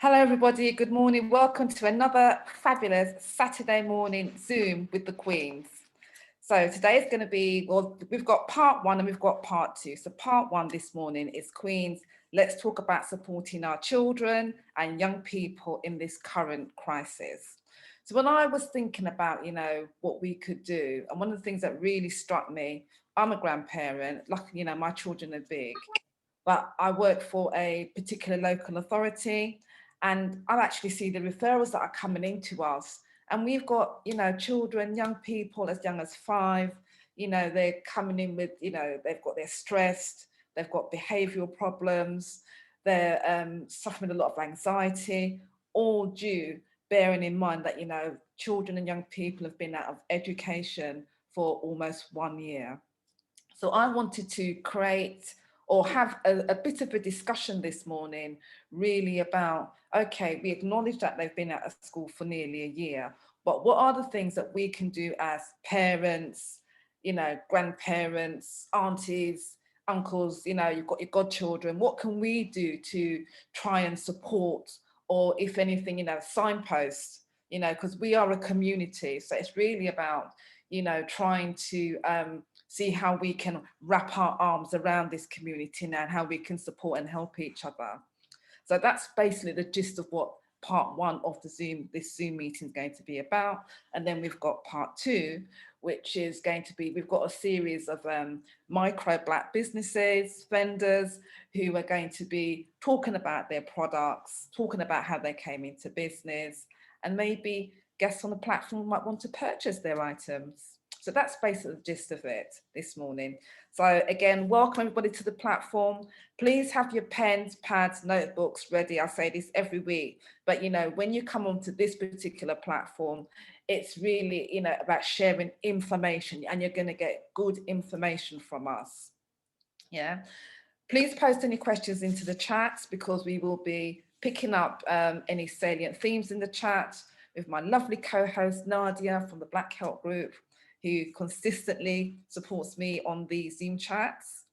Hello, everybody. Good morning. Welcome to another fabulous Saturday morning Zoom with the Queens. So today is going to be, well, we've got part one and we've got part two. So part one this morning is Queens. Let's talk about supporting our children and young people in this current crisis. So when I was thinking about, what we could do, and one of the things that really struck me, I'm a grandparent, luckily, my children are big, but I work for a particular local authority. And I actually see the referrals that are coming into us. And we've got, children, young people as young as 5, they're coming in with, they're stressed, they've got behavioural problems, they're suffering a lot of anxiety, all due, bearing in mind that, children and young people have been out of education for almost 1 year. So I wanted to create or have a bit of a discussion this morning, really about, okay, we acknowledge that they've been out of school for nearly a year, but what are the things that we can do as parents, grandparents, aunties, uncles, you've got your godchildren, what can we do to try and support, or if anything, signposts, because we are a community. So it's really about, trying to see how we can wrap our arms around this community now and how we can support and help each other. So that's basically the gist of what part one of this Zoom meeting is going to be about. And then we've got part two, which is going to be, we've got a series of micro Black businesses, vendors, who are going to be talking about their products, talking about how they came into business, and maybe guests on the platform might want to purchase their items. So that's basically the gist of it this morning. So again, welcome everybody to the platform. Please have your pens, pads, notebooks ready. I say this every week, but when you come onto this particular platform, it's really, about sharing information, and you're going to get good information from us. Yeah. Please post any questions into the chat, because we will be picking up any salient themes in the chat with my lovely co-host Nadia from the Black Help Group, who consistently supports me on the Zoom chats.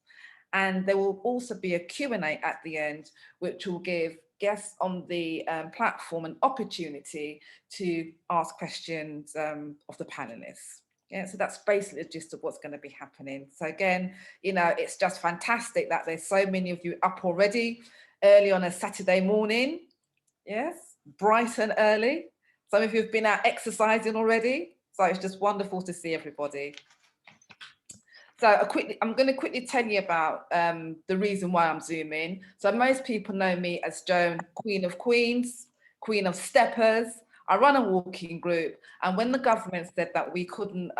And there will also be a Q&A at the end, which will give guests on the platform an opportunity to ask questions of the panelists. Yeah, so that's basically the gist of what's going to be happening. So again, it's just fantastic that there's so many of you up already, early on a Saturday morning. Yes, bright and early. Some of you have been out exercising already. So it's just wonderful to see everybody. So I'm going to quickly tell you about the reason why I'm Zooming. So most people know me as Joan, Queen of Queens, Queen of Steppers. I run a walking group, and when the government said that we couldn't,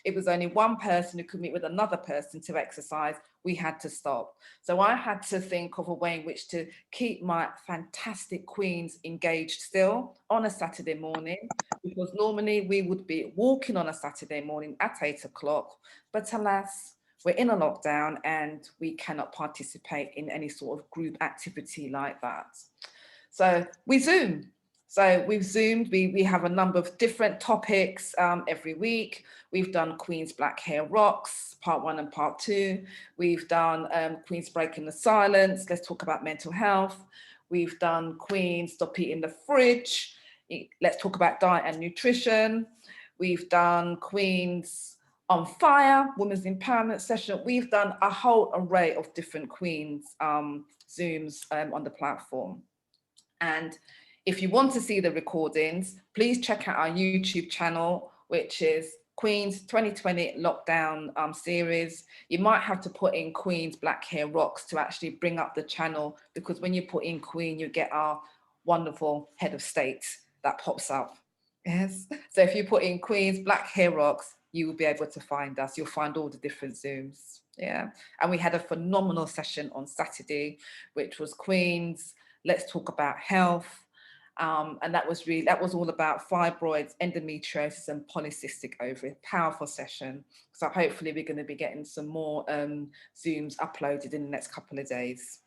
it was only one person who could meet with another person to exercise, we had to stop. So I had to think of a way in which to keep my fantastic queens engaged still on a Saturday morning, because normally we would be walking on a Saturday morning at 8 o'clock, but alas, we're in a lockdown and we cannot participate in any sort of group activity like that. So we Zoom. So we've Zoomed, we have a number of different topics every week. We've done Queen's Black Hair Rocks, part 1 and part 2. We've done Queen's Breaking the Silence, let's talk about mental health. We've done Queen's Stop Eating the Fridge, let's talk about diet and nutrition. We've done Queen's On Fire, Women's Empowerment Session. We've done a whole array of different Queen's Zooms on the platform. And if you want to see the recordings, please check out our YouTube channel, which is Queen's 2020 Lockdown Series. You might have to put in Queen's Black Hair Rocks to actually bring up the channel, because when you put in Queen, you get our wonderful head of state that pops up. Yes. So if you put in Queen's Black Hair Rocks, you will be able to find us. You'll find all the different Zooms. Yeah. And we had a phenomenal session on Saturday, which was Queen's Let's Talk About Health. And that was all about fibroids, endometriosis, and polycystic ovary. Powerful session. So hopefully we're going to be getting some more Zooms uploaded in the next couple of days.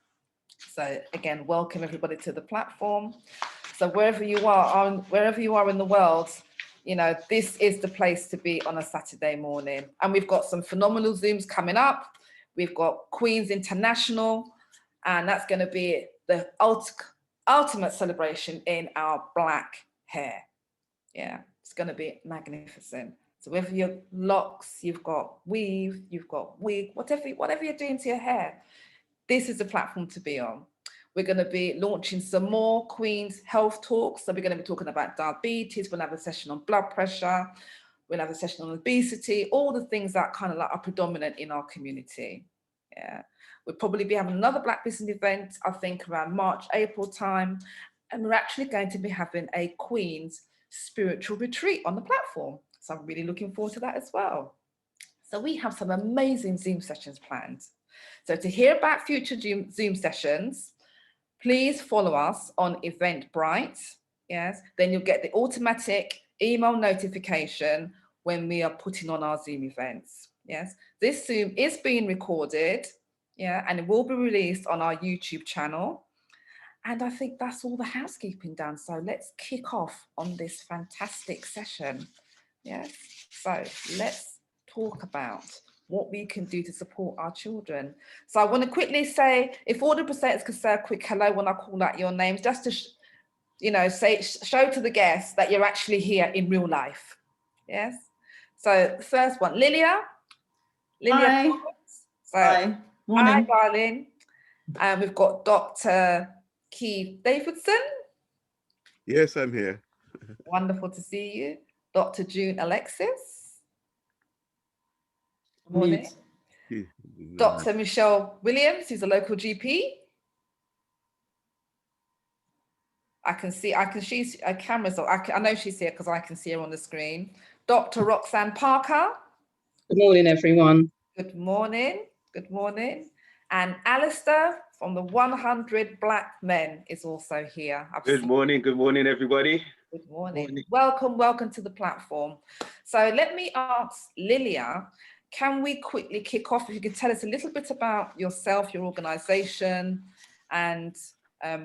So again, welcome everybody to the platform. So wherever you are in the world, this is the place to be on a Saturday morning. And we've got some phenomenal Zooms coming up. We've got Queens International, and that's going to be the ultimate celebration in our black hair. Yeah, it's going to be magnificent. So whether you're locks, you've got weave, you've got wig, whatever you're doing to your hair, this is the platform to be on. We're going to be launching some more Queen's Health Talks. So we're going to be talking about diabetes. We'll have a session on blood pressure. We'll have a session on obesity, all the things that kind of like are predominant in our community. Yeah. We'll probably be having another Black Business event, I think around March, April time. And we're actually going to be having a Queen's spiritual retreat on the platform. So I'm really looking forward to that as well. So we have some amazing Zoom sessions planned. So to hear about future Zoom sessions, please follow us on Eventbrite. Yes, then you'll get the automatic email notification when we are putting on our Zoom events. Yes, this Zoom is being recorded, yeah, and it will be released on our YouTube channel. And I think that's all the housekeeping done. So let's kick off on this fantastic session. Yes, so let's talk about what we can do to support our children. So I want to quickly say, if all the presenters could say a quick hello when I call out your names, just to, show to the guests that you're actually here in real life. Yes. So the first one, Lilia. Hi. So, hi. Morning. Hi, darling. And we've got Dr. Keith Davidson. Yes, I'm here. Wonderful to see you. Dr. June Alexis. Good morning. Dr. Michelle Williams, who's a local GP. I know she's here because I can see her on the screen. Dr. Roxanne Parker. Good morning, everyone. Good morning. Good morning. And Alistair from the 100 Black Men is also here. Good morning. Good morning, everybody. Good morning. Welcome to the platform. So let me ask Lilia, can we quickly kick off? If you could tell us a little bit about yourself, your organization, and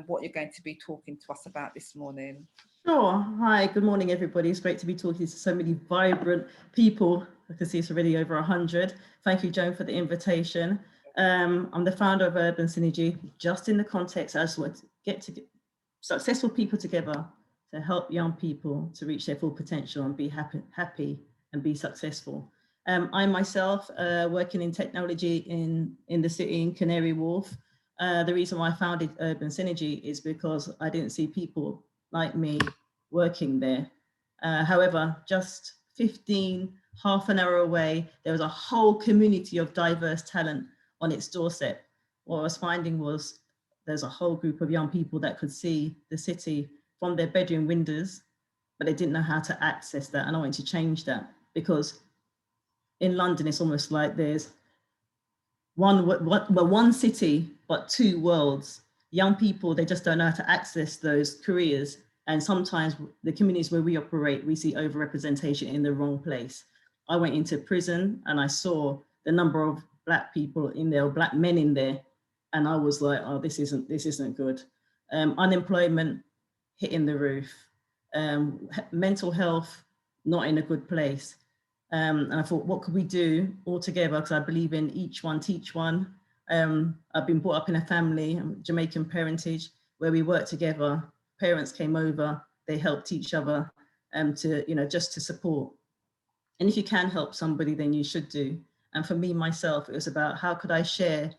what you're going to be talking to us about this morning. Sure. Hi, good morning, everybody. It's great to be talking to so many vibrant people. I can see it's already over 100. Thank you, Joan, for the invitation. I'm the founder of Urban Synergy. Just in the context, I just want to get successful people together to help young people to reach their full potential and be happy and be successful. I myself, working in technology in the city in Canary Wharf. The reason why I founded Urban Synergy is because I didn't see people like me working there. However, just half an hour away, there was a whole community of diverse talent on its doorstep. What I was finding was there's a whole group of young people that could see the city from their bedroom windows, but they didn't know how to access that. And I wanted to change that, because in London, it's almost like there's one city, but two worlds. Young people, they just don't know how to access those careers. And sometimes the communities where we operate, we see overrepresentation in the wrong place. I went into prison and I saw the number of Black people in there, or Black men in there. And I was like, oh, this isn't good. Unemployment hitting the roof. Mental health, not in a good place. And I thought, what could we do all together? Because I believe in each one, teach one. I've been brought up in a family, Jamaican parentage, where we work together. Parents came over, they helped each other just to support. And if you can help somebody, then you should do. And for me, myself, it was about how could I share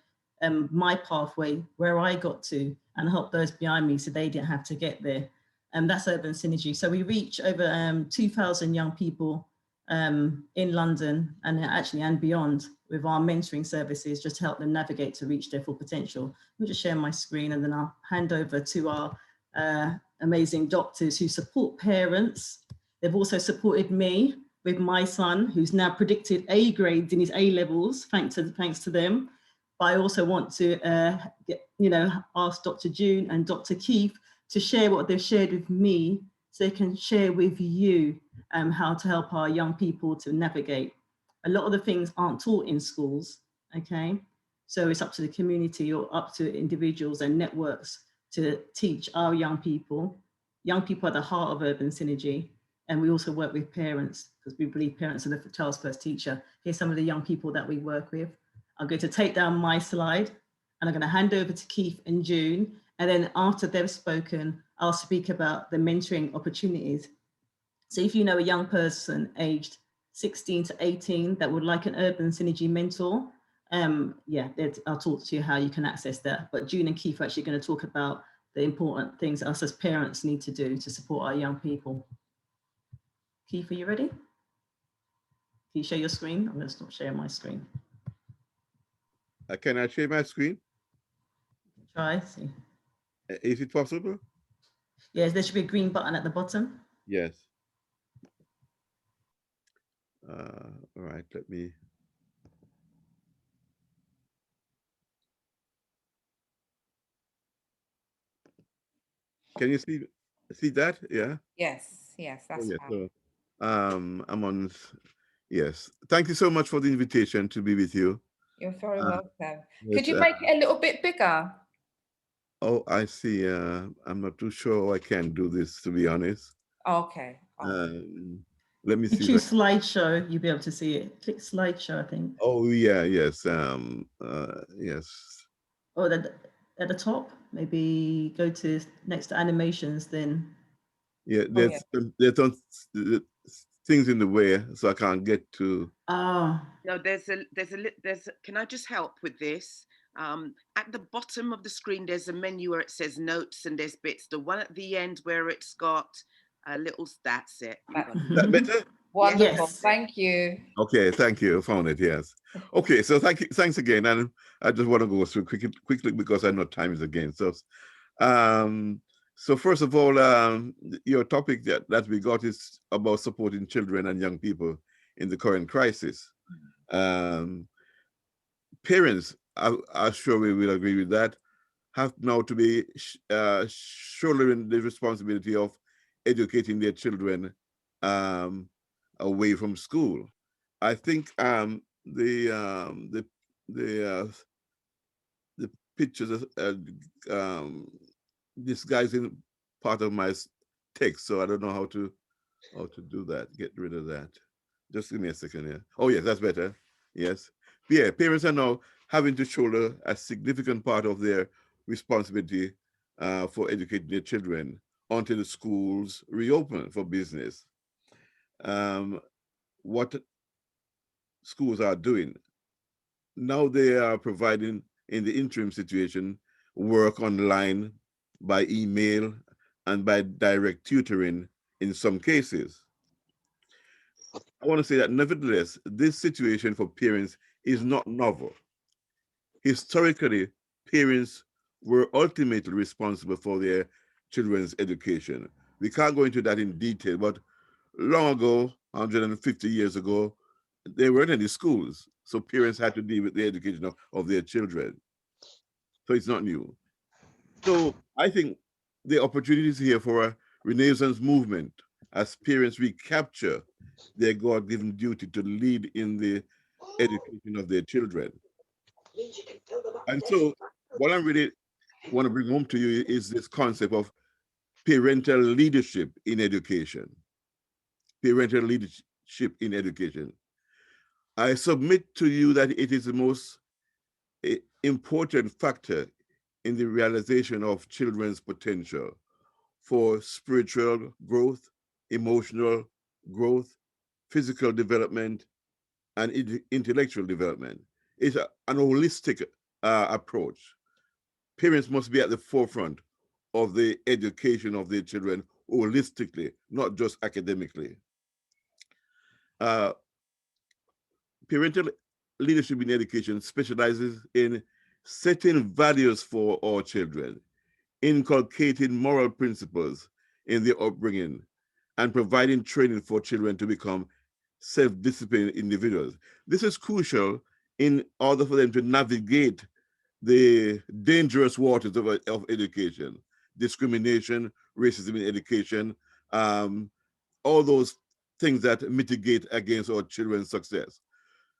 my pathway, where I got to, and help those behind me so they didn't have to get there. And that's Urban Synergy. So we reach over 2,000 young people in London and beyond with our mentoring services, just to help them navigate to reach their full potential. Let me just share my screen and then I'll hand over to our amazing doctors who support parents. They've also supported me with my son, who's now predicted A grades in his A levels, thanks to them. But I also want to ask Dr. June and Dr. Keith to share what they've shared with me, so they can share with you how to help our young people to navigate. A lot of the things aren't taught in schools, okay? So it's up to the community or up to individuals and networks to teach our young people. Young people are the heart of Urban Synergy. And we also work with parents, because we believe parents are the child's first teacher. Here's some of the young people that we work with. I'm going to take down my slide and I'm going to hand over to Keith and June, And then after they've spoken, I'll speak about the mentoring opportunities. So if you know a young person aged 16 to 18 that would like an urban synergy mentor, I'll talk to you how you can access that. But June and Keith are actually going to talk about the important things us as parents need to do to support our young people. Keith, are you ready? Can you share your screen? I'm going to stop sharing my screen. Can I share my screen? Try, see. Is it possible? Yes, there should be a green button at the bottom. Yes. All right, let me. Can you see that? Yeah. Yes, that's Yeah. fine. So, I'm on. Yes. Thank you so much for the invitation to be with you. You're very welcome. Could Yes, you make it a little bit bigger? Oh, I see. I'm not too sure I can do this, to be honest. Okay. Let me If you see. choose slideshow, you'll be able to see it. Click slideshow, I think. Oh, yeah, yes. Yes. Oh, at the top, maybe go to next to animations, then. Yeah, there's some things in the way, so I can't get to. Ah. No, can I just help with this? At the bottom of the screen, there's a menu where it says notes and there's bits. The one at the end where it's got a little, that's it. Is that better? Wonderful. Yes. Thank you. Okay, thank you. Found it, yes. Okay, so thanks again. And I just want to go through quickly because I know time is against us. So first of all, your topic that we got is about supporting children and young people in the current crisis. Parents, I'm sure we will agree with that, have now to be shouldering the responsibility of educating their children away from school. I think the pictures disguising part of my text, so I don't know how to do that. Get rid of that. Just give me a second here. Oh yes, that's better. Yes. Yeah, parents are now having to shoulder a significant part of their responsibility for educating their children until the schools reopen for business. What schools are doing now, they are providing, in the interim situation, work online, by email, and by direct tutoring in some cases. I want to say that nevertheless, this situation for parents is not novel. Historically, parents were ultimately responsible for their children's education. We can't go into that in detail, but long ago, 150 years ago, there weren't any schools, so parents had to deal with the education of their children. So it's not new. So I think the opportunities here for a Renaissance movement as parents recapture their God-given duty to lead in the education of their children. And so what I really want to bring home to you is this concept of parental leadership in education. Parental leadership in education. I submit to you that it is the most important factor in the realization of children's potential for spiritual growth, emotional growth, physical development, and intellectual development. It's an holistic approach. Parents must be at the forefront of the education of their children holistically, not just academically. Parental leadership in education specializes in setting values for our children, inculcating moral principles in their upbringing, and providing training for children to become self-disciplined individuals. This is crucial in order for them to navigate the dangerous waters of education, discrimination, racism in education, all those things that mitigate against our children's success.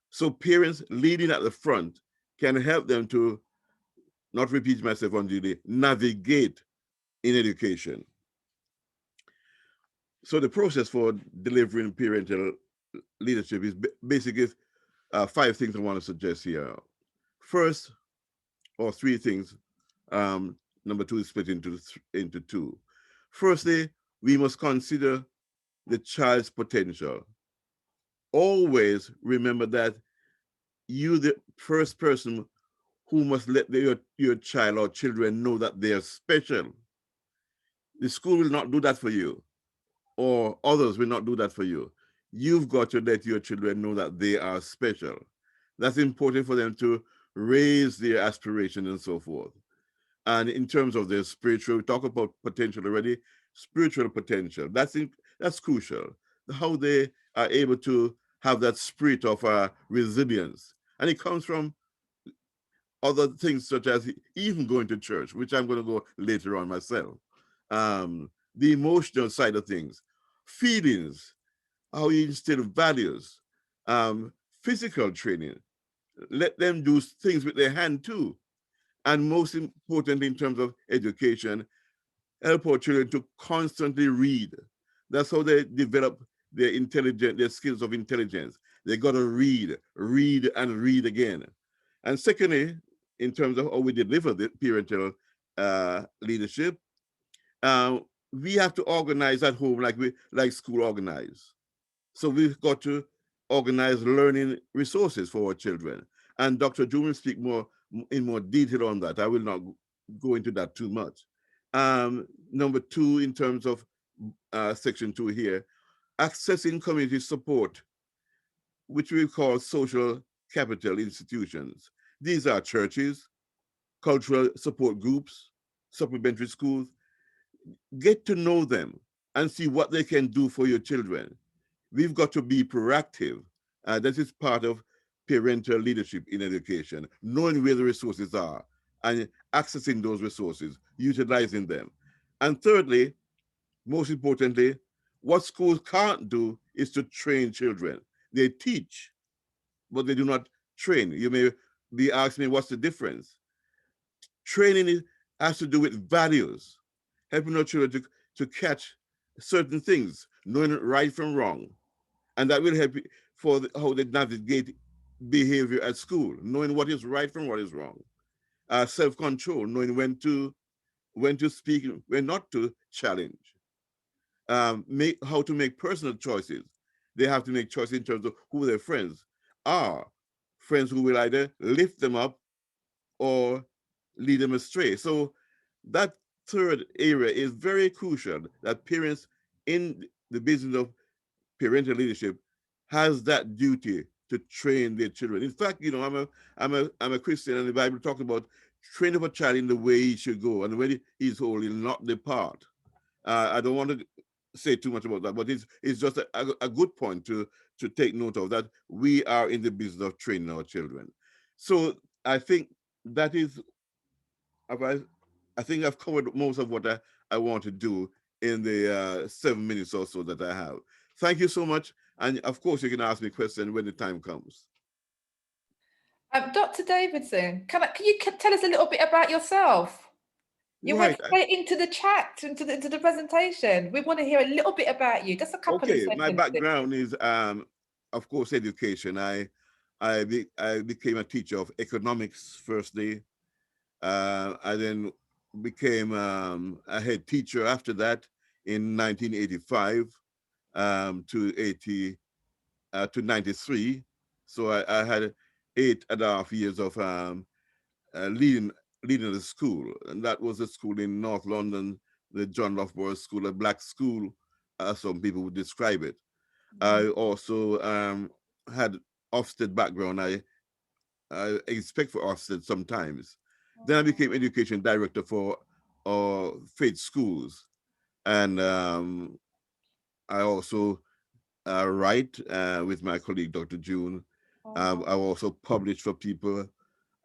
So parents leading at the front can help them to, not repeat myself unduly, navigate in education. So the process for delivering parental leadership is basically 5 things I want to suggest here. First, or 3 things. number two is split into two. Firstly, we must consider the child's potential. Always remember that you, the first person who must let your child or children know that they are special. The school will not do that for you, or others will not do that for you. You've got to let your children know that they are special. That's important for them to raise their aspiration and so forth. And in terms of their spiritual, we talk about potential already, spiritual potential, that's crucial. How they are able to have that spirit of resilience. And it comes from other things such as even going to church, which I'm going to go later on myself. The emotional side of things, feelings, how you instill values, physical training. Let them do things with their hand too. And most important in terms of education, help our children to constantly read. That's how they develop their skills of intelligence. They got to read and read again. And secondly, in terms of how we deliver the parental leadership, we have to organize at home like school organize. So we've got to organize learning resources for our children. And Dr. June will speak in more detail on that. I will not go into that too much. Number two, in terms of section 2 here, accessing community support, which we call social capital institutions. These are churches, cultural support groups, supplementary schools. Get to know them and see what they can do for your children. We've got to be proactive. That is part of parental leadership in education, knowing where the resources are and accessing those resources, utilizing them. And thirdly, most importantly, what schools can't do is to train children. They teach, but they do not train. You may be asking me, what's the difference? Training has to do with values, helping our children to catch certain things, knowing right from wrong. And that will help you for how they navigate behavior at school, knowing what is right from what is wrong. Self-control, knowing when to speak, when not to challenge. How to make personal choices. They have to make choices in terms of who their friends are. Friends who will either lift them up or lead them astray. So that third area is very crucial, that parents in the business of parental leadership has that duty to train their children. In fact, I'm a Christian, and the Bible talks about train up a child in the way he should go, and when he's old, he'll not depart. I don't want to say too much about that, but it's just a good point to take note of, that we are in the business of training our children. So I think that is, I think I've covered most of what I want to do in the 7 minutes or so that I have. Thank you so much. And of course, you can ask me questions when the time comes. Dr. Davidson, can you tell us a little bit about yourself? You went straight into the chat, into the presentation. We want to hear a little bit about you. Just a couple of sentences. My background is, of course, education. I became a teacher of economics firstly. I then became a head teacher after that in 1985 to 93. So I had 8.5 years of leading the school, and that was a school in North London, the John Loughborough School, a black school, as some people would describe it. I also had Ofsted background. I expect for Ofsted sometimes. Then I became education director for faith schools, and I also write with my colleague Dr. June. I also publish for people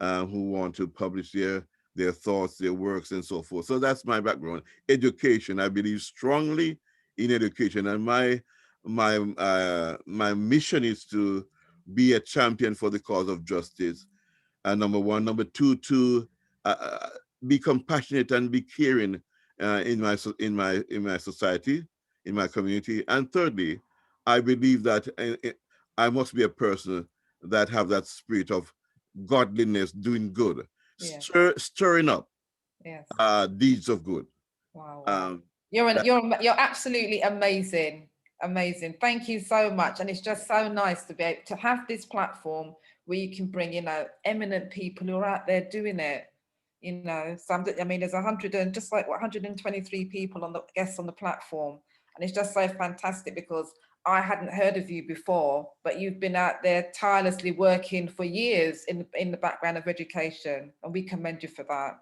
who want to publish their thoughts, their works, and so forth. So that's my background. Education. I believe strongly in education, and my mission is to be a champion for the cause of justice. Number one. Number two, to be compassionate and be caring in my society, in my community. And thirdly, I believe that I must be a person that have that spirit of godliness, doing good, stirring up Yes. deeds of good. Wow. You're absolutely amazing. Amazing. Thank you so much. And it's just so nice to be able to have this platform where you can bring, eminent people who are out there doing it. I mean, there's 123 people on the guests on the platform, and it's just so fantastic because I hadn't heard of you before, but you've been out there tirelessly working for years in the background of education, and we commend you for that.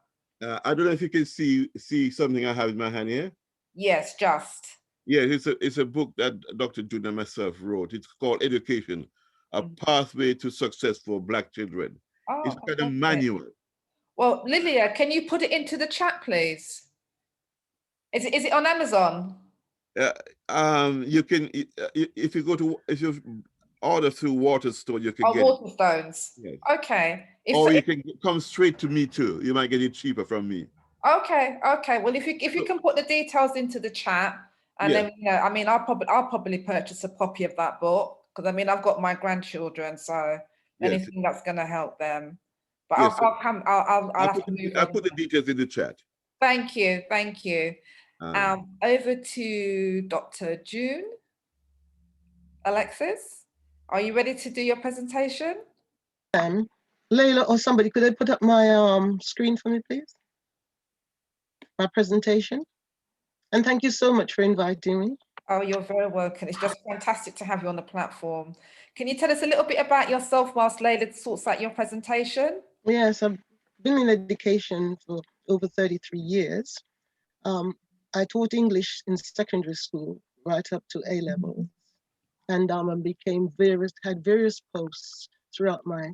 I don't know if you can see something I have in my hand here. Yes, just. Yeah, it's a book that Dr. June and myself wrote. It's called Education, A Pathway to Success for Black Children. Oh, It's kind of manual. Well, Lilia, can you put it into the chat, please? Is it on Amazon? You can, if you order through Waterstone, you can get Waterstones. Yes. Okay. You can come straight to me too. You might get it cheaper from me. Okay. Well, if you can put the details into the chat, and then I'll probably purchase a copy of that book because I've got my grandchildren, so anything that's going to help them. But I'll have to move on. I'll put the details in the chat. Thank you. Over to Dr. June. Alexis, are you ready to do your presentation? Leila or somebody, could they put up my screen for me, please? My presentation. And thank you so much for inviting me. Oh, you're very welcome. It's just fantastic to have you on the platform. Can you tell us a little bit about yourself whilst Leila sorts out your presentation? Yes, I've been in education for over 33 years. I taught English in secondary school right up to A-level, and had various posts throughout my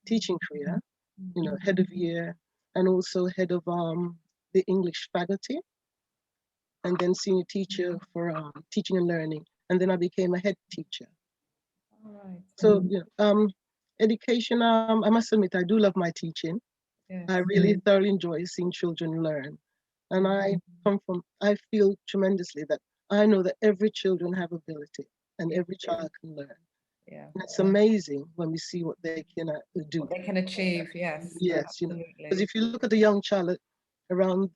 teaching career. Head of year, and also head of the English faculty, and then senior teacher for teaching and learning, and then I became a head teacher. All right. So education, I must admit, I do love my teaching. Yes. I really thoroughly enjoy seeing children learn. And I feel tremendously that I know that every children have ability and every child can learn. Yeah. And it's amazing when we see what they can do. What they can achieve, yes. Yes, absolutely. Because if you look at a young child around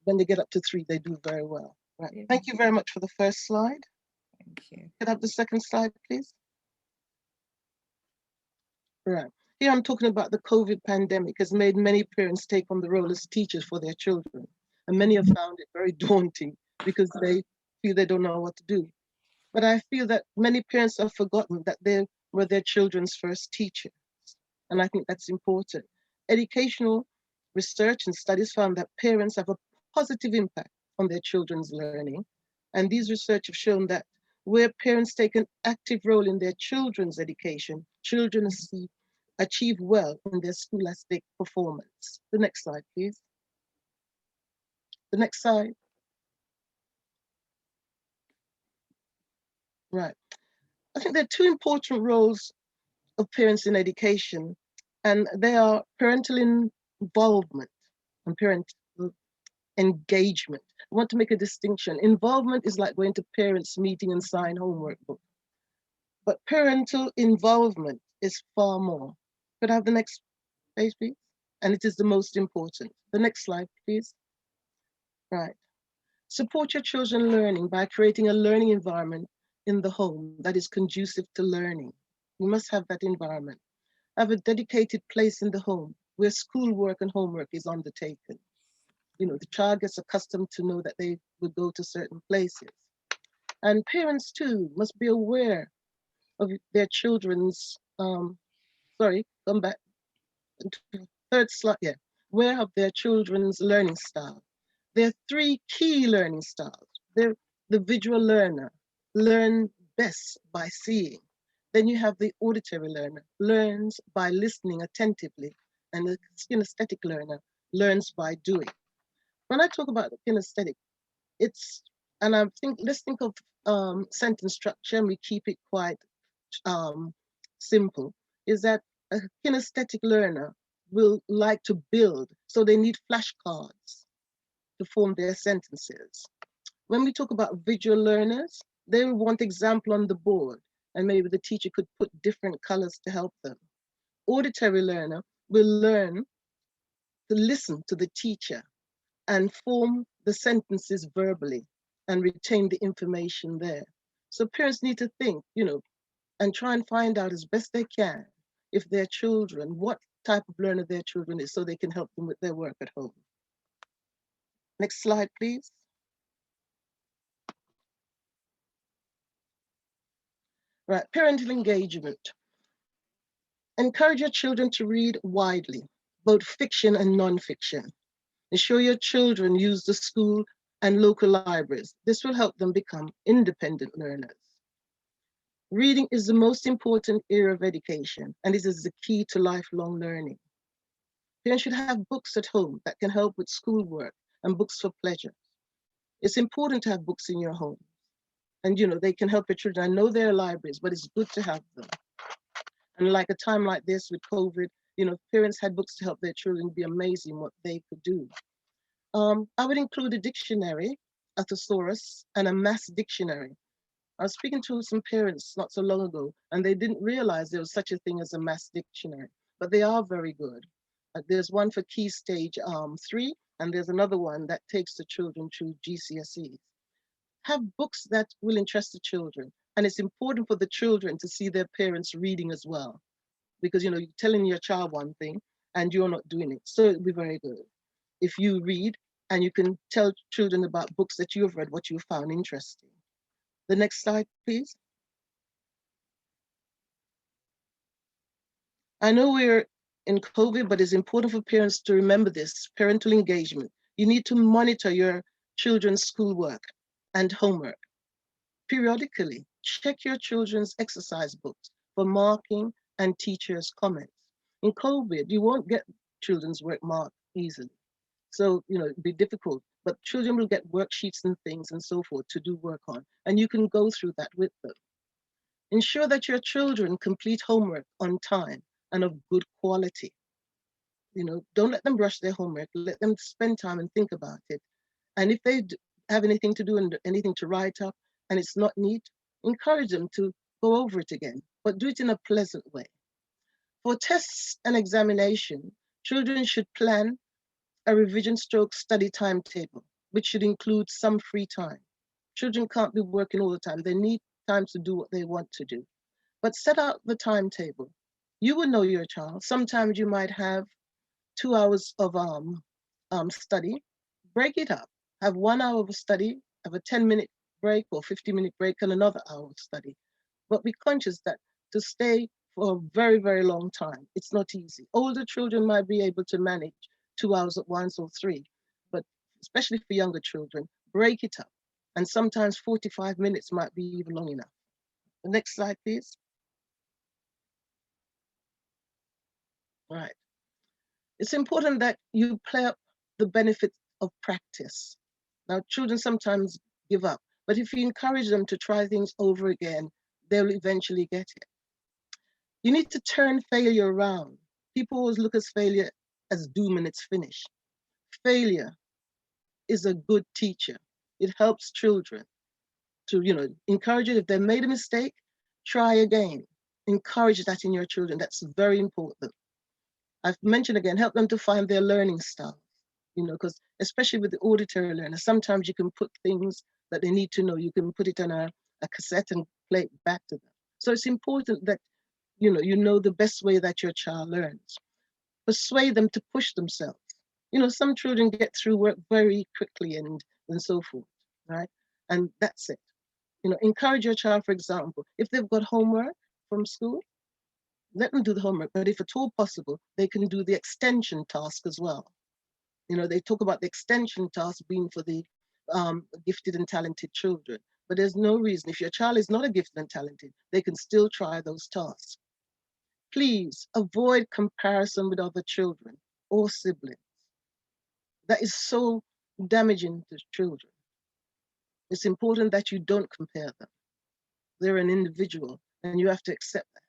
when they get up to 3, they do very well. Right. Yeah. Thank you very much for the first slide. Thank you. Could I have the second slide, please? Right. Here I'm talking about the COVID pandemic has made many parents take on the role as teachers for their children. And many have found it very daunting because they feel they don't know what to do. But I feel that many parents have forgotten that they were their children's first teachers. And I think that's important. Educational research and studies found that parents have a positive impact on their children's learning. And these research have shown that where parents take an active role in their children's education, children achieve well in their scholastic performance. The next slide, please. The next slide. Right. I think there are 2 important roles of parents in education, and they are parental involvement and parental engagement. I want to make a distinction. Involvement is like going to parents' meeting and sign homework book. But parental involvement is far more. Could I have the next page, please? And it is the most important. The next slide, please. Right. Support your children learning by creating a learning environment in the home that is conducive to learning. You must have that environment. Have a dedicated place in the home where schoolwork and homework is undertaken. The child gets accustomed to know that they will go to certain places. And parents too must be aware of their children's, come back to the third slide, aware of their children's learning style. There are 3 key learning styles. The visual learner, learn best by seeing. Then you have the auditory learner, learns by listening attentively. And the kinesthetic learner learns by doing. When I talk about the kinesthetic, let's think of sentence structure, and we keep it quite simple, is that a kinesthetic learner will like to build, so they need flashcards to form their sentences. When we talk about visual learners, they want example on the board, and maybe the teacher could put different colors to help them. Auditory learner will learn to listen to the teacher and form the sentences verbally and retain the information there. So parents need to think, and try and find out as best they can if their children, what type of learner their children is, so they can help them with their work at home. Next slide, please. Right, parental engagement. Encourage your children to read widely, both fiction and non-fiction. Ensure your children use the school and local libraries. This will help them become independent learners. Reading is the most important area of education, and it is the key to lifelong learning. Parents should have books at home that can help with schoolwork and books for pleasure. It's important to have books in your home. And they can help your children. I know there are libraries, but it's good to have them. And like a time like this with COVID, parents had books to help their children. It'd be amazing what they could do. I would include a dictionary, a thesaurus, and a mass dictionary. I was speaking to some parents not so long ago, and they didn't realize there was such a thing as a mass dictionary, but they are very good. There's one for Key Stage 3, and there's another one that takes the children through GCSEs. Have books that will interest the children. And it's important for the children to see their parents reading as well, because you're telling your child one thing and you're not doing it. So it'd be very good if you read and you can tell children about books that you've read, what you found interesting. The next slide, please. I know we're in COVID, but it's important for parents to remember this, parental engagement. You need to monitor your children's schoolwork and homework. Periodically, check your children's exercise books for marking and teachers' comments. In COVID, you won't get children's work marked easily. So, it'd be difficult, but children will get worksheets and things and so forth to do work on, and you can go through that with them. Ensure that your children complete homework on time and of good quality. Don't let them rush their homework, let them spend time and think about it. And if they have anything to do and anything to write up and it's not neat, encourage them to go over it again, but do it in a pleasant way. For tests and examination, children should plan a revision stroke study timetable, which should include some free time. Children can't be working all the time. They need time to do what they want to do. But set out the timetable. You will know your child. Sometimes you might have 2 hours of study. Break it up. Have 1 hour of study, have a 10-minute break or 50-minute break and another hour of study. But be conscious that to stay for a very, very long time, it's not easy. Older children might be able to manage 2 hours at once or 3, but especially for younger children, break it up. And sometimes 45 minutes might be even long enough. The next slide, please. All right. It's important that you play up the benefits of practice. Now, children sometimes give up, but if you encourage them to try things over again, they'll eventually get it. You need to turn failure around. People always look at failure as doom and it's finished. Failure is a good teacher. It helps children to, encourage it. If they made a mistake, try again. Encourage that in your children. That's very important. I've mentioned again, help them to find their learning style, because especially with the auditory learners, sometimes you can put things that they need to know. You can put it on a cassette and play it back to them. So it's important that, you know the best way that your child learns. Persuade them to push themselves. Some children get through work very quickly and so forth, right? And that's it. Encourage your child, for example, if they've got homework from school, let them do the homework, but if at all possible, they can do the extension task as well. They talk about the extension task being for the gifted and talented children, but there's no reason. If your child is not a gifted and talented, they can still try those tasks. Please avoid comparison with other children or siblings. That is so damaging to children. It's important that you don't compare them. They're an individual and you have to accept that.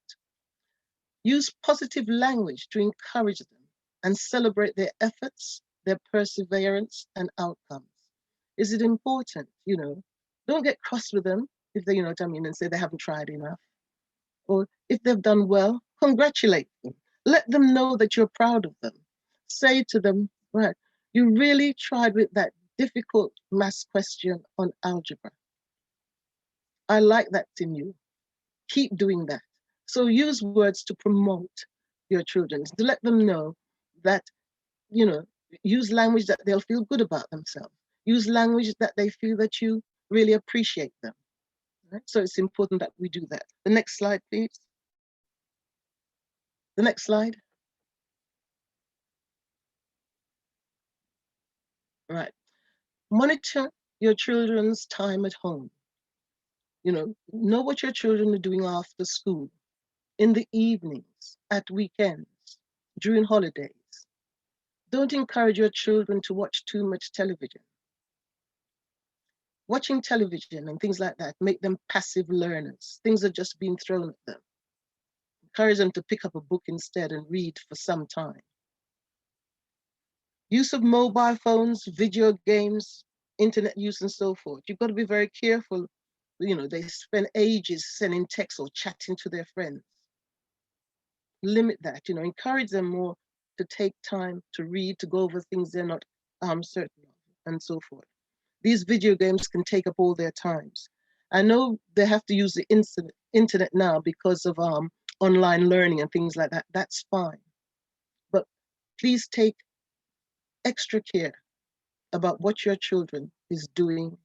Use positive language to encourage them and celebrate their efforts, their perseverance and outcomes. Is it important? Don't get cross with them if they, and say they haven't tried enough. Or if they've done well, congratulate them. Let them know that you're proud of them. say to them, right, you really tried with that difficult maths question on algebra. I like that in you. Keep doing that. So use words to promote your children, to let them know that, you know, use language that they'll feel good about themselves. Use language that they feel that you really appreciate them. Right? So it's important that we do that. The next slide, please. The next slide. Right. Monitor your children's time at home. You know what your children are doing after school, in the evenings, at weekends, during holidays. Don't encourage your children to watch too much television. Watching television and things like that make them passive learners. Things are just being thrown at them. Encourage them to pick up a book instead and read for some time. Use of mobile phones, video games, internet use and so forth. You've got to be very careful. You know, they spend ages sending texts or chatting to their friends. Limit that, you know, encourage them more to take time to read, to go over things they're not certain of, and so forth. These video games can take up all their times. I know they have to use the internet now because of online learning and things like that. That's fine. But please take extra care about what your children is doing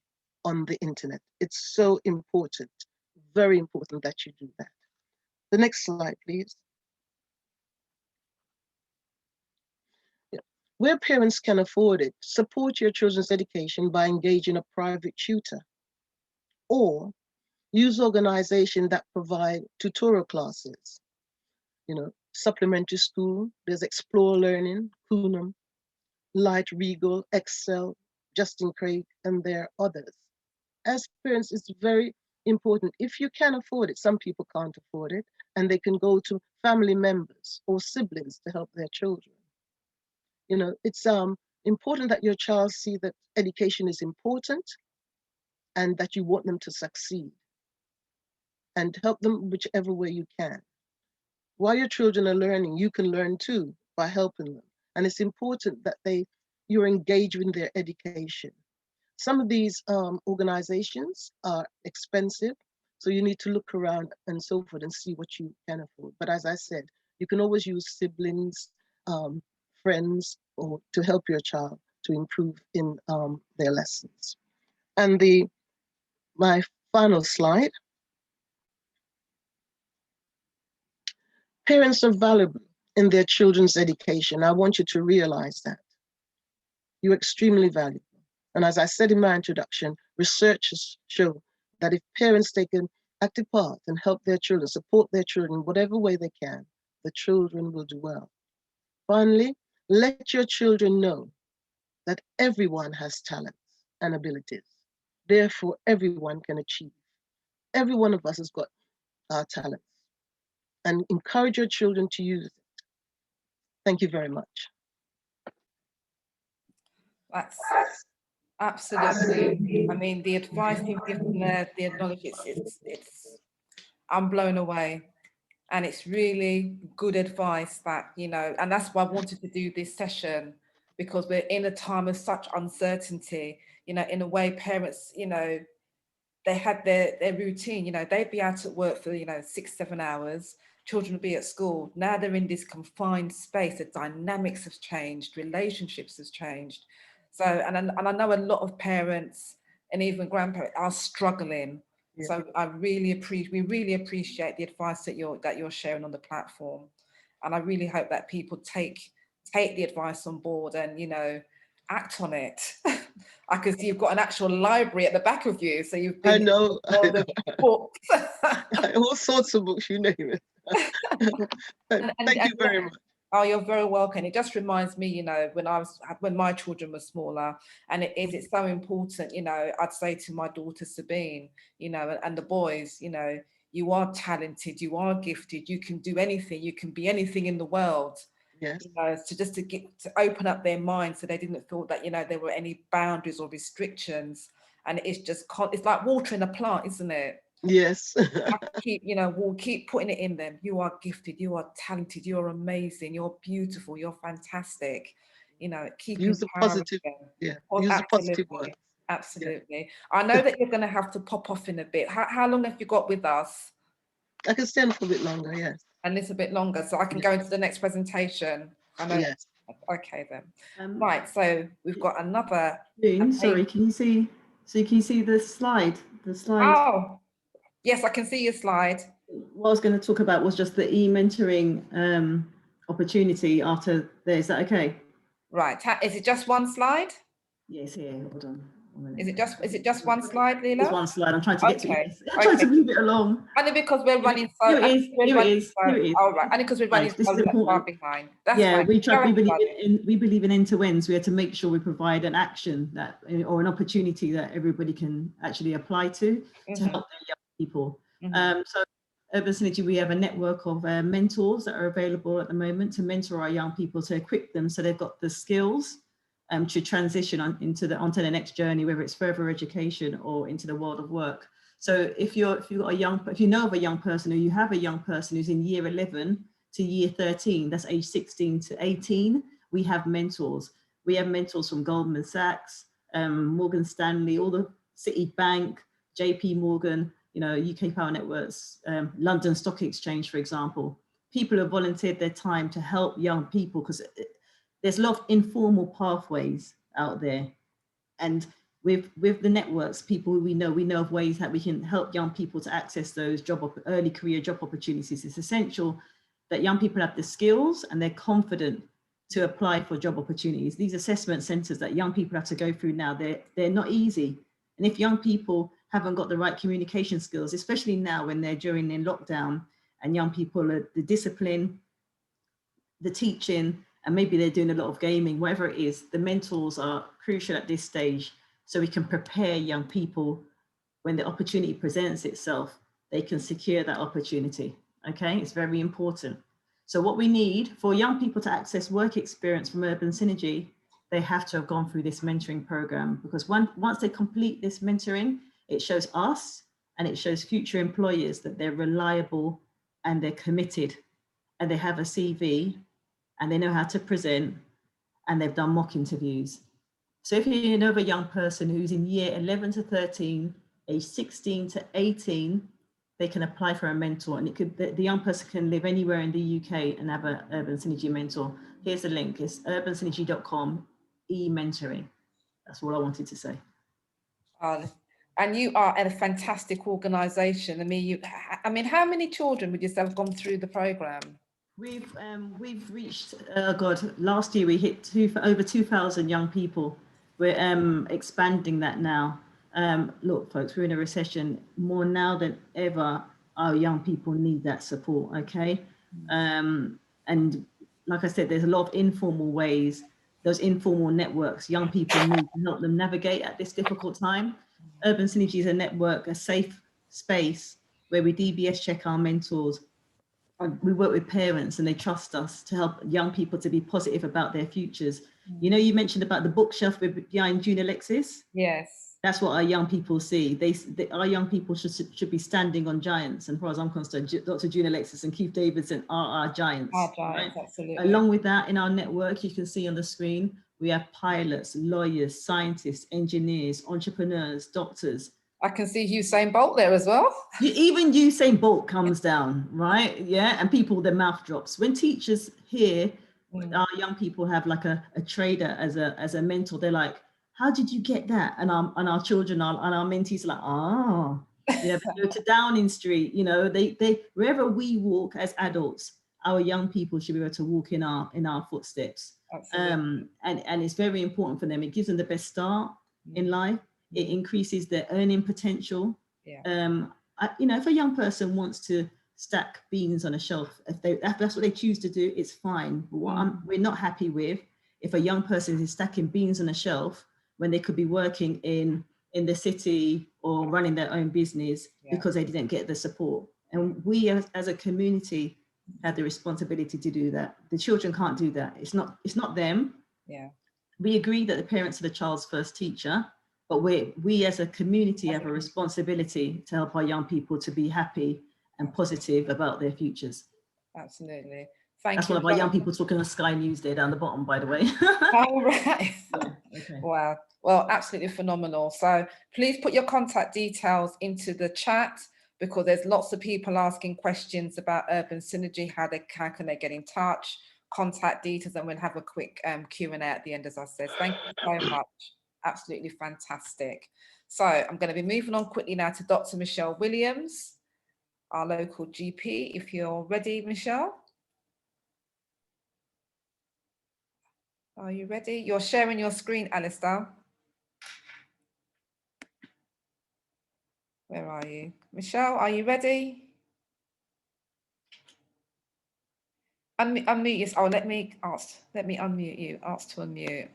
on the internet. It's so important, very important that you do that. The next slide, please. Where parents can afford it, support your children's education by engaging a private tutor, or use organizations that provide tutorial classes. You know, supplementary school, there's Explore Learning, Kunam, Light Regal, Excel, Justin Craig, and there are others. As parents, it's very important. If you can afford it, some people can't afford it, and they can go to family members or siblings to help their children. You know, it's important that your child see that education is important and that you want them to succeed, and help them whichever way you can. While your children are learning, you can learn too by helping them. And it's important that you're engaged in their education. Some of these organizations are expensive, so you need to look around and so forth and see what you can afford. But as I said, you can always use siblings, friends, or to help your child to improve in their lessons. And my final slide. Parents are valuable in their children's education. I want you to realize that. You're extremely valuable. And as I said in my introduction, researchers show that if parents take an active part and help their children, support their children in whatever way they can, the children will do well. Finally, let your children know that everyone has talents and abilities. Therefore, everyone can achieve. Every one of us has got our talents, and encourage your children to use it. Thank you very much. That's absolutely. I mean, the advice you've given there, the knowledge, it's. I'm blown away, and it's really good advice that, you know, and that's why I wanted to do this session, because we're in a time of such uncertainty. You know, in a way, parents, you know, they had their routine. You know, they'd be out at work for, you know, 6-7 hours. Children would be at school. Now they're in this confined space. The dynamics have changed. Relationships has changed. So, and I know a lot of parents and even grandparents are struggling. Yeah. So we really appreciate the advice that you're sharing on the platform, and I really hope that people take the advice on board and, you know, act on it. I can see you've got an actual library at the back of you, so you've been. I know. All the books. All sorts of books, you name it. Thank you very much. Oh, you're very welcome. It just reminds me, you know, when my children were smaller, and it's so important, you know, I'd say to my daughter Sabine, you know, and the boys, you know, you are talented, you are gifted, you can do anything, you can be anything in the world. Yes. You know, to open up their minds so they didn't feel that, you know, there were any boundaries or restrictions. And it's just, it's like watering a plant, isn't it? Yes. Keep, you know, we'll keep putting it in them. You are gifted, you are talented, you're amazing, you're beautiful, you're fantastic. You know, keep Use the empowering positive. them. Yeah. Well, Use the absolutely, positive words. absolutely. I know that you're going to have to pop off in a bit. How long have you got with us? I can stand for a bit longer. Yes. And it's a bit longer, so I can go into the next presentation. I know. Yes. Okay then. Right, so we've got another. Sorry, can you see? So can you see the slide? The slide. Oh, yes, I can see your slide. What I was going to talk about was just the e-mentoring opportunity after there. Is that okay? Right. Is it just one slide? Yes, here. Hold on. Is it just one slide, Leila? Just one slide. I'm trying to get to it. I'm Okay. trying to move it along. Only because we're running so. Here it is. Here it is. Here it is. All right. Only because we're running This so is important. far behind. That's yeah, fine. we believe in end-to-ends. We have to make sure we provide an action that or an opportunity that everybody can actually apply to help their young people. So Urban Synergy, we have a network of mentors that are available at the moment to mentor our young people, to equip them so they've got the skills to transition onto the next journey, whether it's further education or into the world of work. So if you know of a young person, or you have a young person who's in year 11 to year 13, that's age 16 to 18, we have mentors. We have mentors from Goldman Sachs, Morgan Stanley, all the Citibank, JP Morgan, you know, UK Power Networks, London Stock Exchange, for example. People have volunteered their time to help young people, because there's a lot of informal pathways out there. And with the networks, people we know of ways that we can help young people to access those early career job opportunities. It's essential that young people have the skills and they're confident to apply for job opportunities. These assessment centers that young people have to go through now, they're not easy. And if young people haven't got the right communication skills, especially now when they're during their lockdown, and young people are the discipline, the teaching, and maybe they're doing a lot of gaming, whatever it is, the mentors are crucial at this stage, so we can prepare young people when the opportunity presents itself, they can secure that opportunity. Okay, it's very important. So what we need for young people to access work experience from Urban Synergy, they have to have gone through this mentoring program, because once they complete this mentoring, it shows us and it shows future employers that they're reliable and they're committed and they have a CV and they know how to present and they've done mock interviews. So if you know of a young person who's in year 11 to 13, age 16 to 18, they can apply for a mentor, and the young person can live anywhere in the UK and have an Urban Synergy mentor. Here's the link, it's urbansynergy.com e-mentoring. That's all I wanted to say. And you are a fantastic organisation. I mean, how many children would you say have gone through the programme? We've reached, last year we hit over 2,000 young people. We're expanding that now. Look, folks, we're in a recession. More now than ever, our young people need that support, okay? And like I said, there's a lot of informal ways, those informal networks young people need to help them navigate at this difficult time. Urban Synergy is a network, a safe space where we DBS check our mentors. We work with parents and they trust us to help young people to be positive about their futures. You know, you mentioned about the bookshelf behind June Alexis. Yes. That's what our young people see. Our young people should be standing on giants. And as far as I'm concerned, Dr. June Alexis and Keith Davidson are our giants. Our giants, right? Absolutely. Along with that, in our network, you can see on the screen, we have pilots, lawyers, scientists, engineers, entrepreneurs, doctors. I can see Usain Bolt there as well. Even Usain Bolt comes down, right? Yeah, and people, their mouth drops. When teachers hear our young people have like a trader as a mentor, they're like, how did you get that? And our children and our mentees are like, you know, they go to Downing Street, you know, they wherever we walk as adults, our young people should be able to walk in our footsteps. And it's very important for them. It gives them the best start in life. It increases their earning potential. You know, if a young person wants to stack beans on a shelf, if that's what they choose to do, it's fine. But what we're not happy with, if a young person is stacking beans on a shelf when they could be working in the city or running their own business because they didn't get the support. And we as a community have the responsibility to do that. The children can't do that. It's not them. Yeah. We agree that the parents are the child's first teacher, but we as a community have a responsibility to help our young people to be happy and positive about their futures. Absolutely. Thank That's you. one of our young people talking on Sky News there down the bottom, by the way. All right. Yeah, okay. Wow. Well, absolutely phenomenal. So please put your contact details into the chat, because there's lots of people asking questions about Urban Synergy, how can they get in touch, contact details, and we'll have a quick Q&A at the end, as I said. Thank you so much. Absolutely fantastic. So I'm going to be moving on quickly now to Dr. Michelle Williams, our local GP. If you're ready, Michelle. Are you ready? You're sharing your screen, Alistair. Where are you? Michelle, are you ready? Unmute yourself. Oh, let me unmute you. Ask to unmute.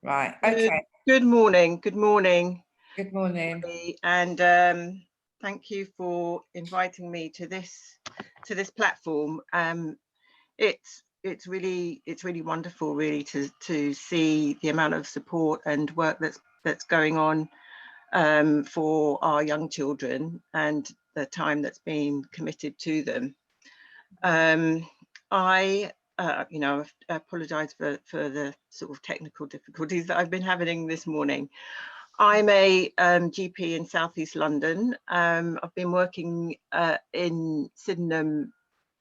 Right, okay. Good morning. Good morning. Good morning. And thank you for inviting me to this platform. It's really wonderful, really, to see the amount of support and work that's going on for our young children and the time that's been committed to them. I apologize for the sort of technical difficulties that I've been having this morning. I'm a GP in Southeast London. I've been working in Sydenham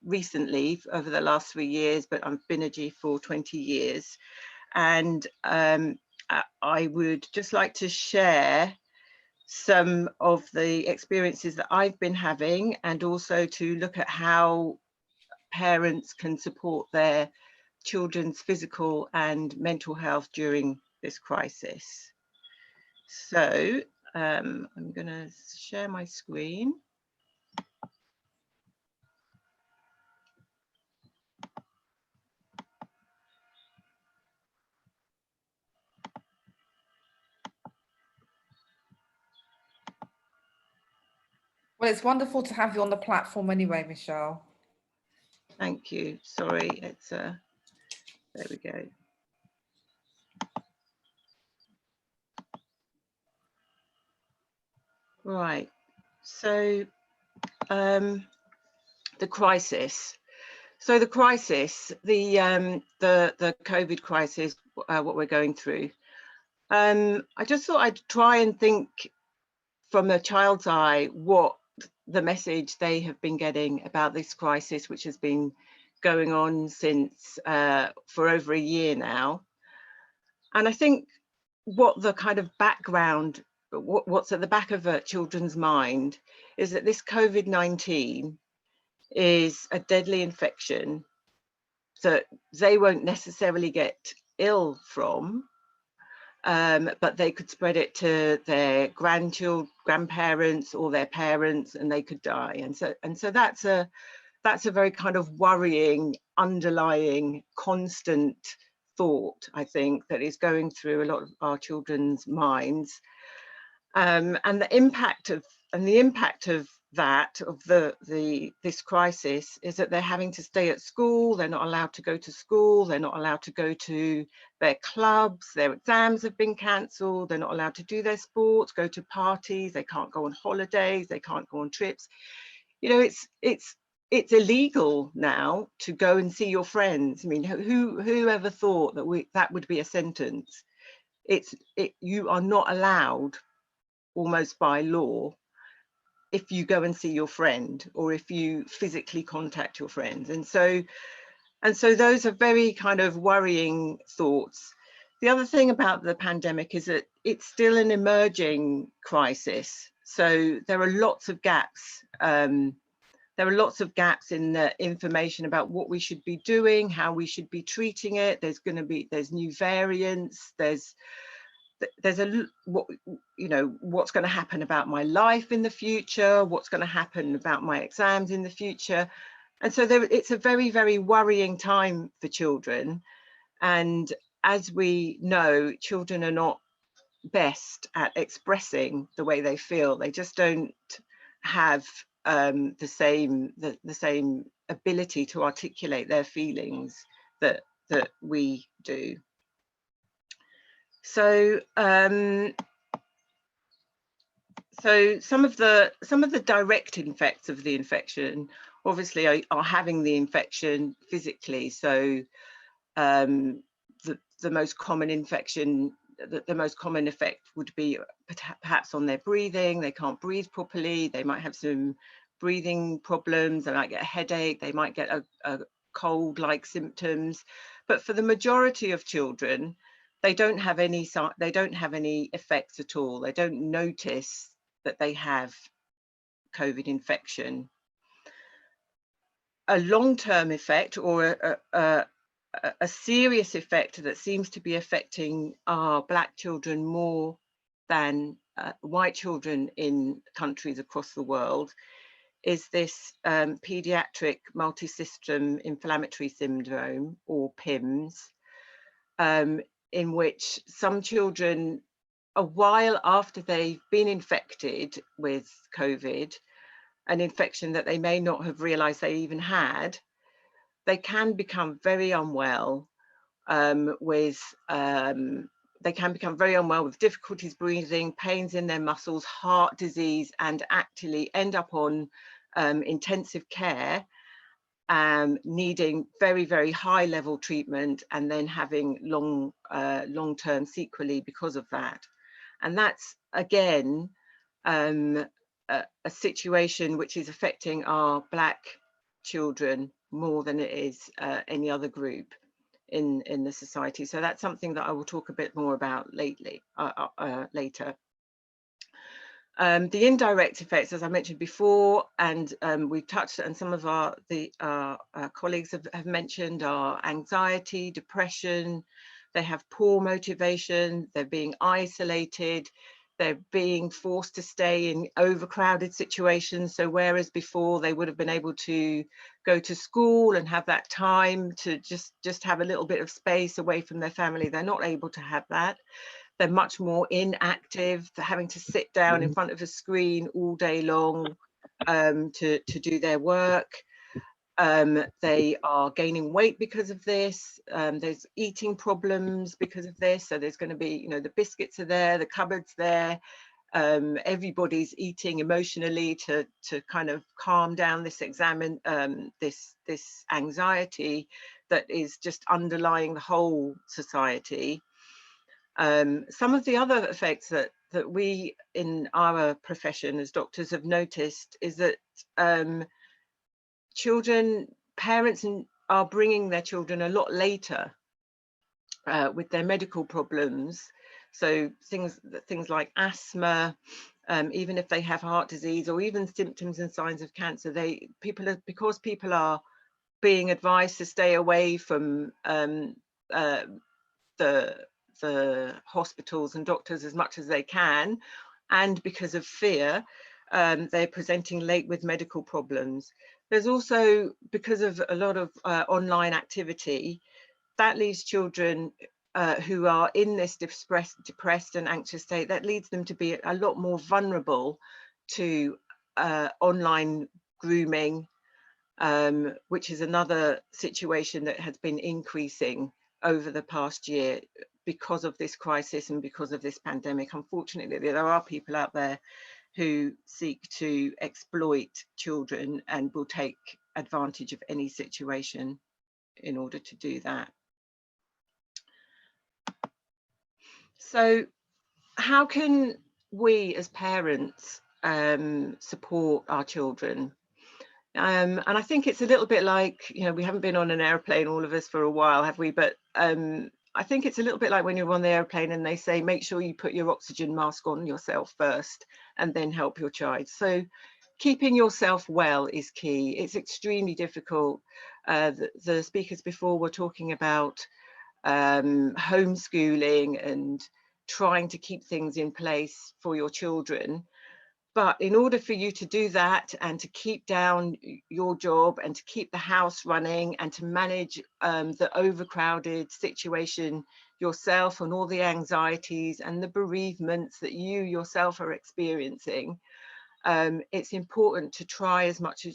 recently over the last 3 years, but I've been a G for 20 years. And I would just like to share some of the experiences that I've been having, and also to look at how parents can support their children's physical and mental health during this crisis. So I'm going to share my screen. Well, it's wonderful to have you on the platform anyway, Michelle. Thank you. Sorry, it's there we go. Right. So the crisis. So the crisis, the COVID crisis, what we're going through. I just thought I'd try and think from a child's eye what the message they have been getting about this crisis, which has been going on since for over a year now. And I think what the kind of background, what's at the back of a children's mind is that this COVID-19 is a deadly infection that they won't necessarily get ill from, but they could spread it to their grandparents or their parents, and they could die. And so that's a very kind of worrying, underlying, constant thought, I think, that is going through a lot of our children's minds. And the impact of this crisis is that they're having to stay at school. They're not allowed to go to school. They're not allowed to go to their clubs. Their exams have been cancelled. They're not allowed to do their sports, go to parties. They can't go on holidays. They can't go on trips. You know, it's illegal now to go and see your friends. I mean, who ever thought that that would be a sentence? You are not allowed, almost by law, if you go and see your friend or if you physically contact your friends. And so those are very kind of worrying thoughts. The other thing about the pandemic is that it's still an emerging crisis. So there are lots of gaps. There are lots of gaps in the information about what we should be doing, how we should be treating it. There's new variants. There's what's going to happen about my life in the future, what's going to happen about my exams in the future. And so it's a very, very worrying time for children. And as we know, children are not best at expressing the way they feel. They just don't have the same ability to articulate their feelings that we do. So so some of the direct effects of the infection obviously are having the infection physically. So the most common infection, the most common effect would be perhaps on their breathing. They can't breathe properly. They might have some breathing problems. They might get a headache. They might get a cold-like symptoms. But for the majority of children, they don't have any effects at all. They don't notice that they have COVID infection. A long-term effect, or a serious effect that seems to be affecting our Black children more than white children in countries across the world, is this pediatric multisystem inflammatory syndrome, or PIMS, in which some children, a while after they've been infected with COVID, an infection that they may not have realized they even had, they can become very unwell they can become very unwell with difficulties breathing, pains in their muscles, heart disease, and actually end up on intensive care, needing very, very high level treatment, and then having long-term sequelae because of that. And that's, again, a situation which is affecting our Black children more than it is any other group in the society. So that's something that I will talk a bit more about later. The indirect effects, as I mentioned before, and we've touched, and some of our colleagues have mentioned, are anxiety, depression. They have poor motivation, they're being isolated, they're being forced to stay in overcrowded situations. So whereas before they would have been able to go to school and have that time to just have a little bit of space away from their family, they're not able to have that. They're much more inactive. They're having to sit down in front of a screen all day long to do their work. They are gaining weight because of this. There's eating problems because of this. So there's going to be, you know, the biscuits are there, the cupboard's there. Everybody's eating emotionally to kind of calm down this this anxiety that is just underlying the whole society. Some of the other effects that we in our profession as doctors have noticed is that parents are bringing their children a lot later with their medical problems. So things like asthma, even if they have heart disease, or even symptoms and signs of cancer, because people are being advised to stay away from the hospitals and doctors as much as they can, and because of fear, they're presenting late with medical problems. There's also, because of a lot of online activity, that leaves children who are in this depressed and anxious state, that leads them to be a lot more vulnerable to online grooming, which is another situation that has been increasing over the past year because of this crisis and because of this pandemic. Unfortunately, there are people out there who seek to exploit children and will take advantage of any situation in order to do that. So how can we as parents support our children? And I think it's a little bit like, you know, we haven't been on an airplane, all of us, for a while, have we? But I think it's a little bit like when you're on the airplane and they say, make sure you put your oxygen mask on yourself first and then help your child. So keeping yourself well is key. It's extremely difficult. The speakers before were talking about homeschooling and trying to keep things in place for your children. But in order for you to do that and to keep down your job and to keep the house running and to manage the overcrowded situation yourself and all the anxieties and the bereavements that you yourself are experiencing, it's important to try as much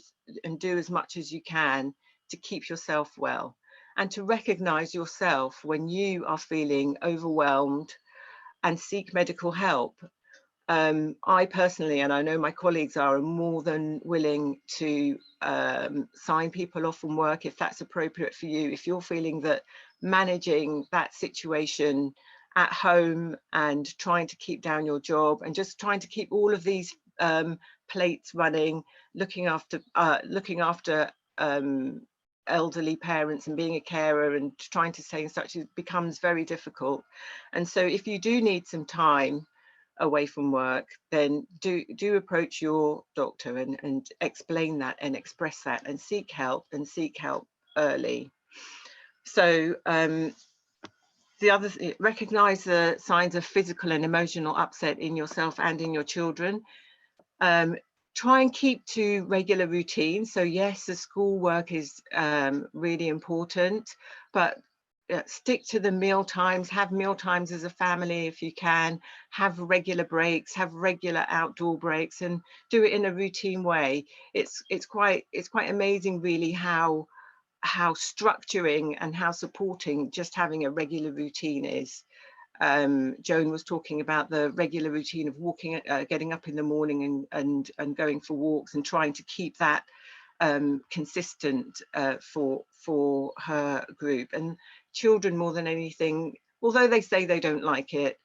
and do as much as you can to keep yourself well, and to recognize yourself when you are feeling overwhelmed and seek medical help. I personally, and I know my colleagues are more than willing to sign people off from work if that's appropriate for you. If you're feeling that managing that situation at home and trying to keep down your job and just trying to keep all of these plates running, looking after elderly parents and being a carer and trying to stay in such, it becomes very difficult. And so if you do need some time away from work, then do approach your doctor and explain that and express that and seek help early. So the other, recognize the signs of physical and emotional upset in yourself and in your children. Try and keep to regular routines. So yes, the school work is really important, but stick to the meal times, have meal times as a family if you can, have regular breaks, have regular outdoor breaks, and do it in a routine way. It's quite amazing really how structuring and how supporting just having a regular routine is. Joan was talking about the regular routine of walking, getting up in the morning and going for walks and trying to keep that consistent for her group. And children, more than anything, although they say they don't like it,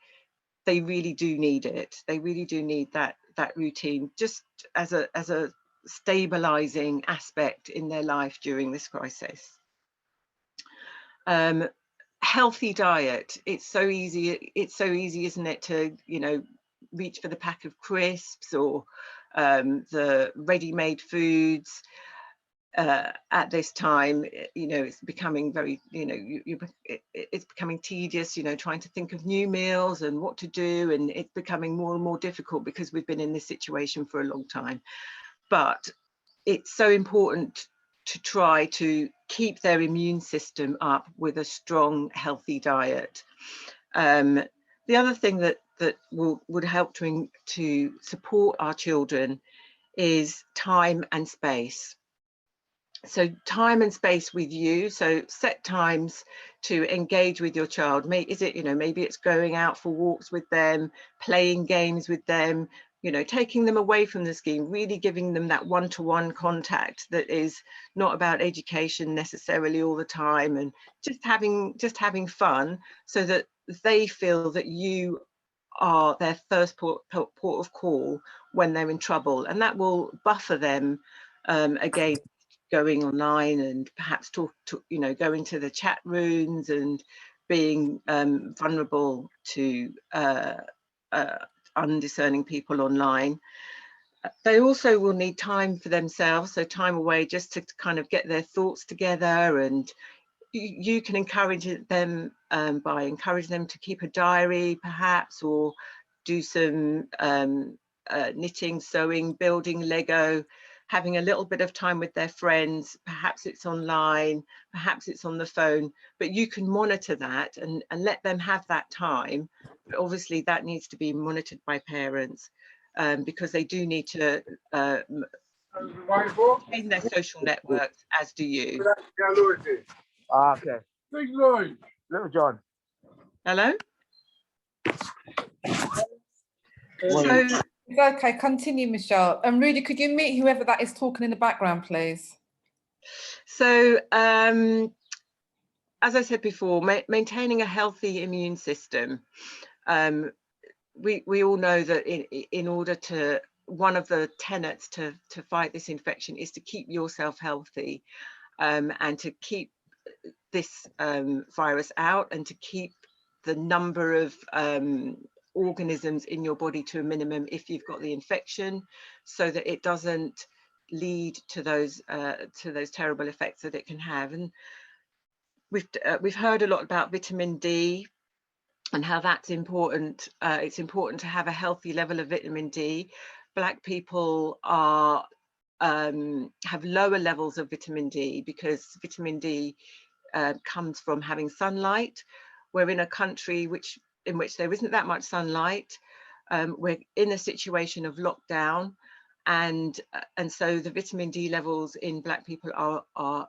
they really do need it. They really do need that routine just as a stabilizing aspect in their life during this crisis. Healthy diet. It's so easy, isn't it, to, you know, reach for the pack of crisps or the ready-made foods. At this time, you know, it's becoming very, you know, it's becoming tedious, you know, trying to think of new meals and what to do, and it's becoming more and more difficult because we've been in this situation for a long time. But it's so important to try to keep their immune system up with a strong, healthy diet. The other thing that would help to support our children is time and space. So time and space with you. So set times to engage with your child. Is it, you know, maybe it's going out for walks with them, playing games with them, you know, taking them away from the scheme, really giving them that one-to-one contact that is not about education necessarily all the time, and just having fun so that they feel that you are their first port of call when they're in trouble, and that will buffer them against going online and perhaps you know, go into the chat rooms and being vulnerable to undiscerning people online. They also will need time for themselves, so time away just to kind of get their thoughts together, and you can encourage them by encouraging them to keep a diary perhaps, or do some knitting, sewing, building Lego, having a little bit of time with their friends. Perhaps it's online, perhaps it's on the phone, but you can monitor that and let them have that time. But obviously that needs to be monitored by parents because they do need to maintain their social networks, as do you. Okay. Little John. Hello? So, okay, continue, Michelle. And Rudy, could you meet whoever that is talking in the background, please? So, as I said before, maintaining a healthy immune system. We all know that in order to, one of the tenets to fight this infection is to keep yourself healthy and to keep this virus out, and to keep the number of organisms in your body to a minimum if you've got the infection, so that it doesn't lead to those terrible effects that it can have. And we've heard a lot about vitamin D and how that's important. It's important to have a healthy level of vitamin D. Black people have lower levels of vitamin D because vitamin D comes from having sunlight. We're in a country in which there isn't that much sunlight. We're in a situation of lockdown, and so the vitamin D levels in Black people are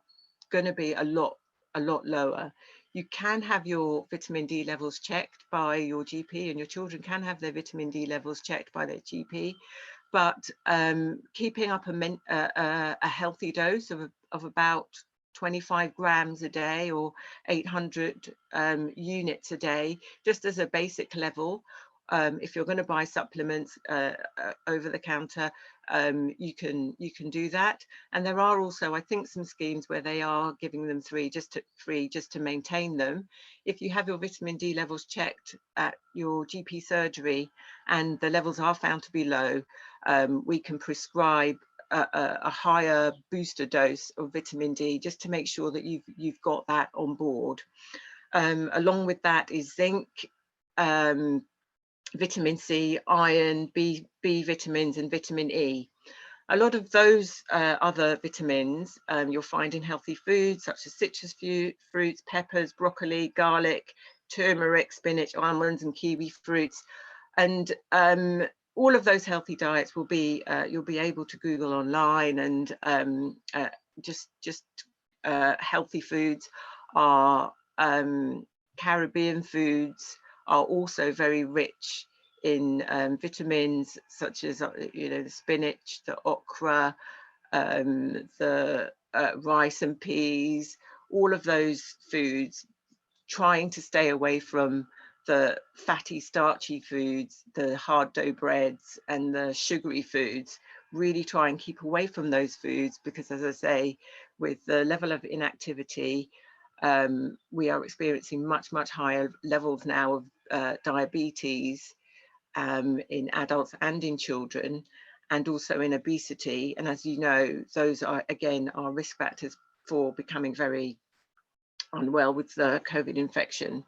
going to be a lot lower. You can have your vitamin D levels checked by your GP, and your children can have their vitamin D levels checked by their GP. But keeping up a healthy dose of about 25 grams a day or 800 units a day, just as a basic level. If you're going to buy supplements over the counter, you can do that. And there are also, I think, some schemes where they are giving them free just to maintain them. If you have your vitamin D levels checked at your GP surgery and the levels are found to be low, we can prescribe a higher booster dose of vitamin D just to make sure that you've got that on board. Along with that is zinc, vitamin C, iron, B vitamins, and vitamin E. A lot of those other vitamins you'll find in healthy foods such as citrus fruits, peppers, broccoli, garlic, turmeric, spinach, almonds, and kiwi fruits. And all of those healthy diets will be, you'll be able to Google online, and healthy foods are, Caribbean foods are also very rich in vitamins such as, the spinach, the okra, the rice and peas, all of those foods, trying to stay away from the fatty, starchy foods, the hard dough breads and the sugary foods. Really try and keep away from those foods, because, as I say, with the level of inactivity, we are experiencing much higher levels now of diabetes in adults and in children, and also in obesity. And as you know, those are, again, are risk factors for becoming very unwell with the COVID infection.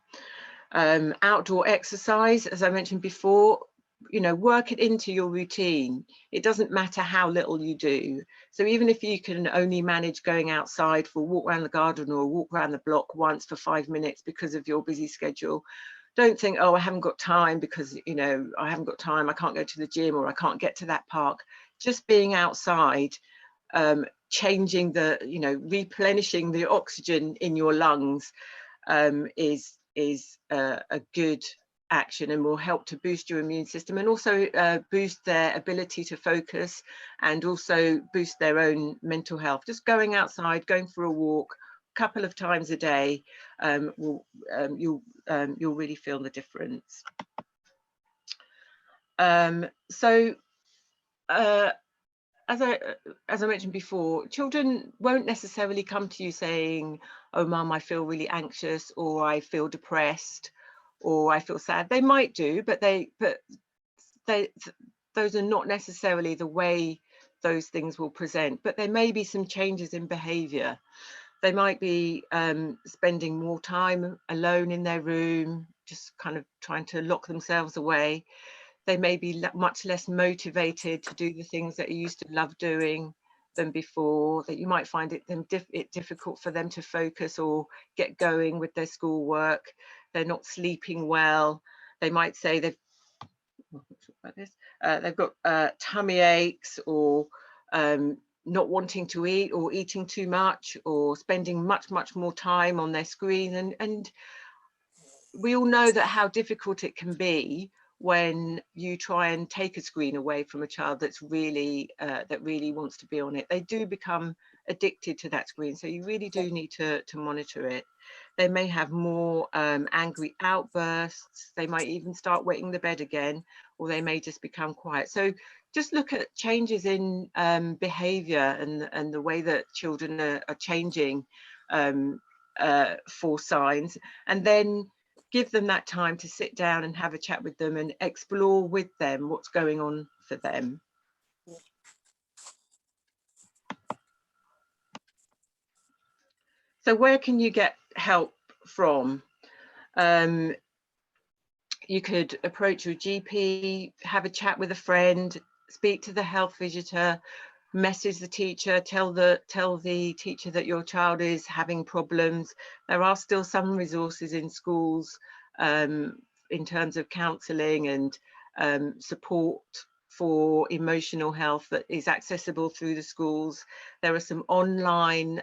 Outdoor exercise, as I mentioned before, work it into your routine. It doesn't matter how little you do. So even if you can only manage going outside for a walk around the garden or a walk around the block once for 5 minutes because of your busy schedule, don't think, oh, I haven't got time because, I haven't got time, I can't go to the gym, or I can't get to that park. Just being outside, changing the, replenishing the oxygen in your lungs is a good action, and will help to boost your immune system, and also boost their ability to focus, and also boost their own mental health. Just going outside, going for a walk a couple of times a day, you'll really feel the difference. As I mentioned before, children won't necessarily come to you saying, oh, Mum, I feel really anxious, or I feel depressed, or I feel sad. They might do, but those are not necessarily the way those things will present. But there may be some changes in behaviour. They might be spending more time alone in their room, just kind of trying to lock themselves away. They may be much less motivated to do the things that you used to love doing than before, that you might find it difficult for them to focus or get going with their schoolwork. They're not sleeping well. They might say they've got tummy aches, or not wanting to eat, or eating too much, or spending much more time on their screen. And we all know that how difficult it can be when you try and take a screen away from a child that's really that really wants to be on it. They do become addicted to that screen, so you really do need to monitor it. They may have more angry outbursts. They might even start wetting the bed again, or they may just become quiet. So just look at changes in behavior and the way that children are changing for signs, and then give them that time to sit down and have a chat with them and explore with them what's going on for them. So where can you get help from? You could approach your GP, have a chat with a friend, speak to the health visitor, message the teacher, tell the teacher that your child is having problems. There are still some resources in schools in terms of counselling and support for emotional health that is accessible through the schools. There are some online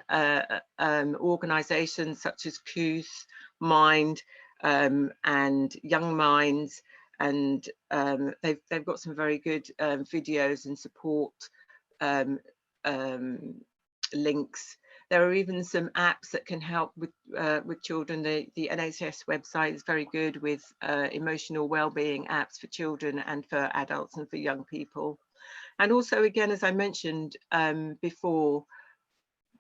organisations such as Couth, Mind, and Young Minds, and they've got some very good videos and support links. There are even some apps that can help with children. The NHS website is very good with emotional well-being apps for children and for adults and for young people. And also, again, as I mentioned before,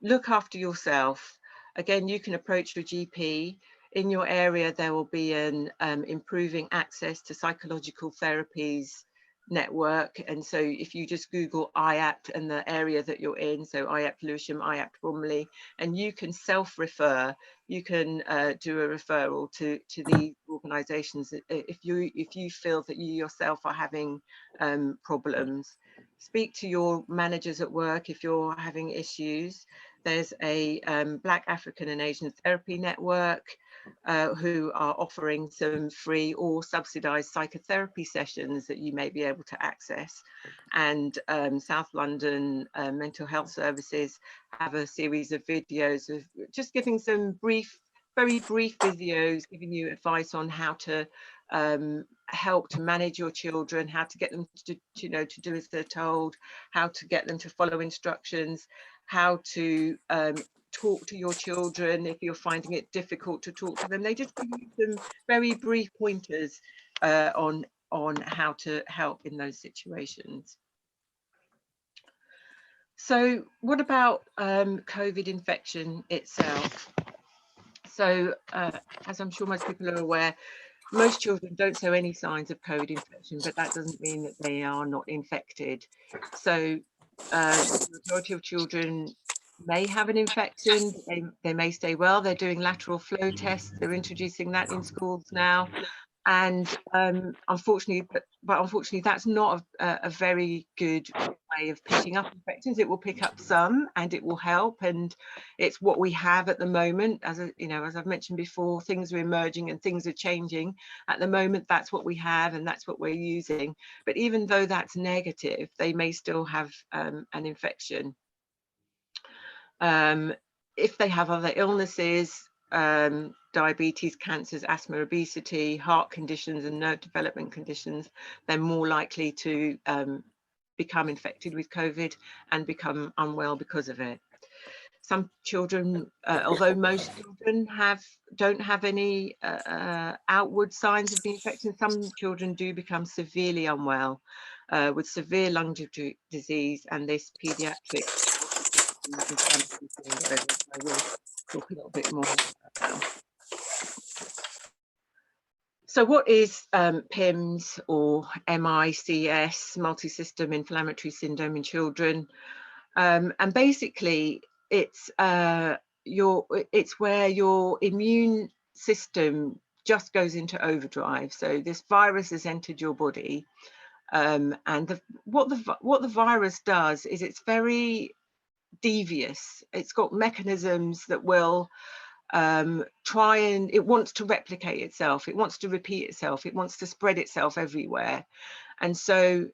look after yourself. Again, you can approach your GP. In your area, there will be an improving access to psychological therapies network. And so if you just Google IAPT and the area that you're in, so IAPT Lewisham, IAPT Bromley, and you can self-refer, you can do a referral to these organisations if you feel that you yourself are having problems. Speak to your managers at work if you're having issues. There's a Black, African and Asian Therapy Network who are offering some free or subsidised psychotherapy sessions that you may be able to access. And South London Mental Health Services have a series of videos of just giving some very brief videos, giving you advice on how to help to manage your children, how to get them to do as they're told, how to get them to follow instructions, how to talk to your children if you're finding it difficult to talk to them. They just give you some very brief pointers on how to help in those situations. So what about COVID infection itself? So as I'm sure most people are aware, most children don't show any signs of COVID infection, but that doesn't mean that they are not infected. So the majority of children may have an infection, they may stay well. They're doing lateral flow tests, they're introducing that in schools now. And unfortunately, but unfortunately, that's not a very good way of picking up infections. It will pick up some, and it will help, and it's what we have at the moment. As I've mentioned before, things are emerging and things are changing. At the moment, that's what we have, and that's what we're using. But even though that's negative, they may still have an infection. If they have other illnesses, diabetes, cancers, asthma, obesity, heart conditions and nerve development conditions, they're more likely to become infected with COVID and become unwell because of it. Some children, although most children don't have any outward signs of the infection, some children do become severely unwell with severe lung disease, and this paediatric I will talk a little bit more about. So what is PIMS or MICS, multi-system inflammatory syndrome in children? And basically it's where your immune system just goes into overdrive. So this virus has entered your body, and what the virus does is it's very devious. It's got mechanisms that will it wants to replicate itself, it wants to repeat itself, it wants to spread itself everywhere. And so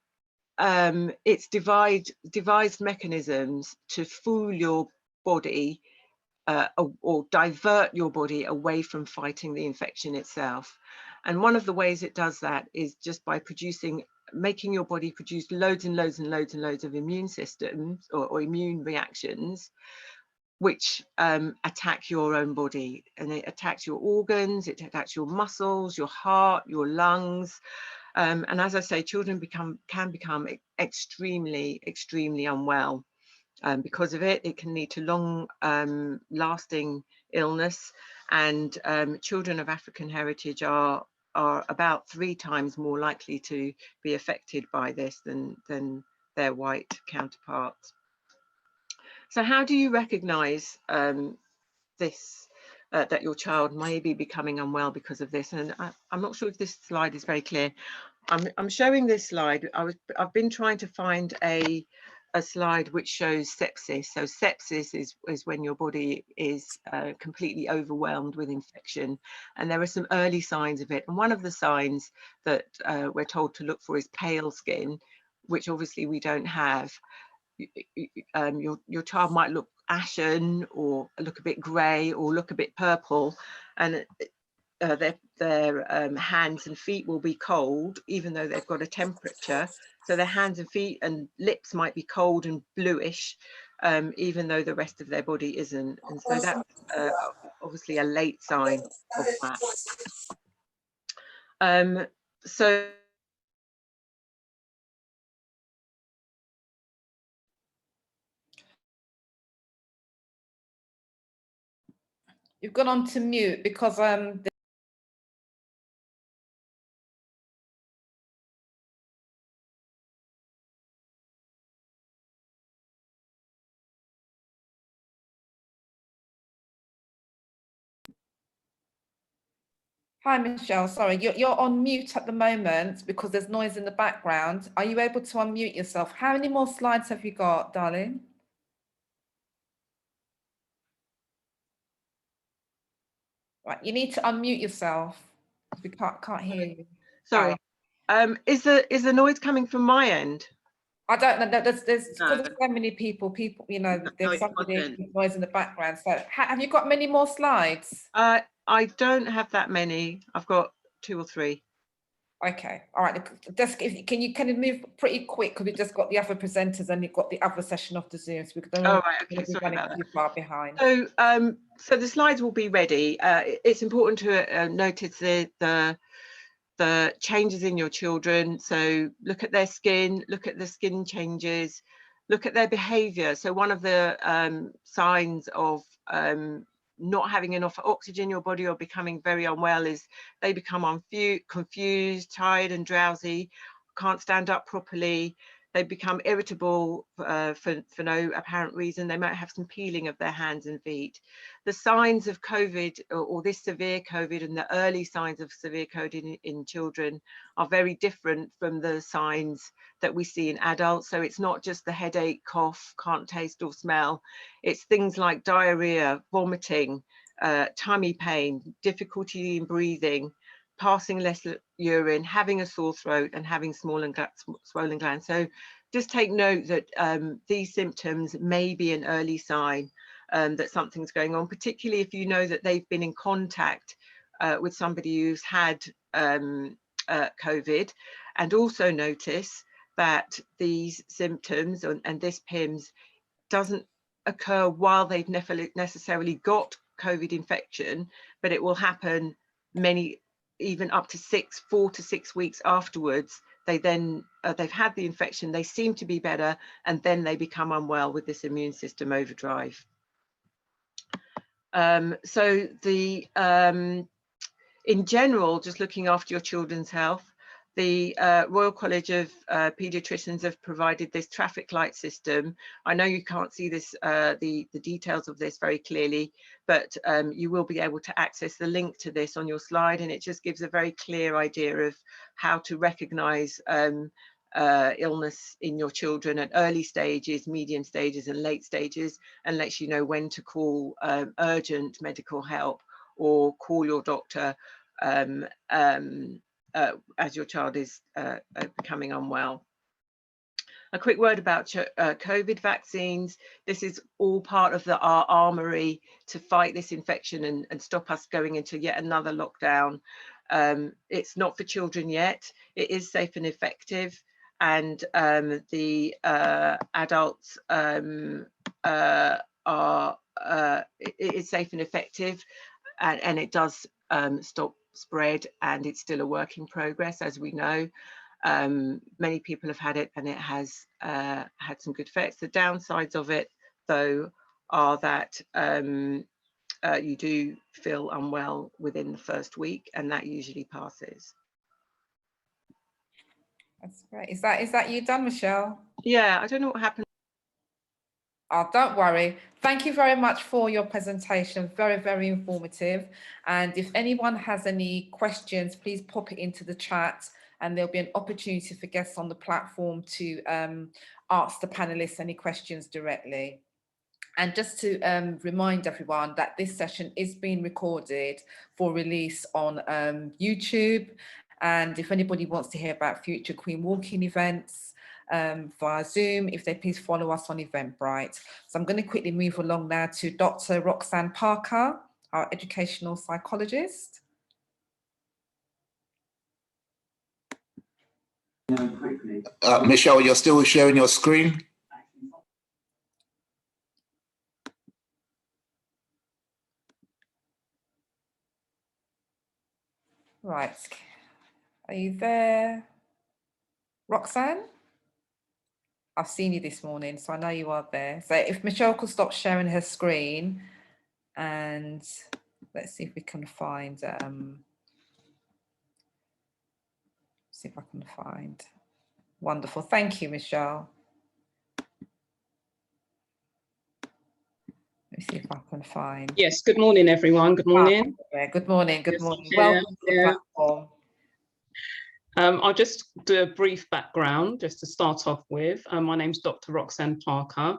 it's devised mechanisms to fool your body or divert your body away from fighting the infection itself. And one of the ways it does that is just by making your body produce loads and loads and loads and loads of immune systems or immune reactions, which attack your own body, and it attacks your organs, it attacks your muscles, your heart, your lungs. And as I say, children can become extremely unwell because of it. It can lead to long lasting illness, and children of African heritage are about 3 times more likely to be affected by this than their white counterparts. So how do you recognise this, that your child may be becoming unwell because of this? And I'm not sure if this slide is very clear. I'm showing this slide. I've been trying to find a slide which shows sepsis. So sepsis is when your body is completely overwhelmed with infection, and there are some early signs of it. And one of the signs that we're told to look for is pale skin, which obviously we don't have, your child might look ashen or look a bit grey or look a bit purple, and their hands and feet will be cold even though they've got a temperature. So their hands and feet and lips might be cold and bluish, even though the rest of their body isn't. And so that's obviously a late sign of that. So you've gone on to mute because Hi, Michelle. Sorry, you're on mute at the moment because there's noise in the background. Are you able to unmute yourself? How many more slides have you got, darling? Right, you need to unmute yourself. We can't hear you. sorry. Is the noise coming from my end? I don't know. There's No. because there's so many people, you know, there's No, somebody noise in the background. So have you got many more slides? I don't have that many. I've got 2 or 3. Okay, all right. Just can you move pretty quick because we've just got the other presenters and you've got the other session of the Zoom, so we don't Oh, right, okay, sorry about that. too far behind. So so the slides will be ready. It's important to notice the changes in your children. So look at their skin, look at the skin changes, look at their behavior. So one of the signs of not having enough oxygen in your body or becoming very unwell is they become confused, tired and drowsy, can't stand up properly. They become irritable for no apparent reason. They might have some peeling of their hands and feet. The signs of COVID or this severe COVID and the early signs of severe COVID in children are very different from the signs that we see in adults. So it's not just the headache, cough, can't taste or smell. It's things like diarrhea, vomiting, tummy pain, difficulty in breathing, passing less urine, having a sore throat and having swollen glands. So just take note that these symptoms may be an early sign that something's going on, particularly if you know that they've been in contact with somebody who's had COVID. And also notice that these symptoms and this PIMS doesn't occur while they've necessarily got COVID infection, but it will happen even up to 4 to 6 weeks afterwards. They then they've had the infection, they seem to be better, and then they become unwell with this immune system overdrive. So in general, just looking after your children's health, the Royal College of Paediatricians have provided this traffic light system. I know you can't see this, the details of this very clearly, but you will be able to access the link to this on your slide, and it just gives a very clear idea of how to recognize illness in your children at early stages, medium stages and late stages, and lets you know when to call urgent medical help or call your doctor as your child is becoming unwell. A quick word about COVID vaccines. This is all part of our armory to fight this infection and stop us going into yet another lockdown. It's not for children yet. It is safe and effective, and the adults it is safe and effective, and it does stop spread, and it's still a work in progress, as we know. Many people have had it and it has had some good effects. The downsides of it, though, are that you do feel unwell within the first week, and that usually passes. That's great. Is that you done, Michelle? Yeah, I don't know what happened. Oh, don't worry. Thank you very much for your presentation. Very, very informative. And if anyone has any questions, please pop it into the chat, and there'll be an opportunity for guests on the platform to ask the panelists any questions directly. And just to remind everyone that this session is being recorded for release on YouTube. And if anybody wants to hear about future Queen Walking events, via Zoom, if they please follow us on Eventbrite. So I'm going to quickly move along now to Dr. Roxanne Parker, our educational psychologist. Michelle, you're still sharing your screen? Right, are you there, Roxanne? I've seen you this morning, so I know you are there. So if Michelle could stop sharing her screen, and let's see if we can find, wonderful. Thank you, Michelle. Let me see if I can find. Yes, good morning, everyone. Good morning. Yeah, good morning. Good Yes, morning. yeah, Welcome to the platform. I'll just do a brief background just to start off with. My name's Dr. Roxanne Parker.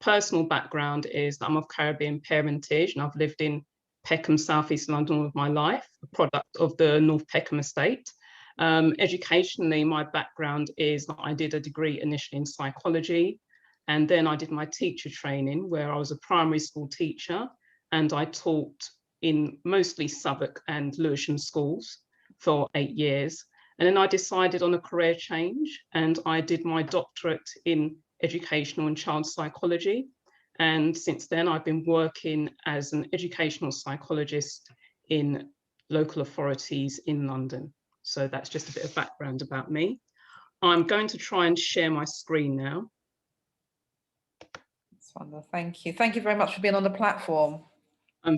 Personal background is that I'm of Caribbean parentage and I've lived in Peckham, South East London all of my life, a product of the North Peckham estate. Educationally, my background is that I did a degree initially in psychology, and then I did my teacher training where I was a primary school teacher and I taught in mostly Southwark and Lewisham schools for 8 years. And then I decided on a career change and I did my doctorate in educational and child psychology. And since then I've been working as an educational psychologist in local authorities in London. So that's just a bit of background about me. I'm going to try and share my screen now. That's wonderful. Thank you. Thank you very much for being on the platform.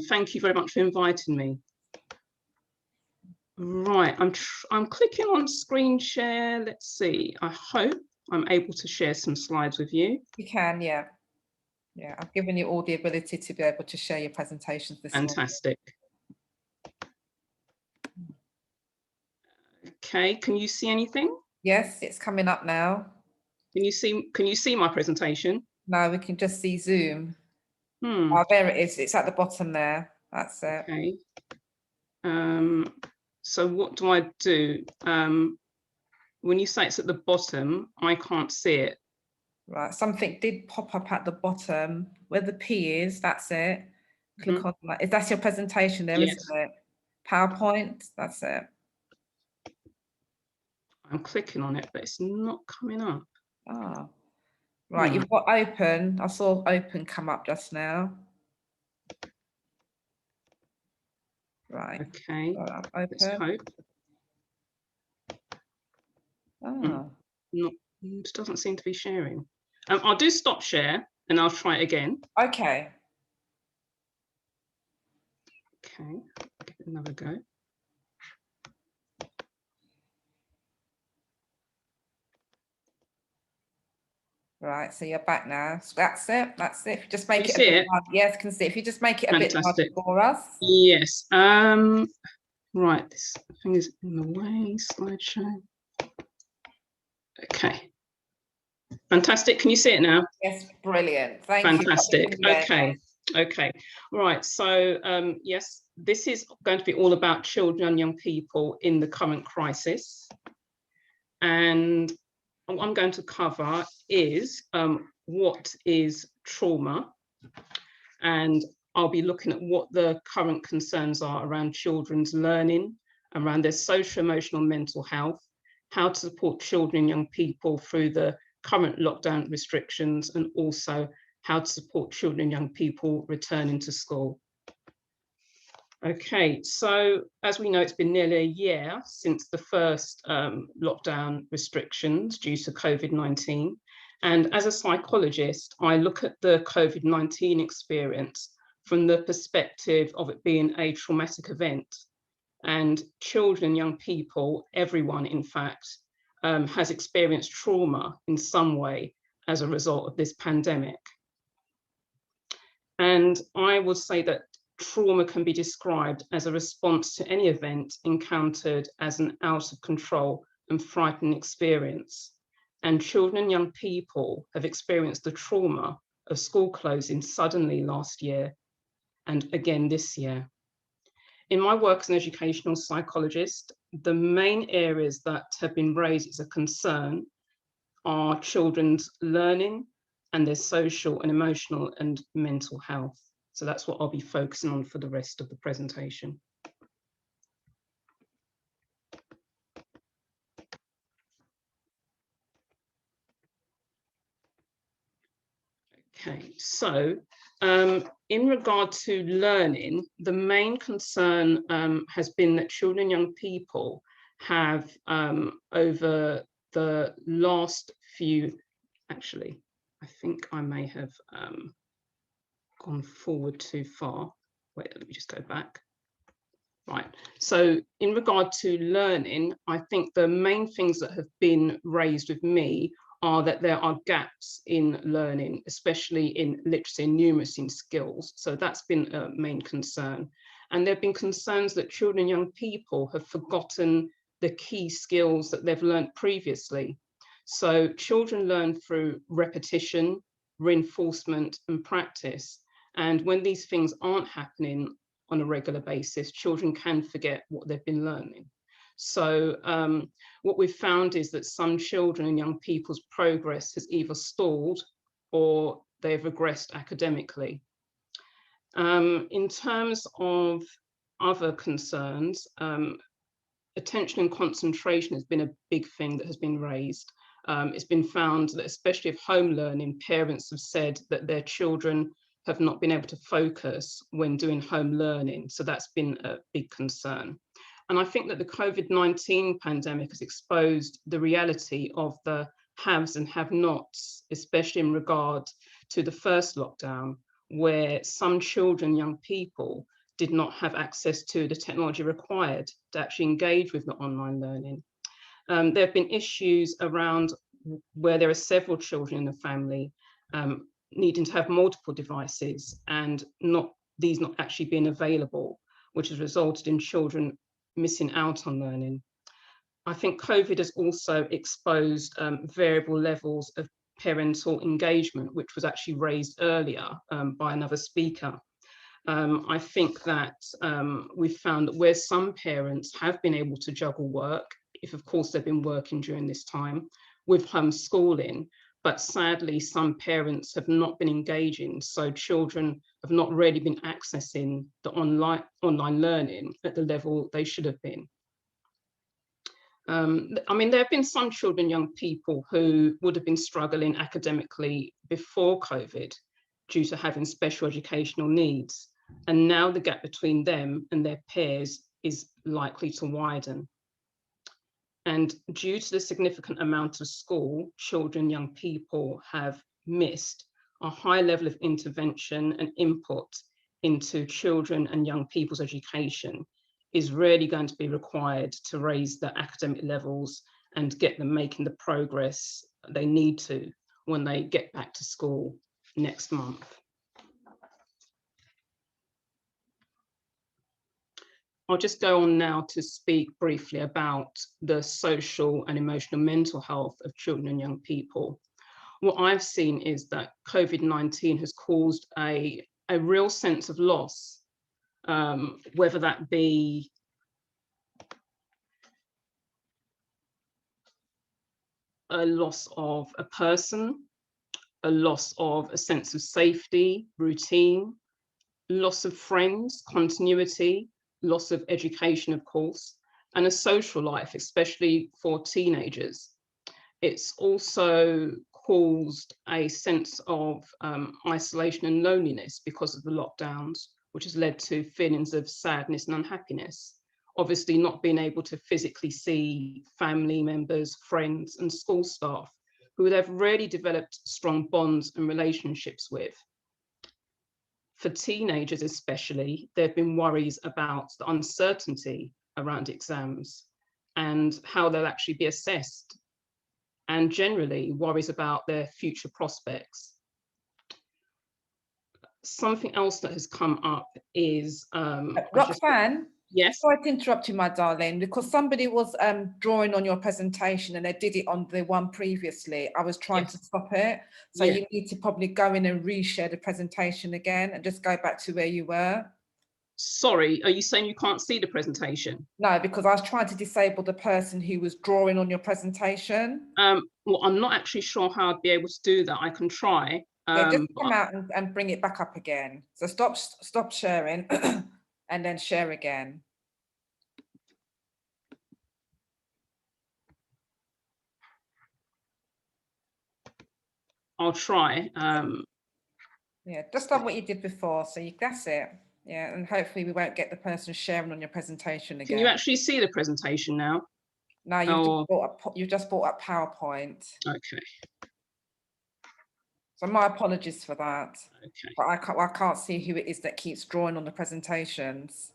Thank you very much for inviting me. Right, I'm clicking on screen share. Let's see. I hope I'm able to share some slides with you. You can, yeah. Yeah, I've given you all the ability to be able to share your presentations this morning. Fantastic. Okay, can you see anything? Yes, it's coming up now. Can you see my presentation? No, we can just see Zoom. Oh, there it is. It's at the bottom there. That's it. Okay. So what do I do? When you say it's at the bottom, I can't see it. Right, something did pop up at the bottom where the P is. That's it. Click on that. That's your presentation there, Yes. isn't it? PowerPoint. That's it. I'm clicking on it, but it's not coming up. Ah, right. You've got open. I saw open come up just now. Right. Okay. Open. Let's hope. Oh. It doesn't seem to be sharing. I'll do stop share and I'll try it again. Okay. Okay, give it another go. Right, so you're back now. So that's it. That's it. If you just make Can it you a see bit it? larger. Yes, can see. If you just make it a bit larger Fantastic. for us. Yes. Right, this thing is in the way. Slideshow. Okay. Fantastic. Can you see it now? Yes, brilliant. Thank Fantastic. you. Okay. Okay. Right. So yes, this is going to be all about children and young people in the current crisis. And what I'm going to cover is what is trauma, and I'll be looking at what the current concerns are around children's learning, around their social, emotional, mental health, how to support children and young people through the current lockdown restrictions, and also how to support children and young people returning to school. Okay, so as we know, it's been nearly a year since the first lockdown restrictions due to COVID-19. And as a psychologist, I look at the COVID-19 experience from the perspective of it being a traumatic event. And children, young people, everyone, in fact, has experienced trauma in some way as a result of this pandemic. And I would say that trauma can be described as a response to any event encountered as an out of control and frightening experience. And children and young people have experienced the trauma of school closing suddenly last year and again this year. In my work as an educational psychologist, the main areas that have been raised as a concern are children's learning and their social and emotional and mental health. So that's what I'll be focusing on for the rest of the presentation. Okay, so in regard to learning, the main concern has been that children and young people have over the last few, actually, I think I may have gone forward too far. Wait, let me just go back. Right, so in regard to learning, I think the main things that have been raised with me are that there are gaps in learning, especially in literacy and numeracy skills. So that's been a main concern. And there have been concerns that children and young people have forgotten the key skills that they've learned previously. So children learn through repetition, reinforcement, and practice. And when these things aren't happening on a regular basis, children can forget what they've been learning. So what we've found is that some children and young people's progress has either stalled or they've regressed academically. In terms of other concerns, attention and concentration has been a big thing that has been raised. It's been found that especially of home learning, parents have said that their children have not been able to focus when doing home learning. So that's been a big concern. And I think that the COVID-19 pandemic has exposed the reality of the haves and have-nots, especially in regard to the first lockdown, where some children, young people, did not have access to the technology required to actually engage with the online learning. There have been issues around where there are several children in the family needing to have multiple devices and these not actually being available, which has resulted in children missing out on learning. I think COVID has also exposed variable levels of parental engagement, which was actually raised earlier by another speaker. I think that we've found that where some parents have been able to juggle work, if of course they've been working during this time, with homeschooling, but sadly some parents have not been engaging, so children have not really been accessing the online learning at the level they should have been. I mean, there have been some children, young people who would have been struggling academically before COVID due to having special educational needs. And now the gap between them and their peers is likely to widen. And due to the significant amount of school children, young people have missed, a high level of intervention and input into children and young people's education is really going to be required to raise their academic levels and get them making the progress they need to when they get back to school next month. I'll just go on now to speak briefly about the social and emotional mental health of children and young people. What I've seen is that COVID-19 has caused a real sense of loss, whether that be a loss of a person, a loss of a sense of safety, routine, loss of friends, continuity, loss of education, of course, and a social life, especially for teenagers. It's also caused a sense of isolation and loneliness because of the lockdowns, which has led to feelings of sadness and unhappiness. Obviously not being able to physically see family members, friends, and school staff who they've really developed strong bonds and relationships with. For teenagers especially, there have been worries about the uncertainty around exams and how they'll actually be assessed, and generally worries about their future prospects. Something else that has come up is Roxanne. Yes. Sorry to interrupt you, my darling, because somebody was drawing on your presentation and they did it on the one previously. I was trying to stop it. So you need to probably go in and reshare the presentation again and just go back to where you were. Sorry, are you saying you can't see the presentation? No, because I was trying to disable the person who was drawing on your presentation. Well, I'm not actually sure how I'd be able to do that. I can try. Yeah, just come out and bring it back up again. So stop sharing and then share again. I'll try. Yeah, just like what you did before. So that's it. Yeah, and hopefully we won't get the person sharing on your presentation again. Can you actually see the presentation now? No, you've just brought up PowerPoint. Okay. So my apologies for that. Okay. But I can't see who it is that keeps drawing on the presentations.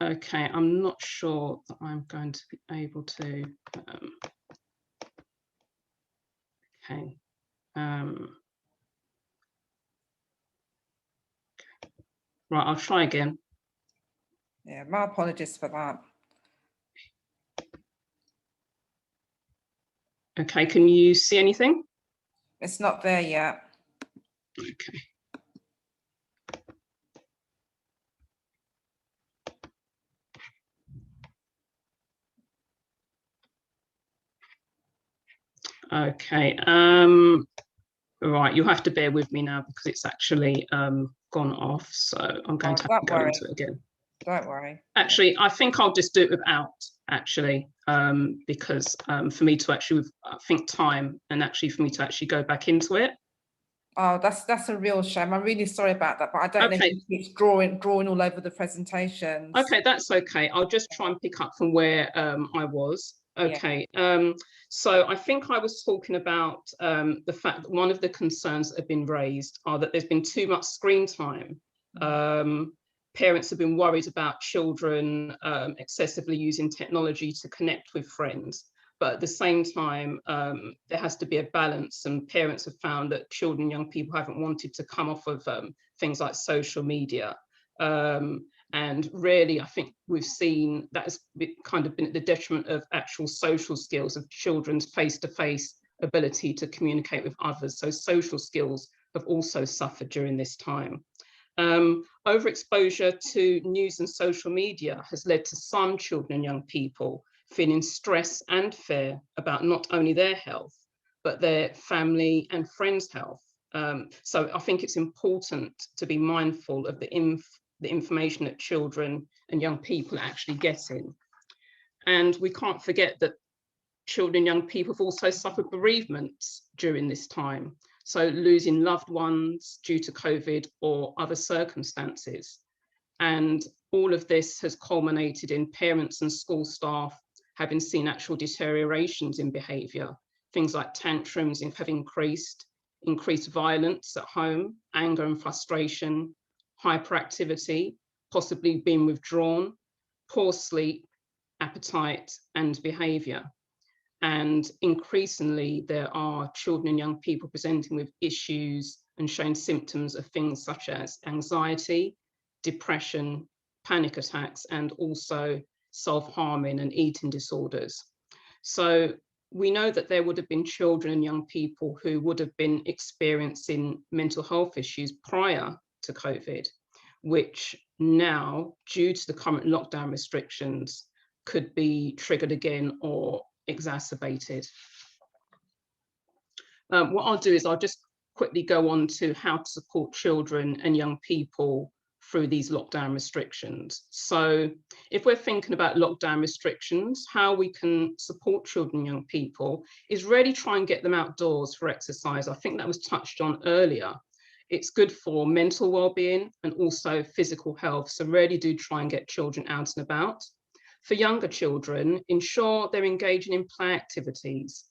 Okay, I'm not sure that I'm going to be able to. Okay. Right, I'll try again. Yeah, my apologies for that. Okay, can you see anything? It's not there yet. Okay. Okay, right, you'll have to bear with me now because it's actually gone off, so I'm going to have to go into it again. Don't worry. Actually, I think I'll just do it without, actually, because for me to actually, I think time, and actually for me to actually go back into it. Oh, that's a real shame. I'm really sorry about that, but I don't know if it's drawing all over the presentations. Okay, that's okay. I'll just try and pick up from where I was. Okay, yeah. So I think I was talking about the fact that one of the concerns that have been raised are that there's been too much screen time. Parents have been worried about children excessively using technology to connect with friends. But at the same time, there has to be a balance, and parents have found that children and young people haven't wanted to come off of things like social media. And really, I think we've seen that has kind of been at the detriment of actual social skills of children's face-to-face ability to communicate with others. So social skills have also suffered during this time. Overexposure to news and social media has led to some children and young people feeling stress and fear about not only their health, but their family and friends' health. So I think it's important to be mindful of the information that children and young people are actually getting. And we can't forget that children and young people have also suffered bereavements during this time. So losing loved ones due to COVID or other circumstances. And all of this has culminated in parents and school staff having seen actual deteriorations in behaviour. Things like tantrums have increased violence at home, anger and frustration, hyperactivity, possibly being withdrawn, poor sleep, appetite and behaviour. And increasingly, there are children and young people presenting with issues and showing symptoms of things such as anxiety, depression, panic attacks, and also self-harming and eating disorders. So we know that there would have been children and young people who would have been experiencing mental health issues prior to COVID, which now, due to the current lockdown restrictions, could be triggered again or exacerbated. What I'll do is I'll just quickly go on to how to support children and young people through these lockdown restrictions. So if we're thinking about lockdown restrictions, how we can support children and young people is really try and get them outdoors for exercise. I think that was touched on earlier. It's good for mental well-being and also physical health. So really do try and get children out and about. For younger children, ensure they're engaging in play activities.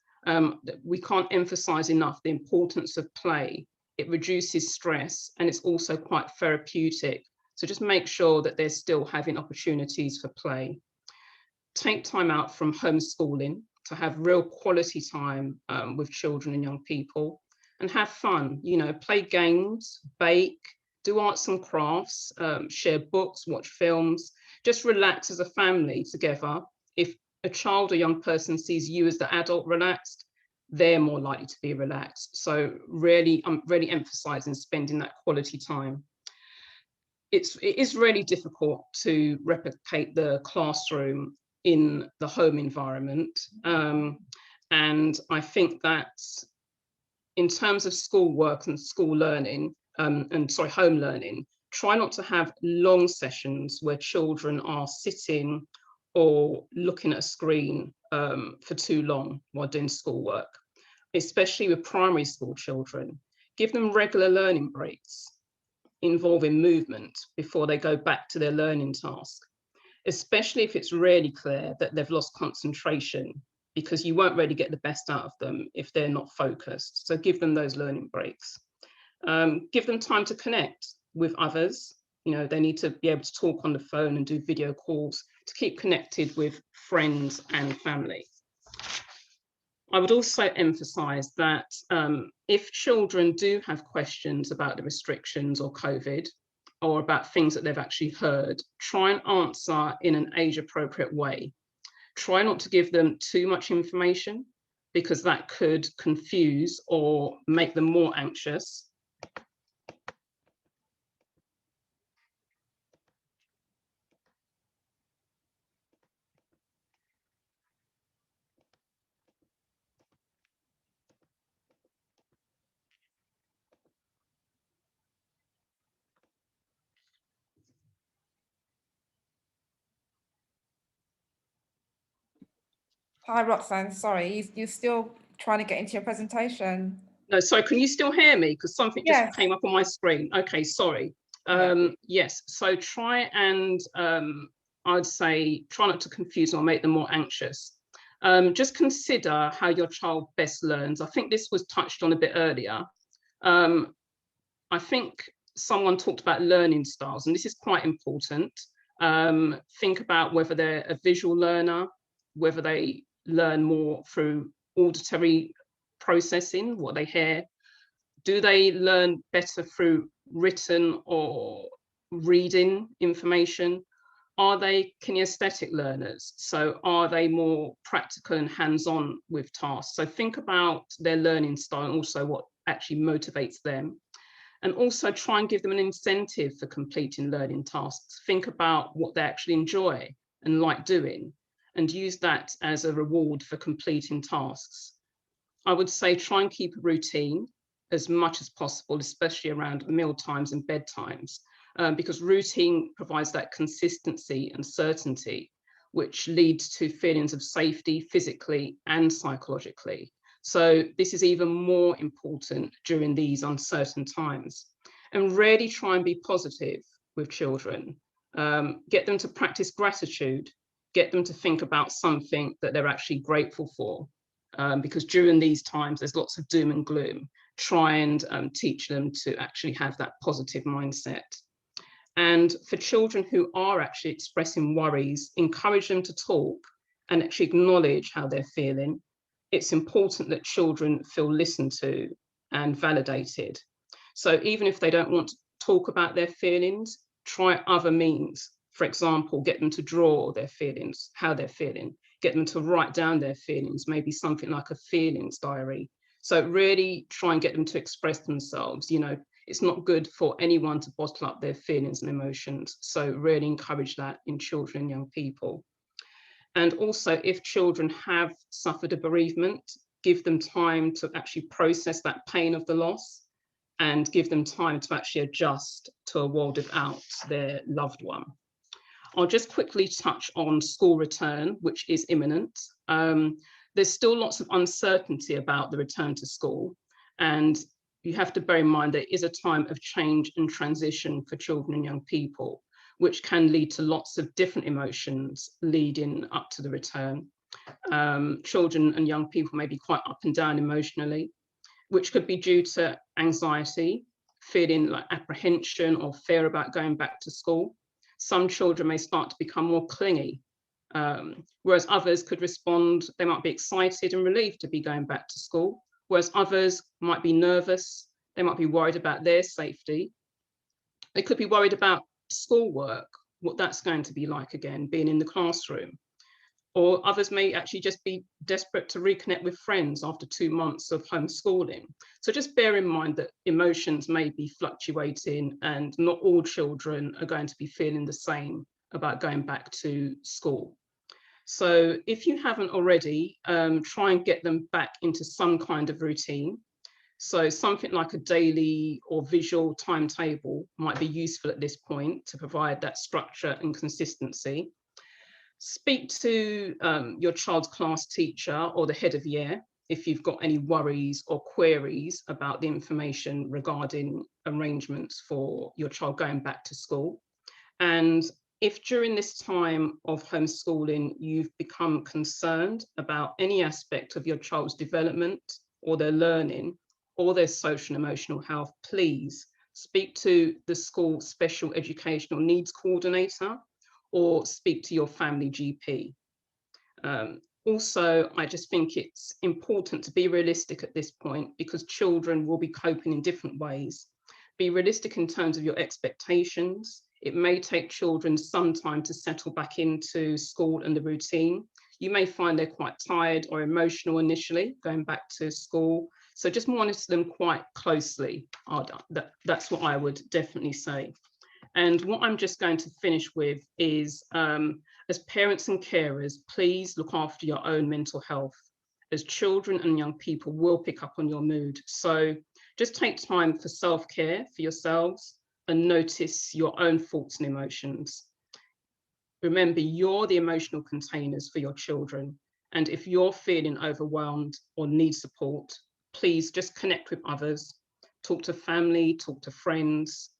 We can't emphasize enough the importance of play. It reduces stress and it's also quite therapeutic. So just make sure that they're still having opportunities for play. Take time out from homeschooling to have real quality time with children and young people and have fun, you know, play games, bake, do arts and crafts, share books, watch films, just relax as a family together. If a child or young person sees you as the adult relaxed, they're more likely to be relaxed. So really, I'm really emphasizing spending that quality time. it is really difficult to replicate the classroom in the home environment. And I think that in terms of schoolwork and school learning, home learning, try not to have long sessions where children are sitting or looking at a screen for too long while doing schoolwork, especially with primary school children. Give them regular learning breaks involving movement before they go back to their learning task, especially if it's really clear that they've lost concentration, because you won't really get the best out of them if they're not focused. So give them those learning breaks. Give them time to connect with others. You know, they need to be able to talk on the phone and do video calls to keep connected with friends and family. I would also emphasize that if children do have questions about the restrictions or COVID, or about things that they've actually heard, try and answer in an age-appropriate way. Try not to give them too much information, because that could confuse or make them more anxious. Hi, Roxanne. Sorry, you're still trying to get into your presentation. No, sorry, can you still hear me? Because something just Yes. came up on my screen. Okay, sorry. Yes, so try and I'd say try not to confuse them or make them more anxious. Just consider how your child best learns. I think this was touched on a bit earlier. I think someone talked about learning styles, and this is quite important. Think about whether they're a visual learner, whether they learn more through auditory processing, what they hear. Do they learn better through written or reading information? Are they kinesthetic learners? So are they more practical and hands-on with tasks? So think about their learning style and also what actually motivates them. And also try and give them an incentive for completing learning tasks. Think about what they actually enjoy and like doing, and use that as a reward for completing tasks. I would say try and keep a routine as much as possible, especially around meal times and bedtimes, because routine provides that consistency and certainty, which leads to feelings of safety physically and psychologically. So this is even more important during these uncertain times. And really try and be positive with children. Get them to practice gratitude. Get them to think about something that they're actually grateful for. Because during these times, there's lots of doom and gloom. Try and teach them to actually have that positive mindset. And for children who are actually expressing worries, encourage them to talk and actually acknowledge how they're feeling. It's important that children feel listened to and validated. So even if they don't want to talk about their feelings, try other means. For example, get them to draw their feelings, how they're feeling, get them to write down their feelings, maybe something like a feelings diary. So really try and get them to express themselves. You know, it's not good for anyone to bottle up their feelings and emotions. So really encourage that in children and young people. And also, if children have suffered a bereavement, give them time to actually process that pain of the loss and give them time to actually adjust to a world without their loved one. I'll just quickly touch on school return, which is imminent. There's still lots of uncertainty about the return to school. And you have to bear in mind there is a time of change and transition for children and young people, which can lead to lots of different emotions leading up to the return. Children and young people may be quite up and down emotionally, which could be due to anxiety, feeling like apprehension or fear about going back to school. Some children may start to become more clingy, whereas others could respond, they might be excited and relieved to be going back to school, whereas others might be nervous, they might be worried about their safety. They could be worried about schoolwork, what that's going to be like again, being in the classroom. or others may actually just be desperate to reconnect with friends after 2 months of homeschooling. So just bear in mind that emotions may be fluctuating and not all children are going to be feeling the same about going back to school. So if you haven't already, try and get them back into some kind of routine. So something like a daily or visual timetable might be useful at this point to provide that structure and consistency. Speak to your child's class teacher or the head of year if you've got any worries or queries about the information regarding arrangements for your child going back to school. And if during this time of homeschooling, you've become concerned about any aspect of your child's development or their learning or their social and emotional health, please speak to the school special educational needs coordinator or speak to your family GP. Also, I just think it's important to be realistic at this point because children will be coping in different ways. Be realistic in terms of your expectations. It may take children some time to settle back into school and the routine. You may find they're quite tired or emotional initially going back to school. So just monitor them quite closely. That's what I would definitely say. And what I'm just going to finish with is, as parents and carers, please look after your own mental health, as children and young people will pick up on your mood. So just take time for self-care for yourselves and notice your own thoughts and emotions. Remember, you're the emotional containers for your children. And if you're feeling overwhelmed or need support, please just connect with others, talk to family, talk to friends,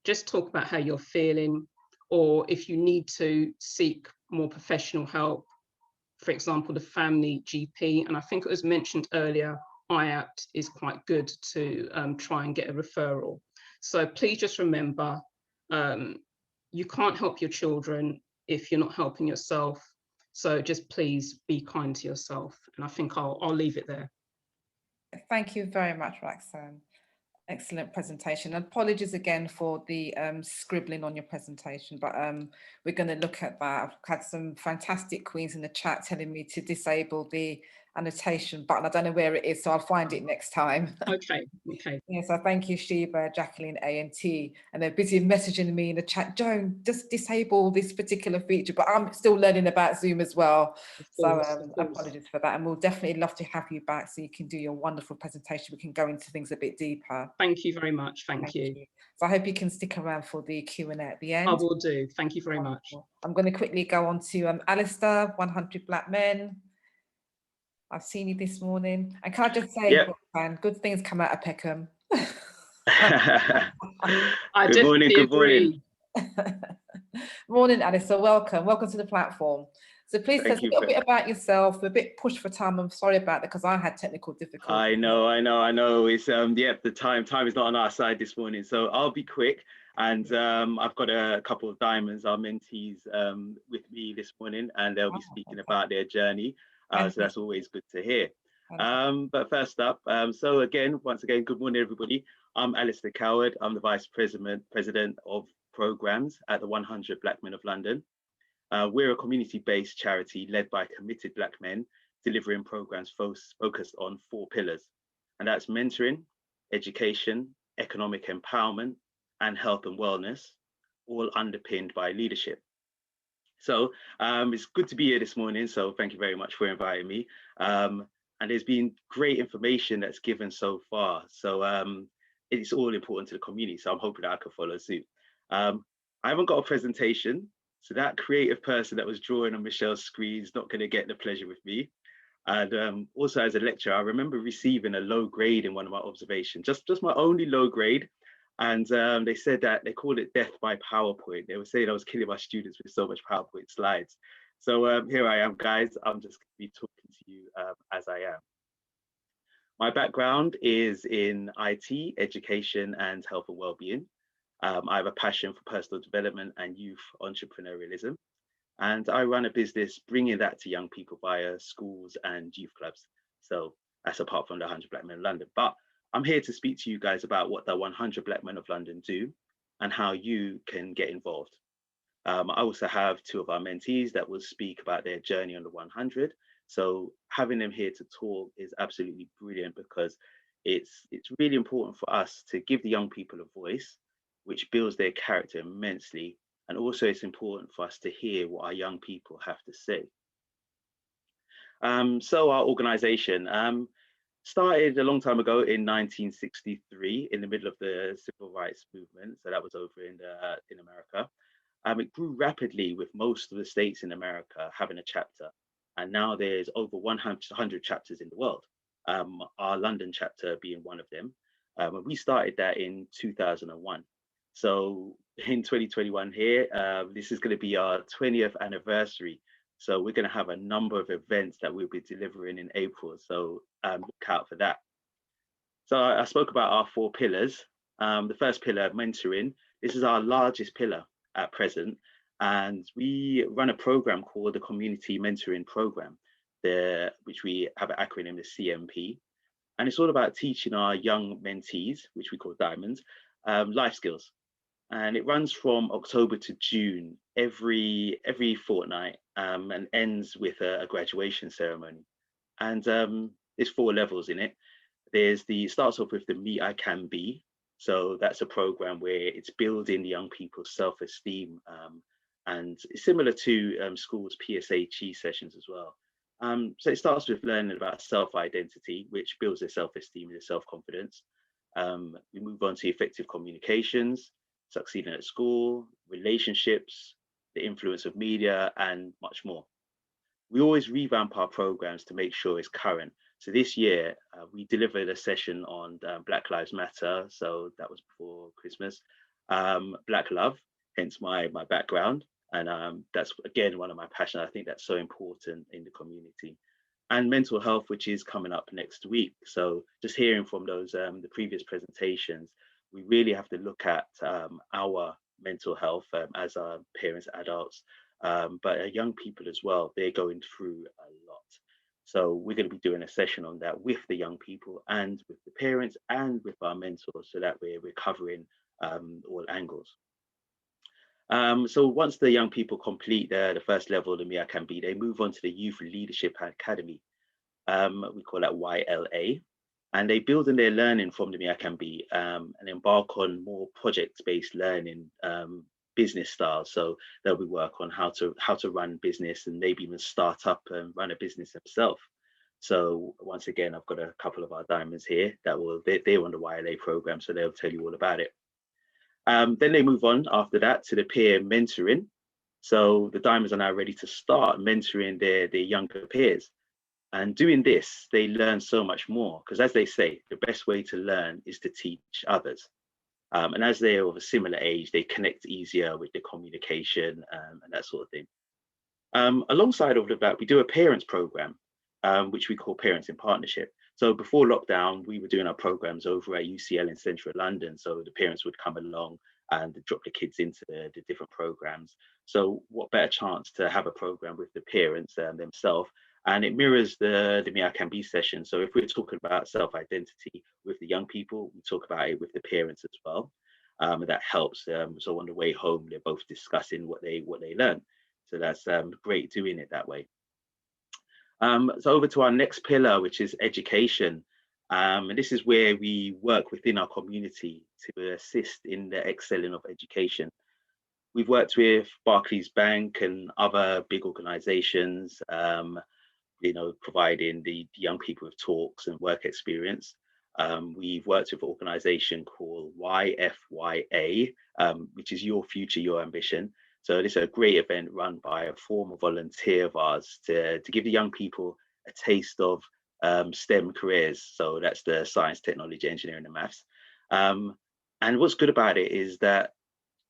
just talk about how you're feeling, or if you need to seek more professional help, for example, the family GP. And I think it was mentioned earlier, IAPT is quite good to try and get a referral. So please just remember, you can't help your children if you're not helping yourself. So just please be kind to yourself. And I think I'll leave it there. Thank you very much, Roxanne. Excellent presentation. Apologies again for the scribbling on your presentation, but we're going to look at that. I've had some fantastic queens in the chat telling me to disable the annotation button. I don't know where it is, so I'll find it next time. Okay. Yeah, so thank you, Sheba, Jacqueline, A&T, and they're busy messaging me in the chat, Joan, just disable this particular feature, but I'm still learning about Zoom as well. So apologies for that, and we'll definitely love to have you back so you can do your wonderful presentation. We can go into things a bit deeper. Thank you very much. Thank you. So I hope you can stick around for the Q&A at the end. I will do. Thank you very much. I'm going to quickly go on to Alistair, 100 Black Men. I've seen you this morning. And can I just say, yep, good things come out of Peckham. Good morning, good morning. Morning, Alistair. Welcome to the platform. So please tell us a little bit about yourself. We're a bit pushed for time. I'm sorry about that because I had technical difficulties. I know. It's the time is not on our side this morning, so I'll be quick. And I've got a couple of diamonds, our mentees, with me this morning, and they'll be speaking about their journey. So that's always good to hear. But first up, once again, good morning, everybody. I'm Alistair Coward. I'm the Vice President of Programs at the 100 Black Men of London. We're a community-based charity led by committed Black men, delivering programs focused on 4 pillars, and that's mentoring, education, economic empowerment, and health and wellness, all underpinned by leadership. So it's good to be here this morning. So thank you very much for inviting me. And there's been great information that's given so far. So it's all important to the community. So I'm hoping that I can follow suit. I haven't got a presentation. So that creative person that was drawing on Michelle's screen is not going to get the pleasure with me. And also as a lecturer, I remember receiving a low grade in one of my observations, just my only low grade. And they said that they called it death by PowerPoint. They were saying I was killing my students with so much PowerPoint slides. So here I am, guys. I'm just going to be talking to you as I am. My background is in IT, education, and health and well-being. I have a passion for personal development and youth entrepreneurialism. And I run a business bringing that to young people via schools and youth clubs. So that's apart from the 100 Black Men of London. But I'm here to speak to you guys about what the 100 Black Men of London do and how you can get involved. I also have two of our mentees that will speak about their journey on the 100. So having them here to talk is absolutely brilliant, because it's really important for us to give the young people a voice, which builds their character immensely. And also it's important for us to hear what our young people have to say. So our organization started a long time ago in 1963 in the middle of the civil rights movement. So that was over in America. It grew rapidly, with most of the states in America having a chapter. And now there's over 100 chapters in the world, our London chapter being one of them. And we started that in 2001. So in 2021 here, this is going to be our 20th anniversary. So we're going to have a number of events that we'll be delivering in April. So look out for that. So I spoke about our 4 pillars. The first pillar, mentoring. This is our largest pillar at present. And we run a program called the Community Mentoring Program, which we have an acronym, the CMP. And it's all about teaching our young mentees, which we call diamonds, life skills. And it runs from October to June every fortnight, and ends with a graduation ceremony. And there's 4 levels in it. It starts off with the Me I Can Be. So that's a program where it's building the young people's self-esteem, and it's similar to schools' PSHE sessions as well. So it starts with learning about self-identity, which builds their self-esteem and their self-confidence. We move on to effective communications, succeeding at school, relationships, the influence of media, and much more. We always revamp our programs to make sure it's current. So this year, we delivered a session on Black Lives Matter. So that was before Christmas. Black love, hence my background. And that's, again, one of my passions. I think that's so important in the community. And mental health, which is coming up next week. So just hearing from those, the previous presentations, we really have to look at our mental health as our parents, adults, but young people as well. They're going through a lot. So we're going to be doing a session on that with the young people and with the parents and with our mentors, so that we're covering all angles. So once the young people complete the first level of the Me I Can Be, they move on to the Youth Leadership Academy. We call that YLA. And they build on their learning from the Me I Can Be, and embark on more project-based learning, business styles. So they'll be work on how to run business, and maybe even start up and run a business themselves. So once again, I've got a couple of our diamonds here that they're on the YLA program, so they'll tell you all about it. Then they move on after that to the peer mentoring. So the diamonds are now ready to start mentoring their younger peers. And doing this, they learn so much more, because as they say, the best way to learn is to teach others. And as they're of a similar age, they connect easier with the communication and that sort of thing. Alongside all of that, we do a parents program, which we call Parents in Partnership. So before lockdown, we were doing our programs over at UCL in central London. So the parents would come along and drop the kids into the different programs. So what better chance to have a program with the parents themselves. And it mirrors the Me I Can Be session. So if we're talking about self-identity with the young people, we talk about it with the parents as well. And that helps. So on the way home, they're both discussing what they learn. So that's great doing it that way. So over to our next pillar, which is education. And this is where we work within our community to assist in the excelling of education. We've worked with Barclays Bank and other big organizations, providing the young people with talks and work experience. We've worked with an organization called YFYA, which is Your Future, Your Ambition. So this is a great event run by a former volunteer of ours to give the young people a taste of STEM careers. So that's the science, technology, engineering, and maths. And what's good about it is that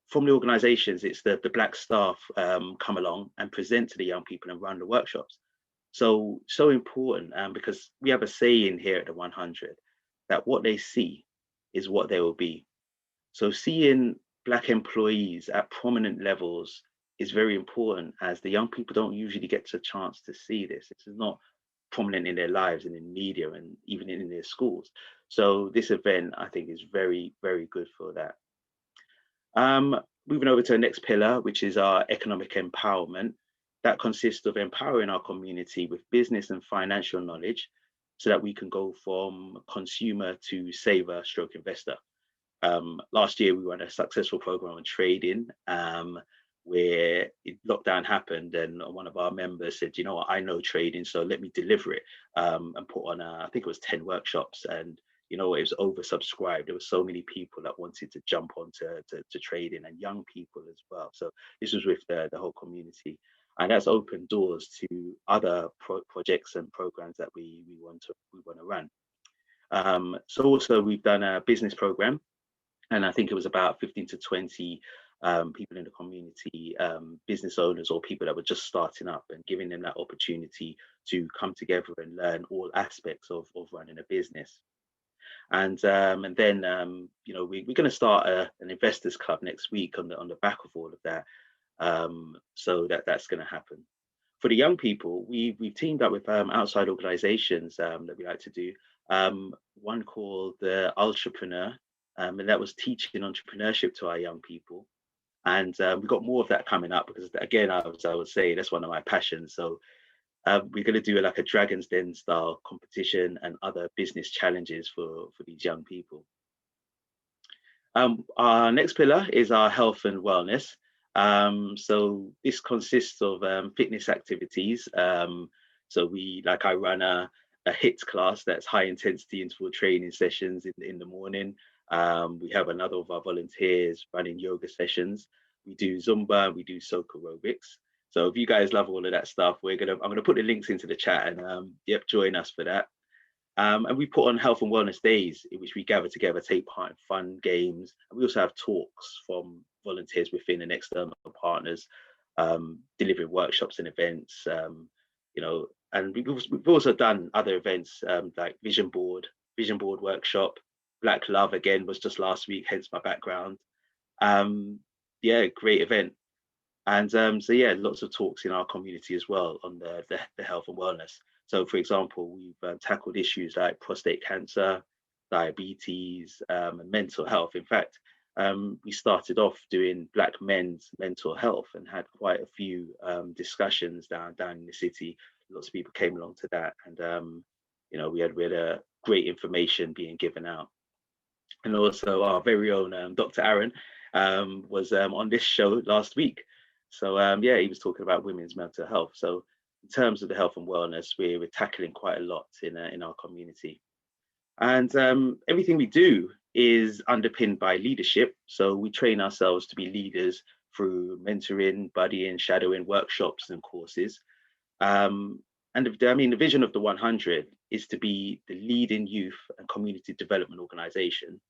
from the organizations, it's the Black staff come along and present to the young people and run the workshops. So important, because we have a saying here at the 100 that what they see is what they will be. So seeing Black employees at prominent levels is very important, as the young people don't usually get a chance to see this. This is not prominent in their lives and in media and even in their schools. So this event, I think, is very, very good for that. Moving over to the next pillar, which is our economic empowerment. That consists of empowering our community with business and financial knowledge so that we can go from consumer to saver stroke investor. Last year, we ran a successful program on trading where lockdown happened and one of our members said, you know what, I know trading, so let me deliver it, and put on, I think it was 10 workshops, and you know, it was oversubscribed. There were so many people that wanted to jump onto to trading, and young people as well. So this was with the whole community. And that's opened doors to other projects and programs that we want to run. So also we've done a business program, and I think it was about 15 to 20 people in the community, business owners or people that were just starting up, and giving them that opportunity to come together and learn all aspects of running a business. And then you know, we're going to start an investors club next week on the back of all of that. So that's going to happen. For the young people, we've teamed up with outside organizations that we like to do. One called the Entrepreneur, and that was teaching entrepreneurship to our young people. And we've got more of that coming up because, again, as I would say, that's one of my passions. So we're going to do like a Dragon's Den style competition and other business challenges for these young people. Our next pillar is our health and wellness. So this consists of fitness activities. So I run a HIIT class, that's high intensity interval training sessions in the morning. We have another of our volunteers running yoga sessions. We do Zumba, we do soca aerobics. So if you guys love all of that stuff, I'm gonna put the links into the chat, and join us for that. And we put on health and wellness days in which we gather together, take part in fun games. And we also have talks from volunteers within and external partners, delivering workshops and events, you know, and we've also done other events like vision board workshop. Black Love again was just last week, hence my background. Great event. And so lots of talks in our community as well on the health and wellness. So for example, we've tackled issues like prostate cancer, diabetes, and mental health. In fact, we started off doing Black men's mental health and had quite a few discussions down in the city. Lots of people came along to that, and you know, we had great information being given out. And also our very own Dr. Aaron was on this show last week. So he was talking about women's mental health. So in terms of the health and wellness, we're tackling quite a lot in our community. And everything we do is underpinned by leadership. So we train ourselves to be leaders through mentoring, buddying, shadowing, workshops and courses. And the vision of the 100 is to be the leading youth and community development organization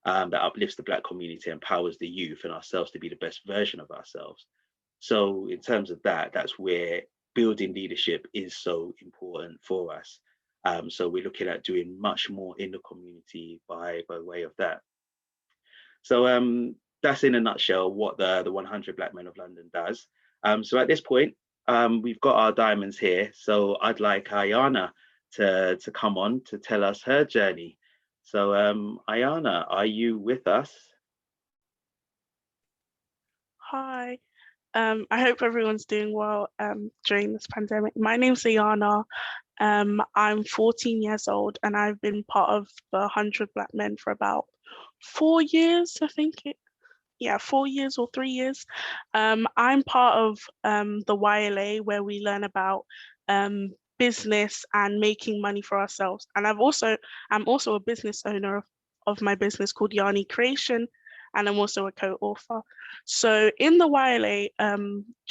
that uplifts the Black community, empowers the youth and ourselves to be the best version of ourselves. So in terms of that, that's where building leadership is so important for us. So we're looking at doing much more in the community by way of that. So that's in a nutshell what the 100 Black Men of London does. So at this point, we've got our diamonds here. So I'd like Ayana to come on to tell us her journey. So Ayana, are you with us? Hi. I hope everyone's doing well during this pandemic. My name's Ayana. I'm 14 years old and I've been part of the 100 Black Men for about 4 years, I think. 4 years or 3 years. I'm part of the YLA, where we learn about business and making money for ourselves. And I'm also a business owner of my business called Yarny Creation, and I'm also a co-author. So in the YLA,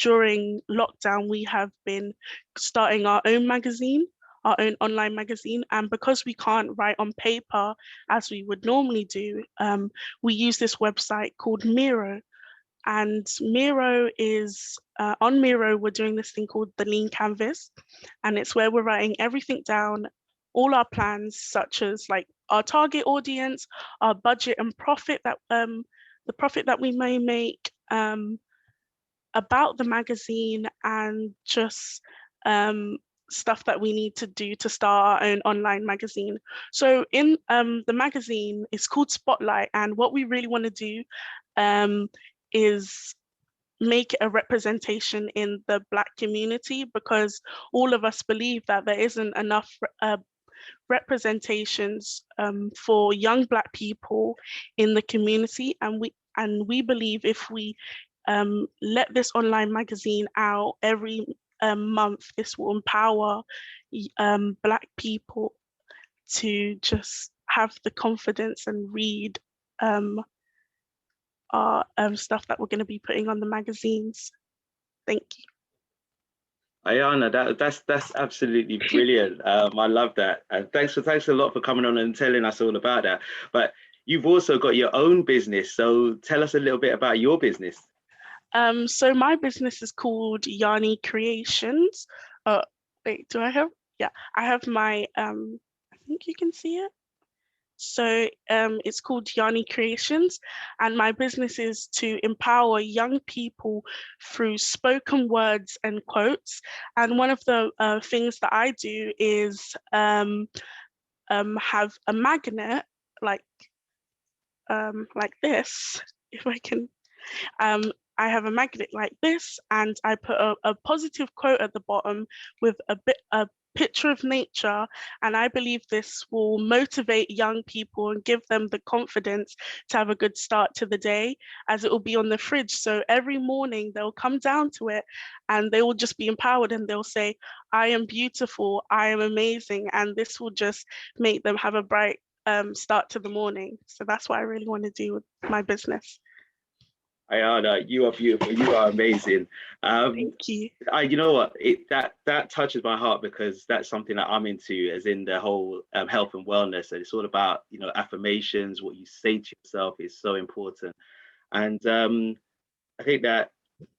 during lockdown, we have been starting our own magazine, our own online magazine. And because we can't write on paper as we would normally do, we use this website called Miro. And Miro is, on Miro, we're doing this thing called the Lean Canvas. And it's where we're writing everything down, all our plans, such as like our target audience, our budget and profit that the profit that we may make, about the magazine, and just stuff that we need to do to start our own online magazine. So in the magazine, it's called Spotlight, and what we really want to do is make it a representation in the Black community, because all of us believe that there isn't enough representations for young Black people in the community, and we believe if we let this online magazine out every month, this will empower Black people to just have the confidence and read our stuff that we're going to be putting on the magazines. Thank you. Ayana, that's absolutely brilliant. I love that. And thanks a lot for coming on and telling us all about that. But you've also got your own business, so tell us a little bit about your business. So my business is called Yanni Creations. Wait, do I have? Yeah, I have my. I think you can see it. So it's called Yanni Creations, and my business is to empower young people through spoken words and quotes. And one of the things that I do is have a magnet like this, if I can. I have a magnet like this, and I put a positive quote at the bottom with a picture of nature, and I believe this will motivate young people and give them the confidence to have a good start to the day, as it will be on the fridge. So every morning they'll come down to it and they will just be empowered, and they'll say, I am beautiful, I am amazing, and this will just make them have a bright start to the morning. So that's what I really want to do with my business. Ayana, you are beautiful. You are amazing. Thank you. You know what? That touches my heart, because that's something that I'm into, as in the whole health and wellness. And it's all about, you know, affirmations. What you say to yourself is so important. And I think that,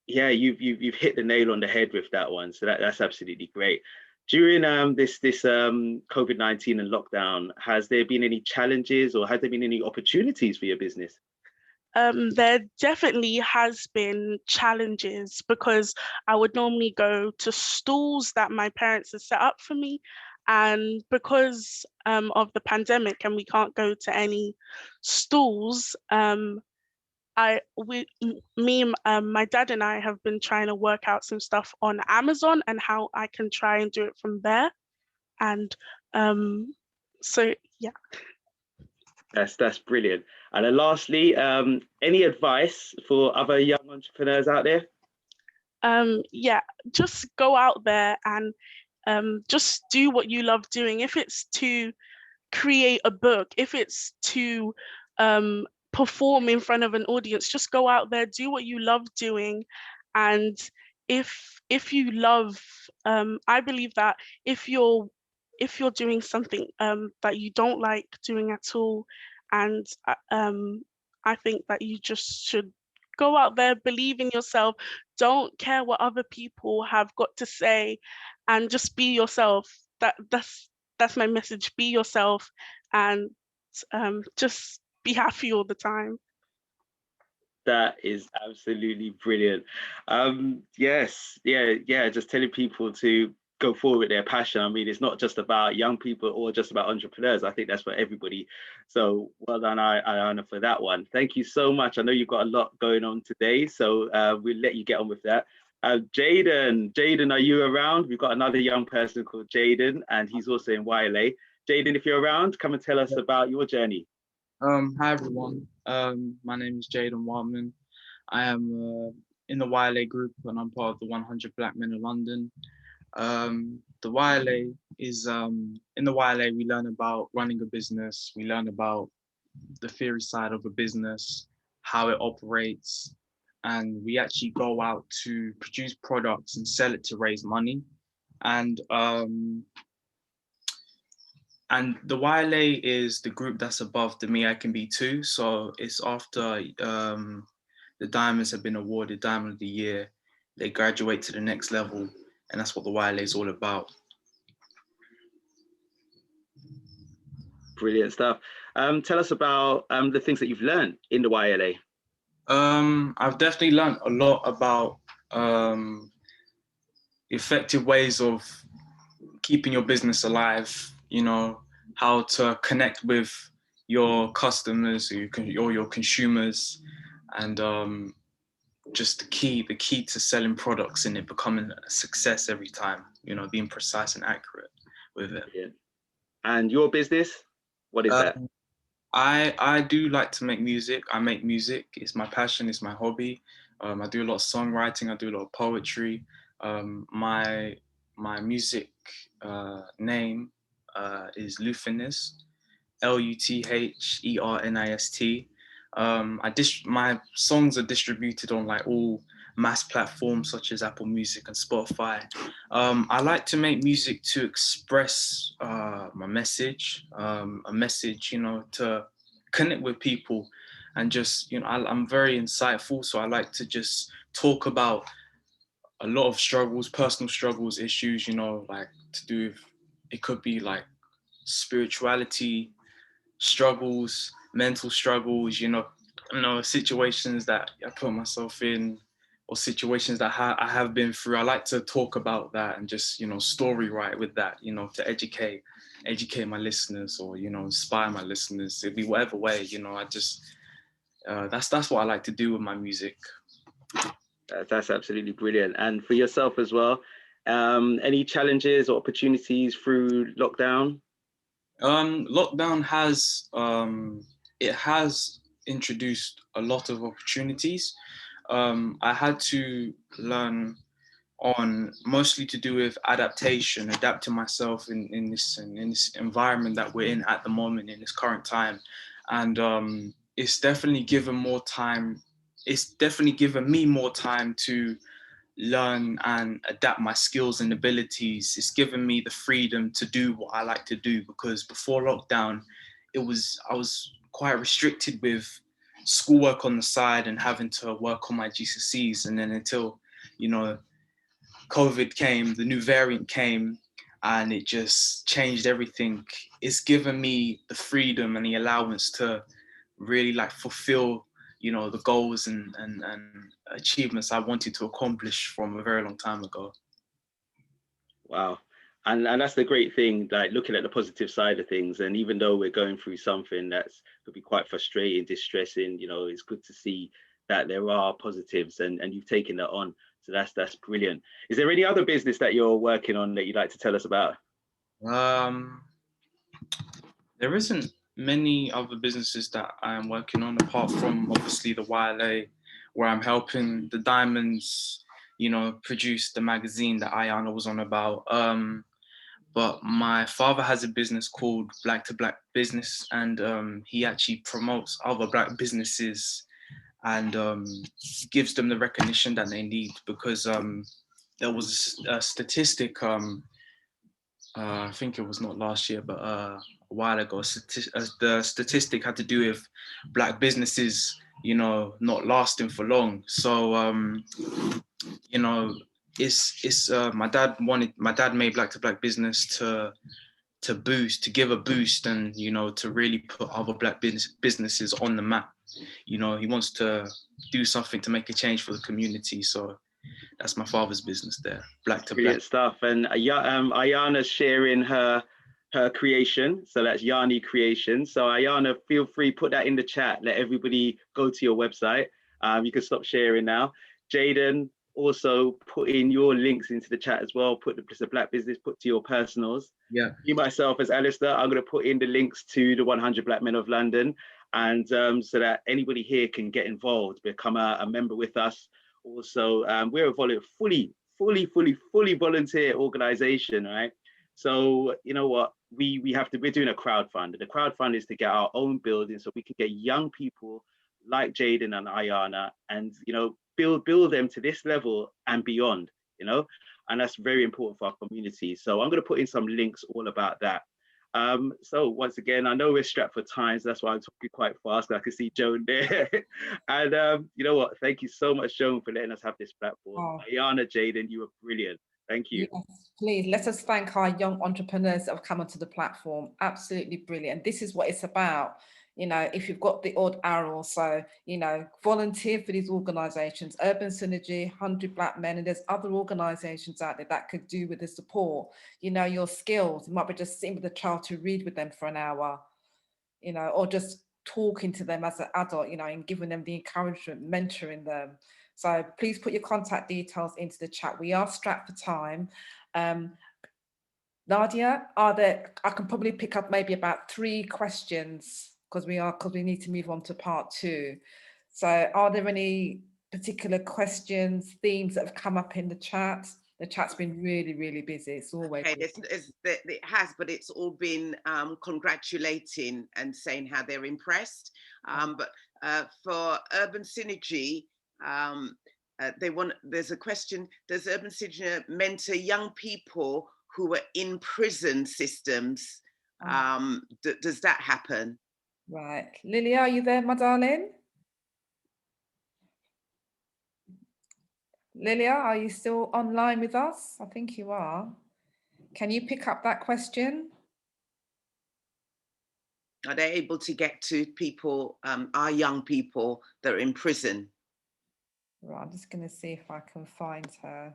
yeah, you've hit the nail on the head with that one. So that's absolutely great. During this COVID-19 and lockdown, has there been any challenges, or has there been any opportunities for your business? There definitely has been challenges, because I would normally go to stalls that my parents had set up for me, and because of the pandemic and we can't go to any stalls, my dad and I have been trying to work out some stuff on Amazon and how I can try and do it from there. And so yeah. That's brilliant. And then lastly, any advice for other young entrepreneurs out there? Yeah, just go out there and just do what you love doing. If it's to create a book, if it's to perform in front of an audience, just go out there, do what you love doing. And if you love, I believe that if you're doing something that you don't like doing at all, and I think that you just should go out there, believe in yourself, don't care what other people have got to say, and just be yourself. That's my message. Be yourself, and just be happy all the time. That is absolutely brilliant. Yes, yeah, just telling people to go forward with their passion. I mean, it's not just about young people or just about entrepreneurs. I think that's for everybody. So well done, Ayana, for that one. Thank you so much. I know you've got a lot going on today, so we'll let you get on with that. Jaden, are you around? We've got another young person called Jaden, and he's also in YLA. Jaden, if you're around, come and tell us about your journey. Hi everyone. My name is Jaden Wildman. I am in the YLA group, and I'm part of the 100 Black Men in London. The YLA is in the YLA we learn about running a business. We learn about the theory side of a business, how it operates, and we actually go out to produce products and sell it to raise money. And the YLA is the group that's above the Me I Can Be Too. So it's after the diamonds have been awarded Diamond of the Year, they graduate to the next level, and that's what the YLA is all about. Brilliant stuff. Tell us about the things that you've learned in the YLA. I've definitely learned a lot about effective ways of keeping your business alive, you know, how to connect with your customers or your consumers, and just the key to selling products and it becoming a success every time, you know, being precise and accurate with it. Yeah. And your business, what is that? I do like to make music. I make music. It's my passion. It's my hobby. I do a lot of songwriting. I do a lot of poetry. My music name is Lufinist, Lutherniist. My songs are distributed on like all mass platforms such as Apple Music and Spotify. I like to make music to express my message, a message, you know, to connect with people, and just, you know, I'm very insightful, so I like to just talk about a lot of struggles, personal struggles, issues, you know, like to do with, it could be like spirituality struggles, mental struggles, you know, situations that I put myself in, or situations that I have been through. I like to talk about that and just, you know, story write with that, you know, to educate my listeners, or, you know, inspire my listeners. It'd be whatever way, you know. I just that's what I like to do with my music. That's absolutely brilliant. And for yourself as well, any challenges or opportunities through lockdown? Lockdown has it has introduced a lot of opportunities. I had to learn on mostly to do with adaptation, adapting myself in this environment that we're in at the moment, in this current time. And it's definitely given more time. It's definitely given me more time to learn and adapt my skills and abilities. It's given me the freedom to do what I like to do, because before lockdown, I was quite restricted with schoolwork on the side and having to work on my GCSEs. And then until, you know, COVID came, the new variant came, and it just changed everything. It's given me the freedom and the allowance to really like fulfill, you know, the goals and achievements I wanted to accomplish from a very long time ago. Wow. And that's the great thing, like looking at the positive side of things. And even though we're going through something that's could be quite frustrating, distressing, you know, it's good to see that there are positives, and you've taken that on. So that's brilliant. Is there any other business that you're working on that you'd like to tell us about? There isn't many other businesses that I'm working on, apart from obviously the YLA, where I'm helping the Diamonds, you know, produce the magazine that Ayana was on about. But my father has a business called Black to Black Business, and he actually promotes other Black businesses and gives them the recognition that they need, because there was a statistic, I think it was not last year, but a while ago, the statistic had to do with Black businesses, you know, not lasting for long. So, you know, it's my dad made Black to Black Business to give a boost, and, you know, to really put other Black businesses on the map. You know, he wants to do something to make a change for the community. So that's my father's business there, Black to Brilliant Black. stuff. And Ayana's sharing her creation. So that's Yanni Creation. So Ayana, feel free, put that in the chat. Let everybody go to your website. You can stop sharing now. Jaden, also put in your links into the chat as well. Put the Black business, put to your personals. Yeah. You, myself, as Alistair, I'm going to put in the links to the 100 Black Men of London, and so that anybody here can get involved, become a member with us. Also, we're a fully volunteer organization, right? So you know what, we're doing a crowdfund. The crowdfund is to get our own building, so we can get young people like Jaden and Ayana, and, you know, build them to this level and beyond, you know, and that's very important for our community. So I'm going to put in some links all about that. So once again, I know we're strapped for time, so that's why I'm talking quite fast. I can see Joan there. And you know what? Thank you so much, Joan, for letting us have this platform. Oh. Ayana, Jaden, you were brilliant. Thank you. Yes, please, let us thank our young entrepreneurs that have come onto the platform. Absolutely brilliant. This is what it's about. You know, if you've got the odd arrow or so, you know, volunteer for these organisations, Urban Synergy, 100 Black Men, and there's other organisations out there that could do with the support. You know, your skills, it might be just sitting with a child to read with them for an hour, you know, or just talking to them as an adult, you know, and giving them the encouragement, mentoring them. So please put your contact details into the chat. We are strapped for time. Nadia, I can probably pick up maybe about 3 questions because we need to move on to part 2. So are there any particular questions, themes that have come up in the chat? The chat's been really, really busy. It's always okay. It has, but it's all been congratulating and saying how they're impressed. But for Urban Synergy, there's a question: does Urban Synergy mentor young people who are in prison systems? Does that happen? Right, Lilia, are you there, my darling? Lilia, are you still online with us? I think you are. Can you pick up that question? Are they able to get to people, our young people that are in prison? Right, I'm just going to see if I can find her.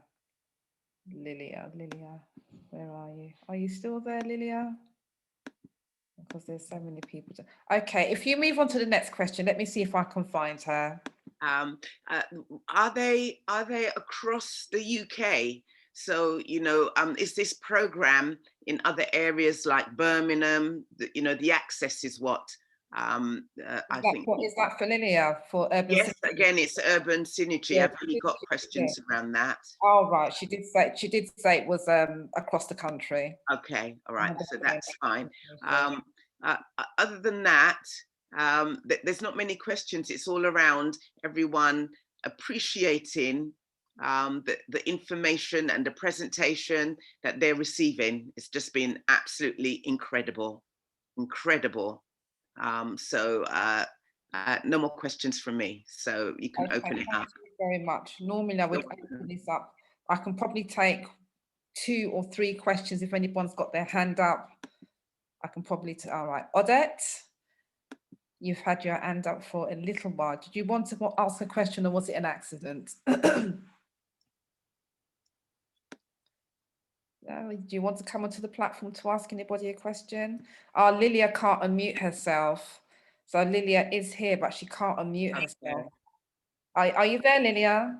Lilia, where are you? Are you still there, Lilia? Because there's so many people. Okay, if you move on to the next question, let me see if I can find her. Are they across the UK? So, you know, is this program in other areas like Birmingham? You know, the access is what I think. What is that for Lilia? For Urban Yes, Synergy? again, it's Urban Synergy. Yeah, I've really got questions around that. Oh, right. She did say it was across the country. Okay, all right. So that's fine. Other than that, there's not many questions. It's all around everyone appreciating the information and the presentation that they're receiving. It's just been absolutely incredible. So no more questions from me. So you can open it up. Thank you very much. Normally I would open this up. I can probably take 2 or 3 questions if anyone's got their hand up. I can probably, all right. Odette, you've had your hand up for a little while. Did you want to ask a question or was it an accident? Do you want to come onto the platform to ask anybody a question? Lilia can't unmute herself. So Lilia is here, but she can't unmute herself. Are you there, Lilia?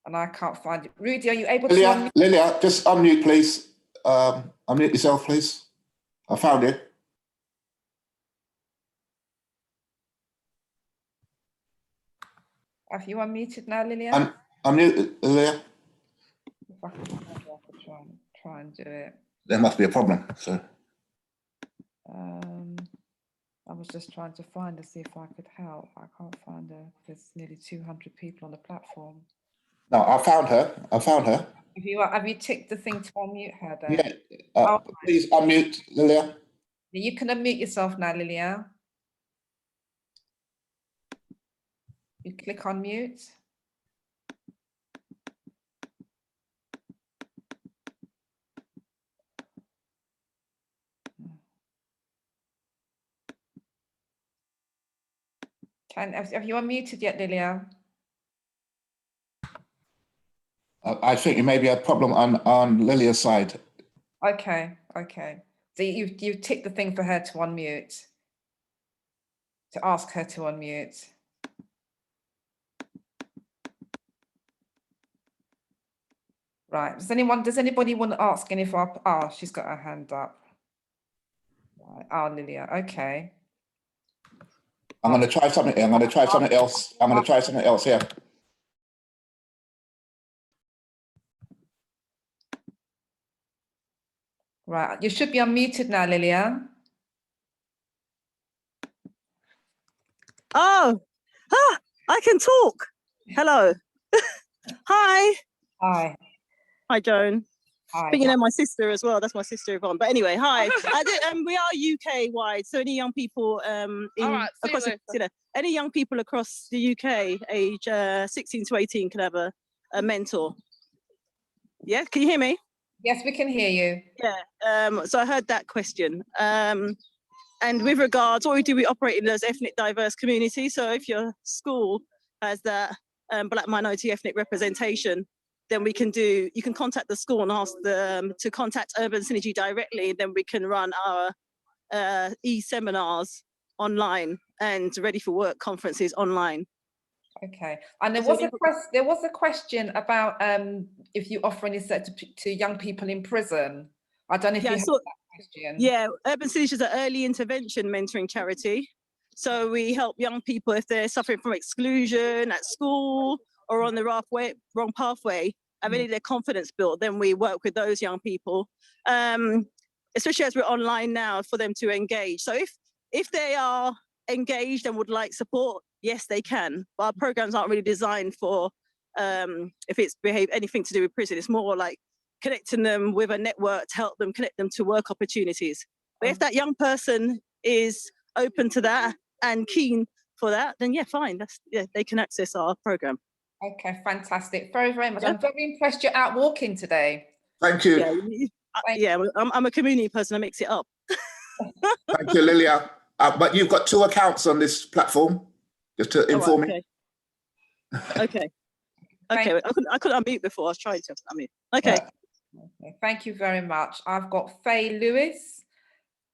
And I can't find it. Rudy, are you able to unmute? Lilia, just unmute, please. Unmute yourself, please. I found it. Have you unmuted now, Lilia? Unmute, Lilia. If I can try and do it. There must be a problem. So. I was just trying to find to see if I could help. I can't find her. There's nearly 200 people on the platform. No, I found her. Have you ticked the thing to unmute her then? Yeah. Please unmute, Lilia. You can unmute yourself now, Lilia. You click on mute. Have you unmuted yet, Lilia? I think it may be a problem on Lilia's side. Okay. So you've ticked the thing for her to unmute, to ask her to unmute. Right. Does anybody want to ask any of our? She's got her hand up. Right. Lilia. Okay. I'm going to try something. I'm going to try something else here. Right. You should be unmuted now, Lilia. I can talk. Hello. Hi. Hi, Joan. Hi. I think you know my sister as well. That's my sister Yvonne. But anyway, hi. We are UK wide, so any young people any young people across the UK, age 16 to 18, can have a mentor. Yeah, can you hear me? Yes, we can hear you. Yeah. So I heard that question. And with regards, what we do, we operate in those ethnic diverse communities. So if your school has that Black minority ethnic representation, then you can contact the school and ask them to contact Urban Synergy directly. Then we can run our e-seminars online and ready for work conferences online. Okay, and there was a question about if you offer any to young people in prison. I don't know if you have that question. Yeah, Urban Solutions is an early intervention mentoring charity. So we help young people if they're suffering from exclusion at school or on the wrong pathway, and really their confidence built. Then we work with those young people, especially as we're online now, for them to engage. So if they are engaged and would like support, yes, they can. But our programs aren't really designed for if it's anything to do with prison. It's more like connecting them with a network to help them connect them to work opportunities. But if that young person is open to that and keen for that, then yeah, fine. They can access our program. Okay, fantastic. Very, very much. Yeah. I'm very impressed you're out walking today. Thank you. Yeah, I'm a community person. I mix it up. Thank you, Lilia. But you've got 2 accounts on this platform, just to inform me. Okay. I couldn't unmute before. I was trying to unmute. Okay. Okay. Thank you very much. I've got Faye Lewis,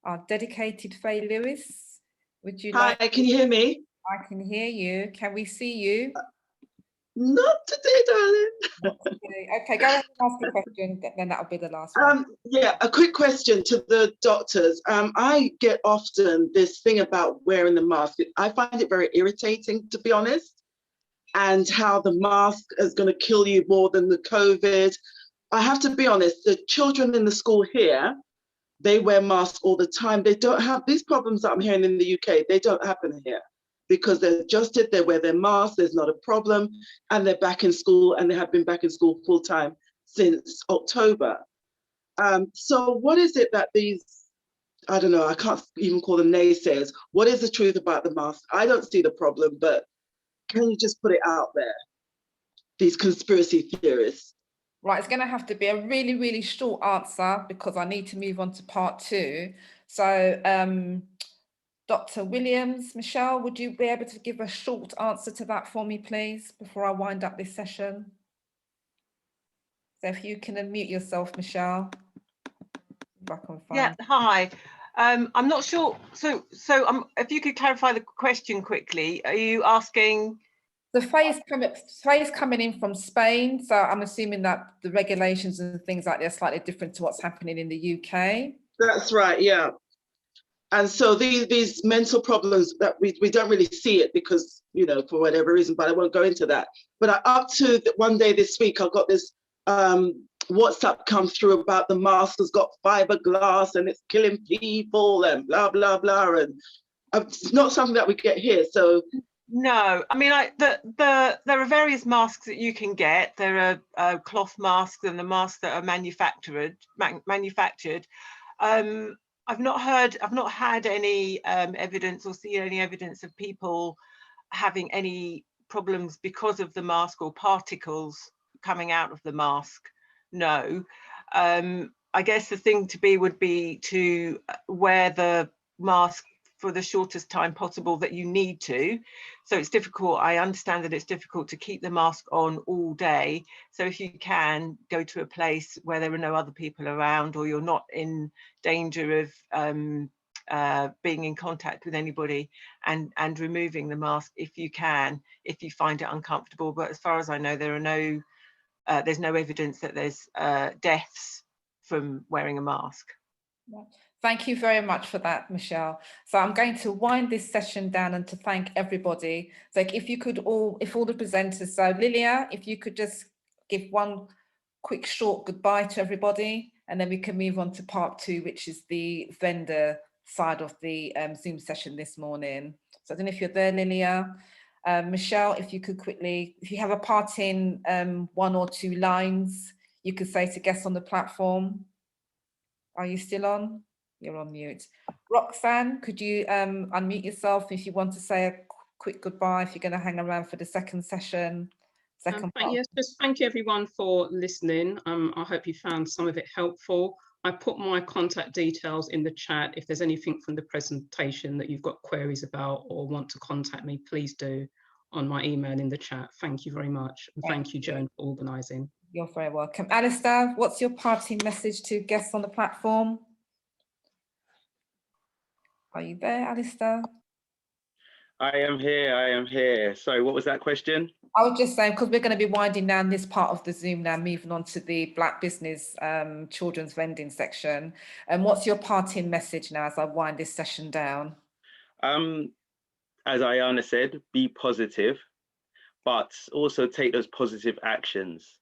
our dedicated Faye Lewis. Would you like? Hi, can you hear me? I can hear you. Can we see you? Not today, darling. Not today. Okay, go ahead and ask the question, then that'll be the last one. Yeah, a quick question to the doctors. I get often this thing about wearing the mask. I find it very irritating, to be honest, and how the mask is going to kill you more than the COVID. I have to be honest, the children in the school here, they wear masks all the time. They don't have these problems that I'm hearing in the UK. They don't happen here because they're adjusted, they wear their masks, there's not a problem, and they're back in school, and they have been back in school full time since October. So what is it that these, I don't know, I can't even call them naysayers. What is the truth about the mask? I don't see the problem, but can you just put it out there? These conspiracy theorists. Right, it's going to have to be a really, really short answer because I need to move on to part 2. So, Dr. Williams, Michelle, would you be able to give a short answer to that for me, please, before I wind up this session? So if you can unmute yourself, Michelle. Yeah, hi. I'm not sure. So if you could clarify the question quickly, are you asking? The Faye's coming in from Spain, so I'm assuming that the regulations and things like that are slightly different to what's happening in the UK. That's right, yeah. And so these mental problems that we don't really see it because, you know, for whatever reason, but I won't go into that. But up to one day this week, I got this WhatsApp come through about the mask has got fiberglass and it's killing people and blah, blah, blah. And it's not something that we get here, so. No, I mean, there are various masks that you can get. There are cloth masks and the masks that are manufactured. I've not had any evidence or seen any evidence of people having any problems because of the mask or particles coming out of the mask. No. I guess the thing to be would be to wear the mask for the shortest time possible that you need to. So it's difficult. I understand that it's difficult to keep the mask on all day. So if you can go to a place where there are no other people around or you're not in danger of being in contact with anybody and removing the mask if you can, if you find it uncomfortable. But as far as I know, there's no evidence that there's deaths from wearing a mask. Thank you very much for that, Michelle. So I'm going to wind this session down and to thank everybody. So if you could if all the presenters, so Lilia, if you could just give one quick short goodbye to everybody, and then we can move on to part 2, which is the vendor side of the Zoom session this morning. So I don't know if you're there, Lilia. Michelle, if you could quickly, if you have a parting 1 or 2 lines, you could say to guests on the platform. Are you still on? You're on mute. Roxanne, could you unmute yourself if you want to say a quick goodbye, if you're going to hang around for the second session? Yes, just thank you everyone for listening. I hope you found some of it helpful. I put my contact details in the chat. If there's anything from the presentation that you've got queries about or want to contact me, please do on my email in the chat. Thank you very much. And thank you, Joan, for organising. You're very welcome. Alistair, what's your parting message to guests on the platform? Are you there, Alistair? I am here. I am here. Sorry, what was that question? I was just saying, because we're going to be winding down this part of the Zoom now, moving on to the Black business children's vending section. And what's your parting message now as I wind this session down? As Ayana said, be positive, but also take those positive actions.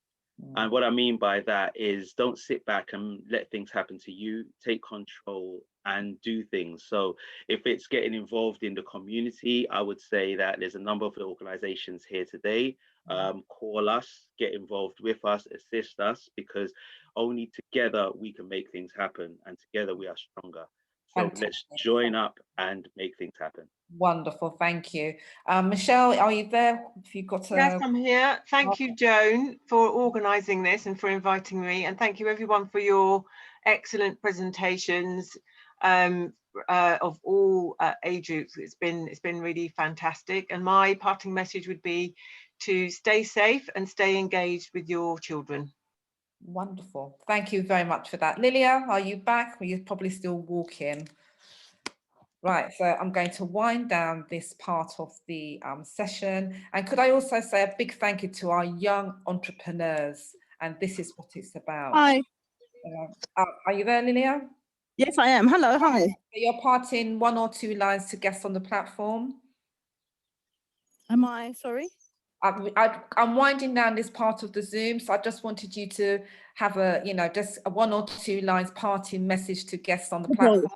And what I mean by that is don't sit back and let things happen to you. Take control and do things. So if it's getting involved in the community, I would say that there's a number of organizations here today. Call us, get involved with us, assist us, because only together we can make things happen, and together we are stronger. So Fantastic. Let's join up and make things happen. Wonderful, thank you. Michelle, are you there? If you've got to... Yes, I'm here. Thank you, Joan, for organising this and for inviting me. And thank you everyone for your excellent presentations of all age groups. It's been really fantastic. And my parting message would be to stay safe and stay engaged with your children. Wonderful. Thank you very much for that. Lilia, are you back? Or you're probably still walking? Right, so I'm going to wind down this part of the session. And could I also say a big thank you to our young entrepreneurs? And this is what it's about. Hi. Are you there, Lilia? Yes, I am. Hello, hi. You're parting 1 or 2 lines to guests on the platform. Am I, sorry? I'm winding down this part of the Zoom, so I just wanted you to have a, just a 1 or 2 lines parting message to guests on the platform.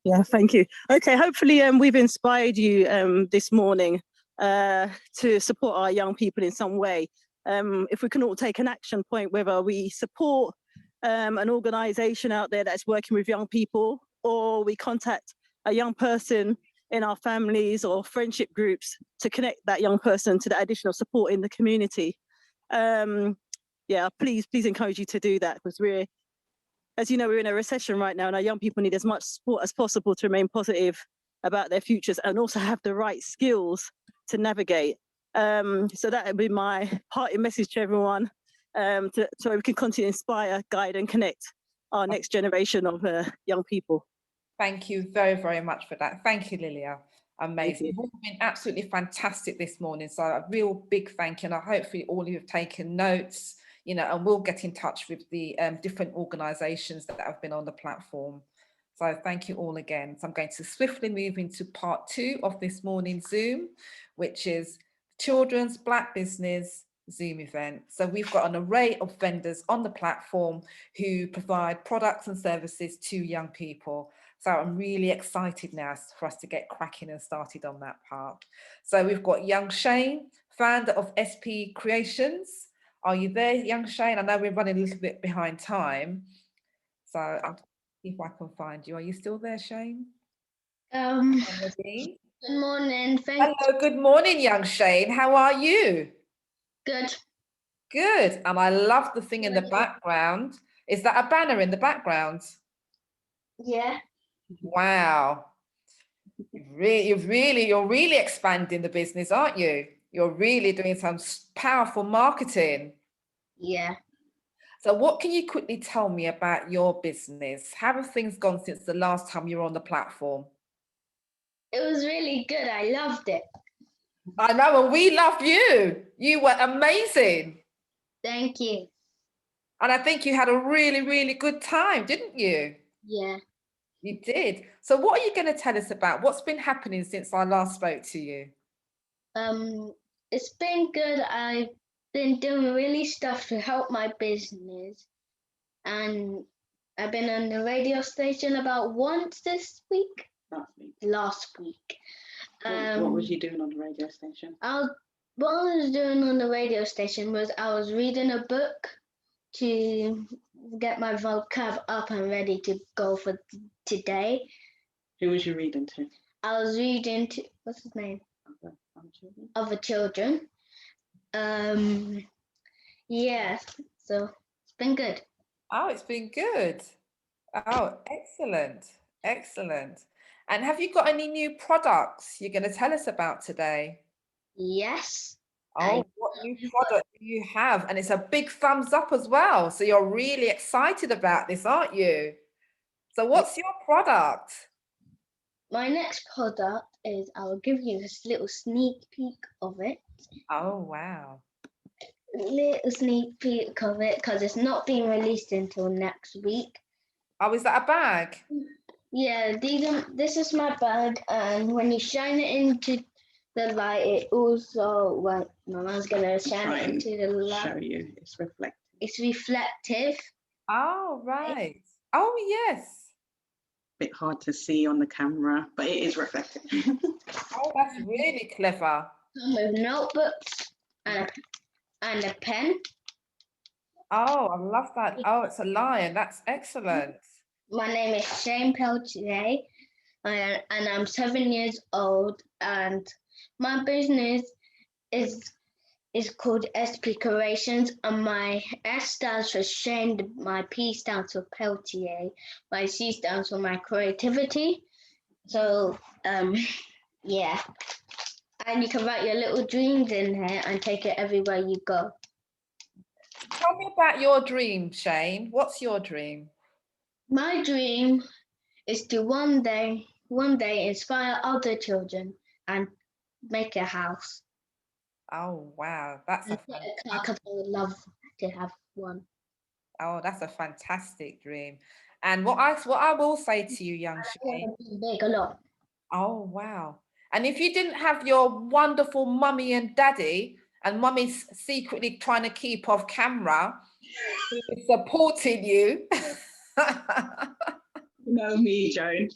Yeah, thank you. Okay, hopefully we've inspired you this morning to support our young people in some way. If we can all take an action point, whether we support an organisation out there that's working with young people, or we contact a young person in our families or friendship groups to connect that young person to the additional support in the community. Yeah, please encourage you to do that, because as you know, we're in a recession right now, and our young people need as much support as possible to remain positive about their futures and also have the right skills to navigate. So that would be my parting message to everyone, so we can continue to inspire, guide and connect our next generation of young people. Thank you very, very much for that. Thank you, Lilia. Amazing. You've all been absolutely fantastic this morning. So a real big thank you. And hopefully all of you have taken notes, and we'll get in touch with the different organisations that have been on the platform. So thank you all again. So I'm going to swiftly move into part 2 of this morning's Zoom, which is Children's Black Business Zoom event. So we've got an array of vendors on the platform who provide products and services to young people. So I'm really excited now for us to get cracking and started on that part. So we've got young Shane, founder of SP Creations. Are you there, young Shane? I know we're running a little bit behind time. So I'll see if I can find you. Are you still there, Shane? Good morning. Hello, good morning, young Shane. How are you? Good. Good. And I love the thing in the background. Is that a banner in the background? Yeah. Wow. You're really expanding the business, aren't you? You're really doing some powerful marketing. Yeah. So what can you quickly tell me about your business? How have things gone since the last time you were on the platform? It was really good. I loved it. I know, and we loved you. You were amazing. Thank you. And I think you had a really, really good time, didn't you? Yeah. You did. So what are you going to tell us about? What's been happening since I last spoke to you? It's been good. I've been doing really stuff to help my business. And I've been on the radio station about once this week. Last week. What was you doing on the radio station? What I was doing on the radio station was I was reading a book to get my vocab up and ready to go for today. Who was you reading to? I was reading to, what's his name? Other children. Yeah, so it's been good. Oh, it's been good. Oh, excellent. Excellent. And have you got any new products you're going to tell us about today? Yes. Oh, what new product do you have? And it's a big thumbs up as well. So you're really excited about this, aren't you? So what's your product? my next product is, I will give you this little sneak peek of it. Oh, wow. Little sneak peek of it, because it's not being released until next week. Oh, is that a bag? Yeah, this is my bag, and when you shine it into the light, it also, well, my mom's gonna shine it into the light. Show you, it's reflective. It's reflective. Oh, right. Oh, yes. Bit hard to see on the camera, but it is reflective. Oh, that's really clever. With notebooks and a pen. Oh, I love that. Oh, it's a lion. That's excellent. My name is Shane Peltier, and I'm 7 years old, and my business is called SP Creations, and my S stands for Shane, my P stands for Peltier, my C stands for my creativity. So, yeah. And you can write your little dreams in here and take it everywhere you go. Tell me about your dream, Shane. What's your dream? My dream is to one day inspire other children and make a house. Oh, wow. That's a I would love to have one. Oh, that's a fantastic dream. And what I will say to you, young Shane. Big a lot. Oh, wow. And if you didn't have your wonderful mummy and daddy, and mummy's secretly trying to keep off camera, who is supporting you. You know me, Joan.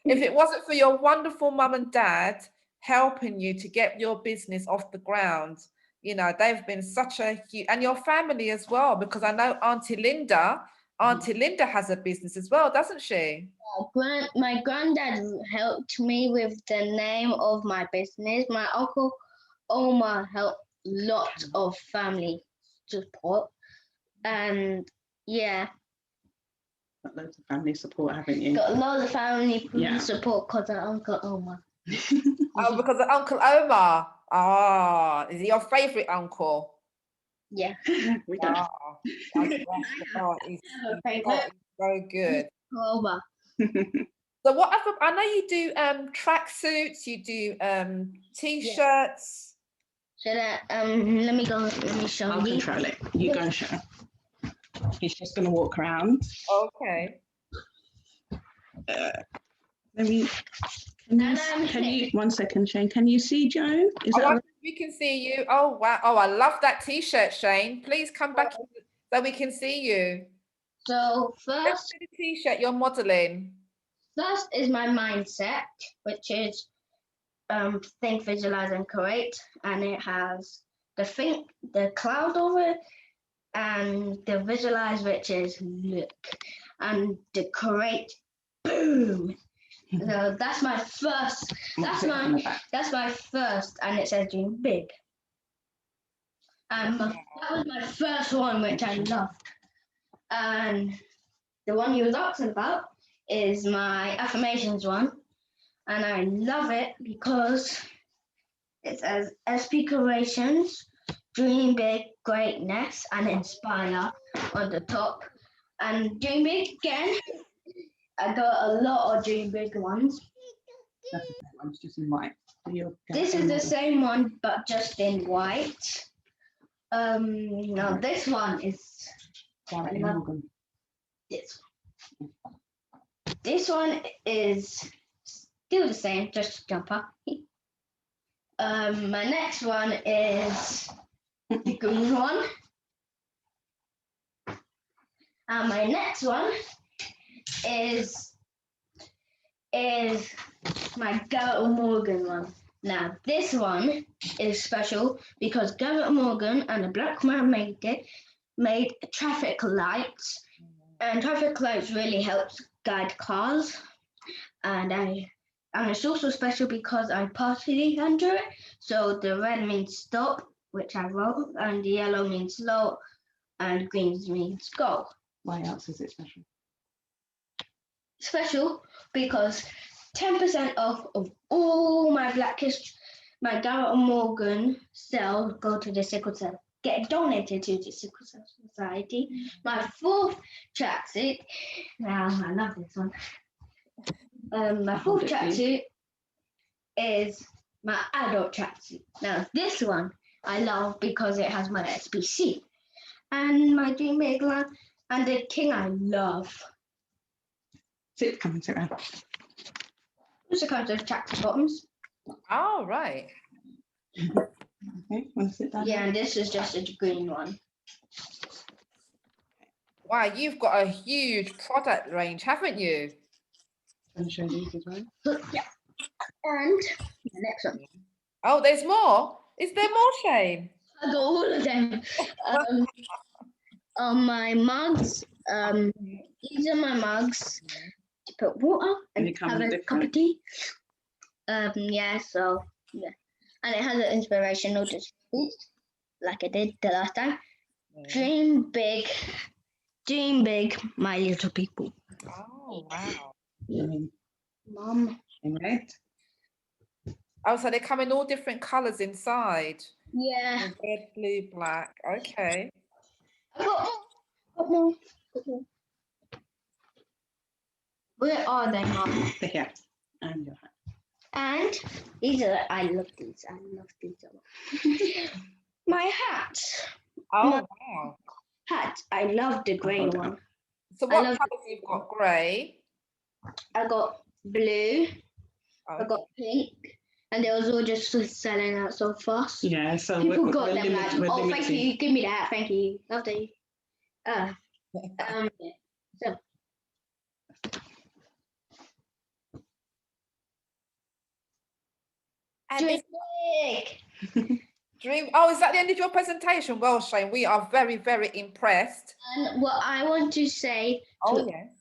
If it wasn't for your wonderful mum and dad helping you to get your business off the ground, you know, they've been such a huge, and your family as well, because I know Auntie Linda has a business as well, doesn't she? My granddad helped me with the name of my business. My uncle Omar helped lots of family support, and yeah. Got loads of family support, haven't you? Got loads of family support because of Uncle Omar. Oh, because of Uncle Omar. Ah, is he your favourite uncle? Yeah. We don't. He's so good. Omar. So what other, I know you do tracksuits, you do t-shirts. Should I let me show you. I'll control it. You go and show. He's just gonna walk around. Okay. Let me can you 1 second, Shane? Can you see Joan? Is that right? We can see you. Oh wow. Oh, I love that t-shirt, Shane. Please come back so we can see you. So first, the t-shirt you're modeling. First is my mindset, which is think, visualize, and create, and it has the cloud over it, and the visualize, which is look, and the create, boom. So that's my first. That's my first, and it says dream big. And that was my first one, which I loved. And the one you was asking about is my affirmations one, and I love it because it says SP Creations, dream big, greatness, and inspire on the top. And dream big again. I got a lot of dream big ones. That's the same one, it's just in white. This is the same one, but just in white. No, this one is this one is still the same, just a jumper. My next one is the green one. And my next one is my Garrett Morgan one. Now this one is special because Garrett Morgan and a black man made traffic lights, and traffic lights really helps guide cars, and it's also special because I'm partially under it. So the red means stop, which I wrote, and the yellow means slow, and green means go. Why else is it special? Special because 10% off of all my my Garrett Morgan sales go to the sickle cell, get donated to the Sickle Cell Society. My fourth tracksuit, now I love this one. My full tracksuit is my adult tracksuit. Now this one I love because it has my SPC and my dream big one, and the king I love. Come and sit around. Also comes with tracksuit bottoms. Oh, right. Okay, want to sit down? Yeah, and this is just a green one. Wow, you've got a huge product range, haven't you? Can I show these as well? Yeah. And the next one. Oh, there's more. Is there more, Shane? I got all of them. On my mugs, these are my mugs to put water and have a cup of tea. Yeah, so yeah. And it has an inspirational speech, like I did the last time. Dream big, my little people. Oh, wow. Mom. In red. Oh, so they come in all different colours inside. Yeah. Red, blue, black. Okay. Where are they, Mom? They're here. And your hat. And these are, I love these a lot. My hat. Oh, my wow. Hat. I love the grey one. So what colours you've got? Grey? I got blue. I got pink. And they was all just selling out so fast. Yeah, so people got them like, oh, thank you, give me that, thank you, lovely. So. Dream big. Dream. Oh, is that the end of your presentation? Well, Shane, we are very, very impressed. And what I want to say to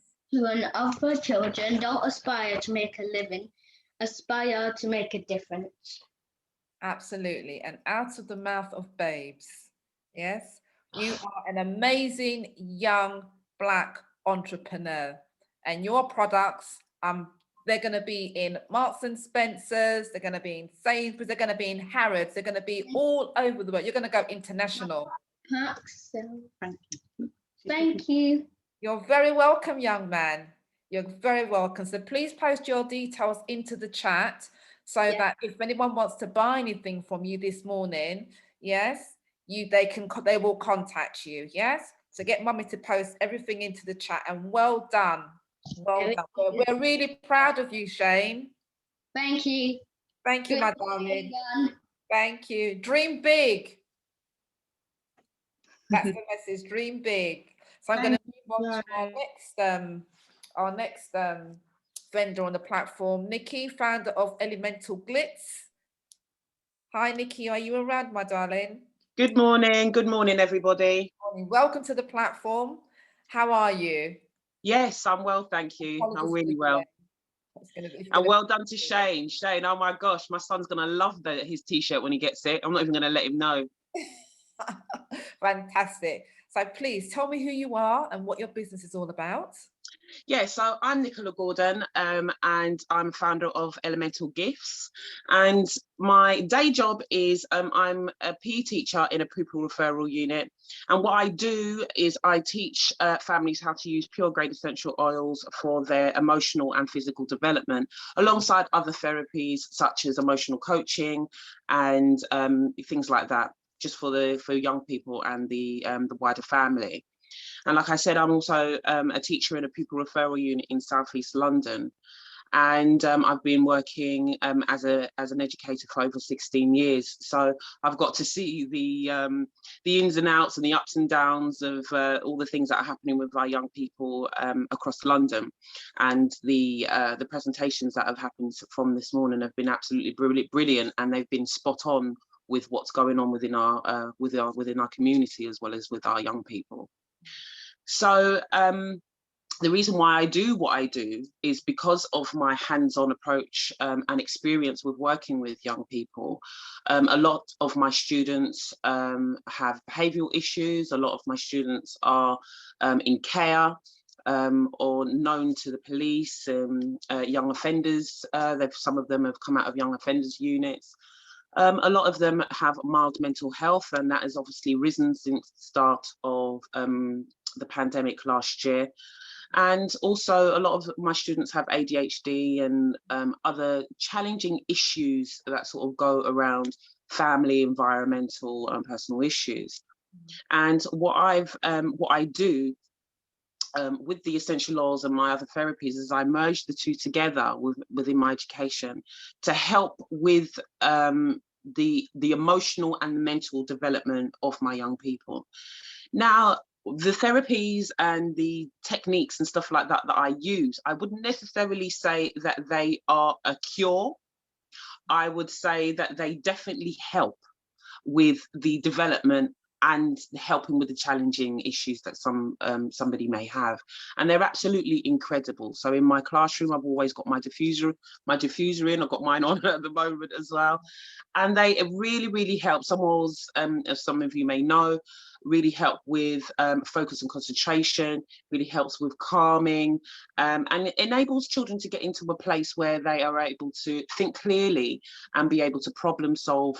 other children, don't aspire to make a living, aspire to make a difference. Absolutely. And out of the mouth of babes. Yes. You are an amazing young Black entrepreneur, and your products, they're going to be in Marks and Spencer's, they're going to be in Sainsbury's, they're going to be in Harrods, they're going to be all over the world. You're going to go international. Thank you. You're very welcome, young man. You're very welcome. So please post your details into the chat so that if anyone wants to buy anything from you this morning, yes, they will contact you. Yes. So get Mummy to post everything into the chat, and well done. Well done. We're really proud of you, Shane. Thank you. Thank you, my darling. Thank you. Dream big. That's the message. Dream big. So I'm going to move on to our next vendor on the platform, Nikki, founder of Elemental Glitz. Hi, Nikki. Are you around, my darling? Good morning. Good morning, everybody. Morning. Welcome to the platform. How are you? Yes, I'm well, thank you. I'm really well. And well done to Shane. Shane, oh my gosh, my son's going to love his t-shirt when he gets it. I'm not even going to let him know. Fantastic. So please tell me who you are and what your business is all about. Yeah, so I'm Nicola Gordon, and I'm founder of Elemental Gifts. And my day job is I'm a PE teacher in a Peopl referral unit. And what I do is I teach families how to use pure grade essential oils for their emotional and physical development, alongside other therapies such as emotional coaching and things like that, just for young people and the wider family. And like I said, I'm also a teacher in a Peopl referral unit in South East London. And I've been working as an educator for over 16 years. So I've got to see the ins and outs and the ups and downs of all the things that are happening with our young people across London. And the presentations that have happened from this morning have been absolutely brilliant, and they've been spot on with what's going on within our community, as well as with our young people. So the reason why I do what I do is because of my hands-on approach and experience with working with young people. A lot of my students have behavioural issues. A lot of my students are in care or known to the police, young offenders. Some of them have come out of young offenders units. A lot of them have mild mental health, and that has obviously risen since the start of the pandemic last year. And also a lot of my students have ADHD and other challenging issues that sort of go around family, environmental and personal issues. And what I do with the essential oils and my other therapies is I merge the two together within my education to help with the emotional and mental development of my young people. Now, the therapies and the techniques and stuff like that that I use, I wouldn't necessarily say that they are a cure. I would say that they definitely help with the development and helping with the challenging issues that somebody may have. And they're absolutely incredible. So in my classroom, I've always got my diffuser in. I've got mine on at the moment as well. And they really, really help. Some oils, as some of you may know, really help with focus and concentration, really helps with calming, and it enables children to get into a place where they are able to think clearly and be able to problem solve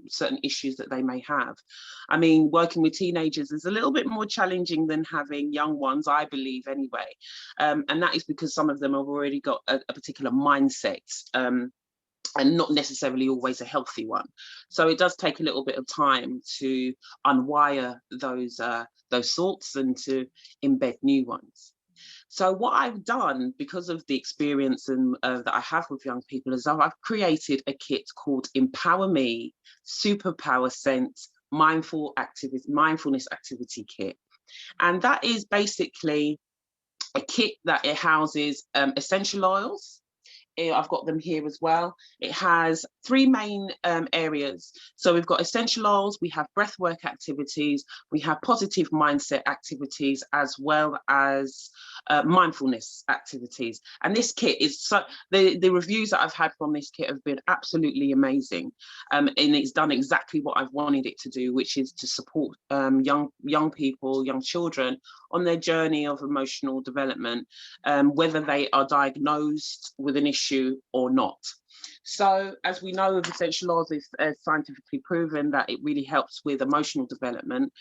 certain issues that they may have. I mean, working with teenagers is a little bit more challenging than having young ones, I believe anyway. And that is because some of them have already got a particular mindset. And not necessarily always a healthy one. So it does take a little bit of time to unwire those thoughts and to embed new ones. So what I've done, because of the experience and that I have with young people, is I've created a kit called Empower Me Superpower Scent Mindfulness Activity Kit. And that is basically a kit that it houses essential oils. I've got them here as well. It has 3 main areas. So we've got essential oils, we have breathwork activities, we have positive mindset activities, as well as mindfulness activities. And this kit is so, the reviews that I've had from this kit have been absolutely amazing. And it's done exactly what I've wanted it to do, which is to support young people, young children on their journey of emotional development, whether they are diagnosed with an issue or not. So as we know, with essential oils, it's scientifically proven that it really helps with emotional development.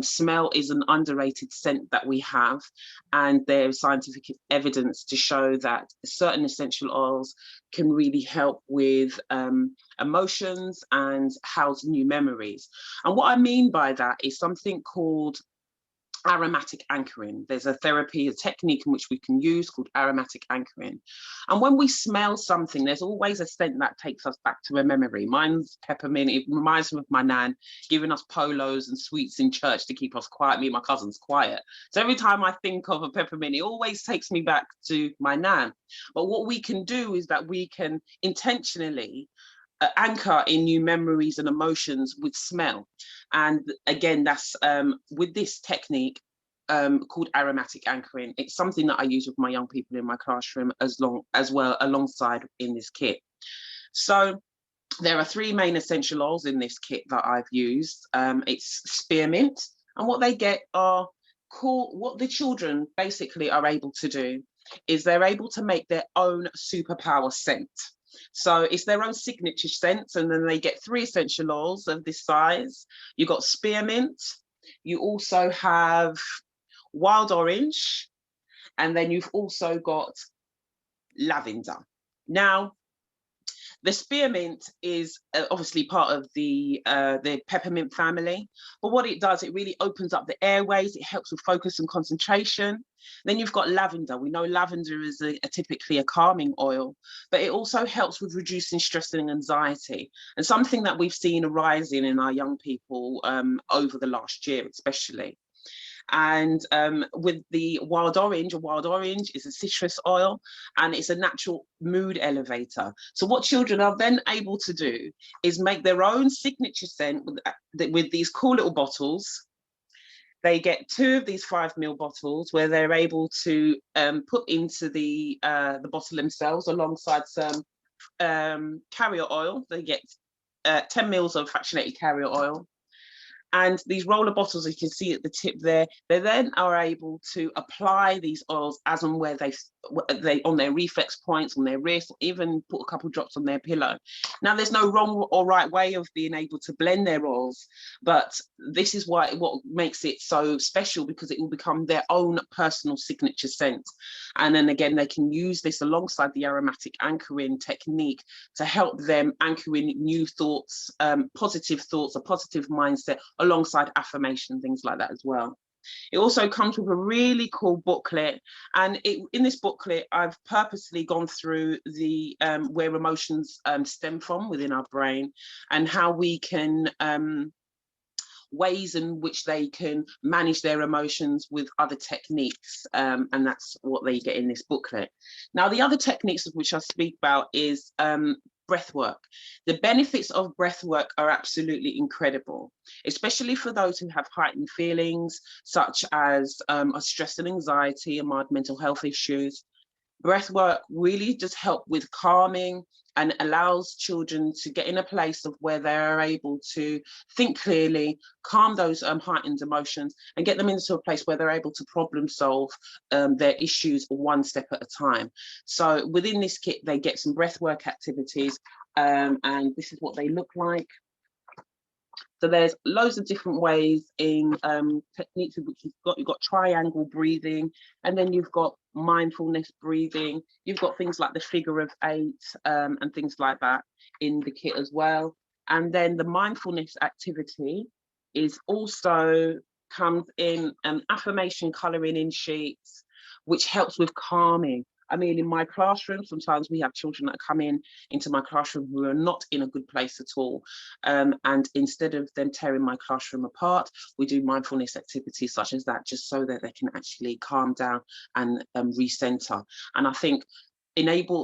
Smell is an underrated scent that we have, and there's scientific evidence to show that certain essential oils can really help with emotions and house new memories. And what I mean by that is something called aromatic anchoring. There's a therapy, a technique in which we can use called aromatic anchoring. And when we smell something, there's always a scent that takes us back to a memory. Mine's peppermint. It reminds me of my nan giving us polos and sweets in church to keep us quiet, me and my cousins quiet. So every time I think of a peppermint, it always takes me back to my nan. But what we can do is that we can intentionally anchor in new memories and emotions with smell. And again, that's with this technique called aromatic anchoring. It's something that I use with my young people in my classroom alongside in this kit. So there are 3 main essential oils in this kit that I've used. It's spearmint, and what they get are what the children basically are able to do is they're able to make their own superpower scent. So it's their own signature scent, and then they get 3 essential oils of this size. You've got spearmint, you also have wild orange, and then you've also got lavender. Now, the spearmint is obviously part of the peppermint family, but what it does, it really opens up the airways. It helps with focus and concentration. Then you've got lavender. We know lavender is typically a calming oil, but it also helps with reducing stress and anxiety, and something that we've seen arising in our young people over the last year, especially. And with the wild orange is a citrus oil, and it's a natural mood elevator. So what children are then able to do is make their own signature scent with these cool little bottles. They get 2 of these 5 ml bottles where they're able to put into the bottle themselves alongside some carrier oil. They get 10 mils of fractionated carrier oil. And these roller bottles, as you can see at the tip there, they then are able to apply these oils as and where they on their reflex points, on their wrist, even put a couple drops on their pillow. Now, there's no wrong or right way of being able to blend their oils, but this is what makes it so special, because it will become their own personal signature scent. And then again, they can use this alongside the aromatic anchoring technique to help them anchor in new thoughts, positive thoughts, a positive mindset, alongside affirmation, things like that as well. It also comes with a really cool booklet, and in this booklet I've purposely gone through the where emotions stem from within our brain, and how we can ways in which they can manage their emotions with other techniques, and that's what they get in this booklet. Now, the other techniques of which I speak about is breath work. The benefits of breath work are absolutely incredible, especially for those who have heightened feelings such as stress and anxiety and mild mental health issues. Breath work really does help with calming and allows children to get in a place of where they are able to think clearly, calm those heightened emotions, and get them into a place where they're able to problem solve their issues one step at a time. So within this kit, they get some breath work activities, and this is what they look like. So there's loads of different ways in techniques in which you've got triangle breathing, and then you've got mindfulness breathing. You've got things like the figure of 8 and things like that in the kit as well. And then the mindfulness activity is also comes in affirmation colouring in sheets, which helps with calming. I mean, in my classroom, sometimes we have children that come into my classroom who are not in a good place at all. And instead of them tearing my classroom apart, we do mindfulness activities such as that, just so that they can actually calm down and recenter. And I think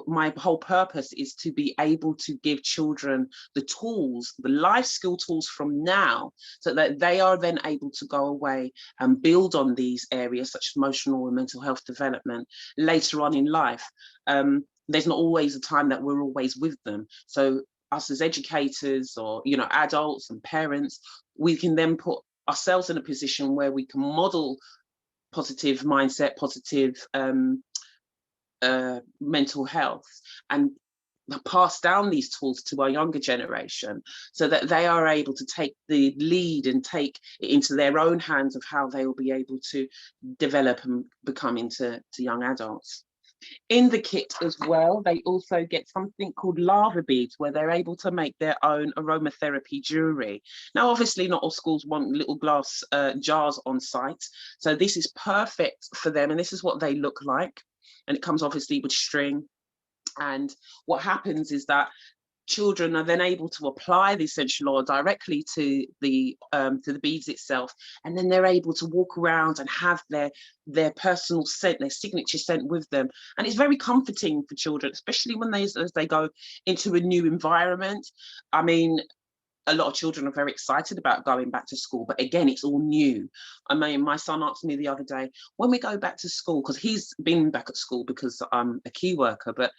my whole purpose is to be able to give children the tools, the life skill tools from now, so that they are then able to go away and build on these areas such as emotional and mental health development later on in life. There's not always a time that we're always with them. So us as educators, or adults and parents, we can then put ourselves in a position where we can model positive mindset, positive mental health, and pass down these tools to our younger generation, so that they are able to take the lead and take it into their own hands of how they will be able to develop and become into young adults. In the kit as well, they also get something called lava beads, where they're able to make their own aromatherapy jewelry. Now, obviously not all schools want little glass jars on site, so this is perfect for them, and this is what they look like. And it comes obviously with string. And what happens is that children are then able to apply the essential oil directly to the beads itself, and then they're able to walk around and have their personal scent, their signature scent with them. And it's very comforting for children, especially when as they go into a new environment. I mean, a lot of children are very excited about going back to school, but again, it's all new. I mean, my son asked me the other day, when we go back to school, because he's been back at school because I'm a key worker, but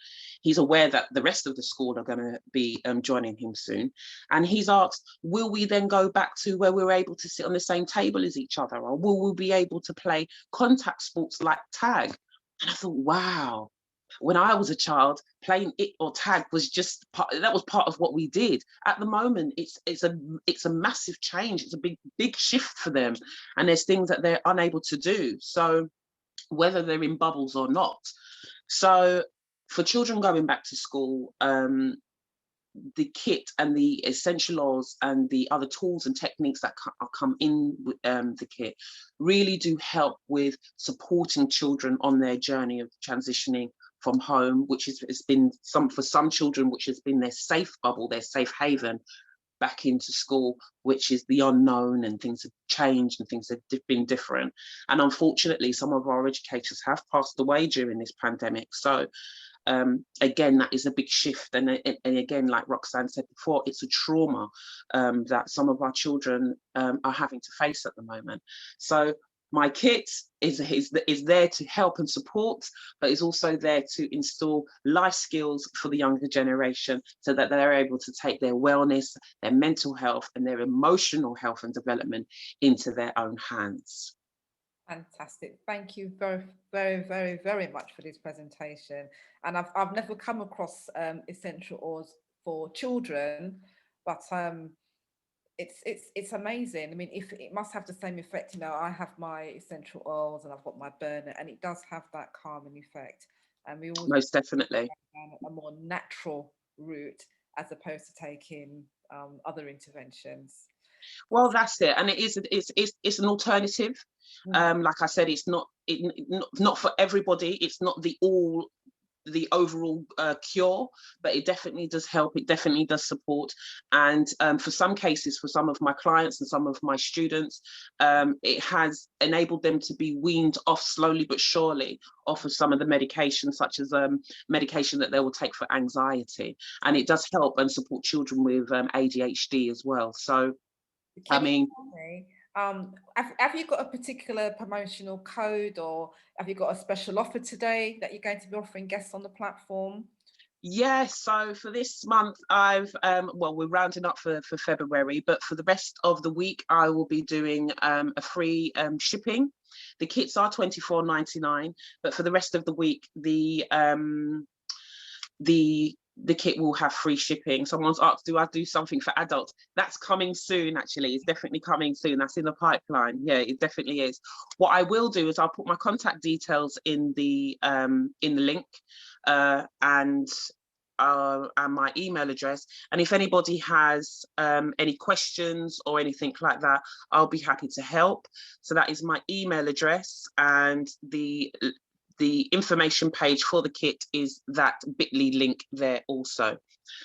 he's aware that the rest of the school are going to be joining him soon. And he's asked, will we then go back to where we're able to sit on the same table as each other? Or will we be able to play contact sports like tag? And I thought, wow. When I was a child, playing it or tag was just part of what we did. At the moment, it's a massive change. It's a big shift for them, and there's things that they're unable to do. So whether they're in bubbles or not. So for children going back to school, the kit and the essential oils and the other tools and techniques that come in with the kit really do help with supporting children on their journey of transitioning from home, which has been for some children, which has been their safe bubble, their safe haven, back into school, which is the unknown, and things have changed and things have been different. And unfortunately, some of our educators have passed away during this pandemic. So again, that is a big shift. And again, like Roxanne said before, it's a trauma that some of our children are having to face at the moment. So my kit is there to help and support, but is also there to install life skills for the younger generation, so that they're able to take their wellness, their mental health, and their emotional health and development into their own hands. Fantastic. Thank you very, very, very, very much for this presentation. And I've never come across essential oils for children, but it's amazing. I mean, if it must have the same effect, you know, I have my essential oils and I've got my burner, and it does have that calming effect. And we always most definitely a more natural route as opposed to taking other interventions. Well, that's it, and it's an alternative. Like I said, it's not for everybody. It's not the overall cure, but it definitely does help. It definitely does support. And for some cases, for some of my clients and some of my students, it has enabled them to be weaned off slowly but surely off of some of the medication, such as medication that they will take for anxiety. And it does help and support children with ADHD as well. So I mean, have you got a particular promotional code, or have you got a special offer today that you're going to be offering guests on the platform? Yes, so for this month, I've well, we're rounding up for February, but for the rest of the week, I will be doing a free shipping. The kits are $24.99, but for the rest of the week, the kit will have free shipping. Someone's asked, do I do something for adults? That's coming soon, actually. It's definitely coming soon. That's in the pipeline. Yeah, it definitely is. What I will do is I'll put my contact details in the link and my email address. And if anybody has any questions or anything like that, I'll be happy to help. So that is my email address, and the information page for the kit is that bit.ly link there also.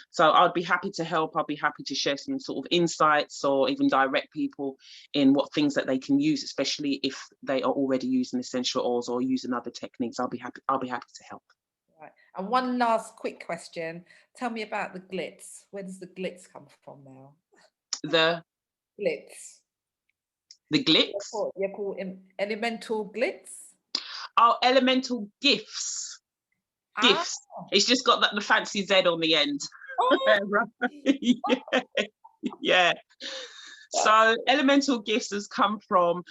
So I'd be happy to help. I'll be happy to share some sort of insights or even direct people in what things that they can use, especially if they are already using essential oils or using other techniques. I'll be happy to help. Right. And one last quick question. Tell me about the glitz. Where does the glitz come from now? The glitz. The glitz? You're called elemental glitz? Oh, elemental gifts. Gifts. It's just got the fancy Z on the end. Oh. Yeah. So elemental gifts has come from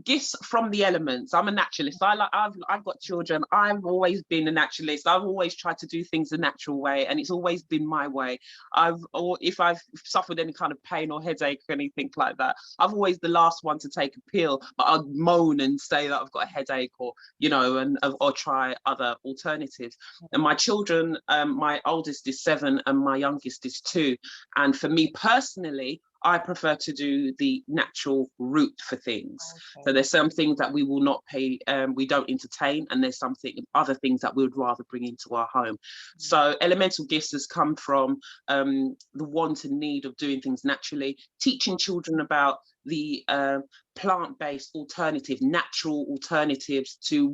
gifts from the elements. I'm a naturalist. I've got children. I've always been a naturalist. I've always tried to do things the natural way, and it's always been my way. If I've suffered any kind of pain or headache or anything like that, I'm always the last one to take a pill, but I'd moan and say that I've got a headache, or or try other alternatives. And my children, my oldest is 7 and my youngest is 2. And for me personally, I prefer to do the natural route for things. Okay. So there's some things that we will not pay, we don't entertain, and there's other things that we would rather bring into our home. So elemental gifts has come from the want and need of doing things naturally, teaching children about the plant-based alternative, natural alternatives to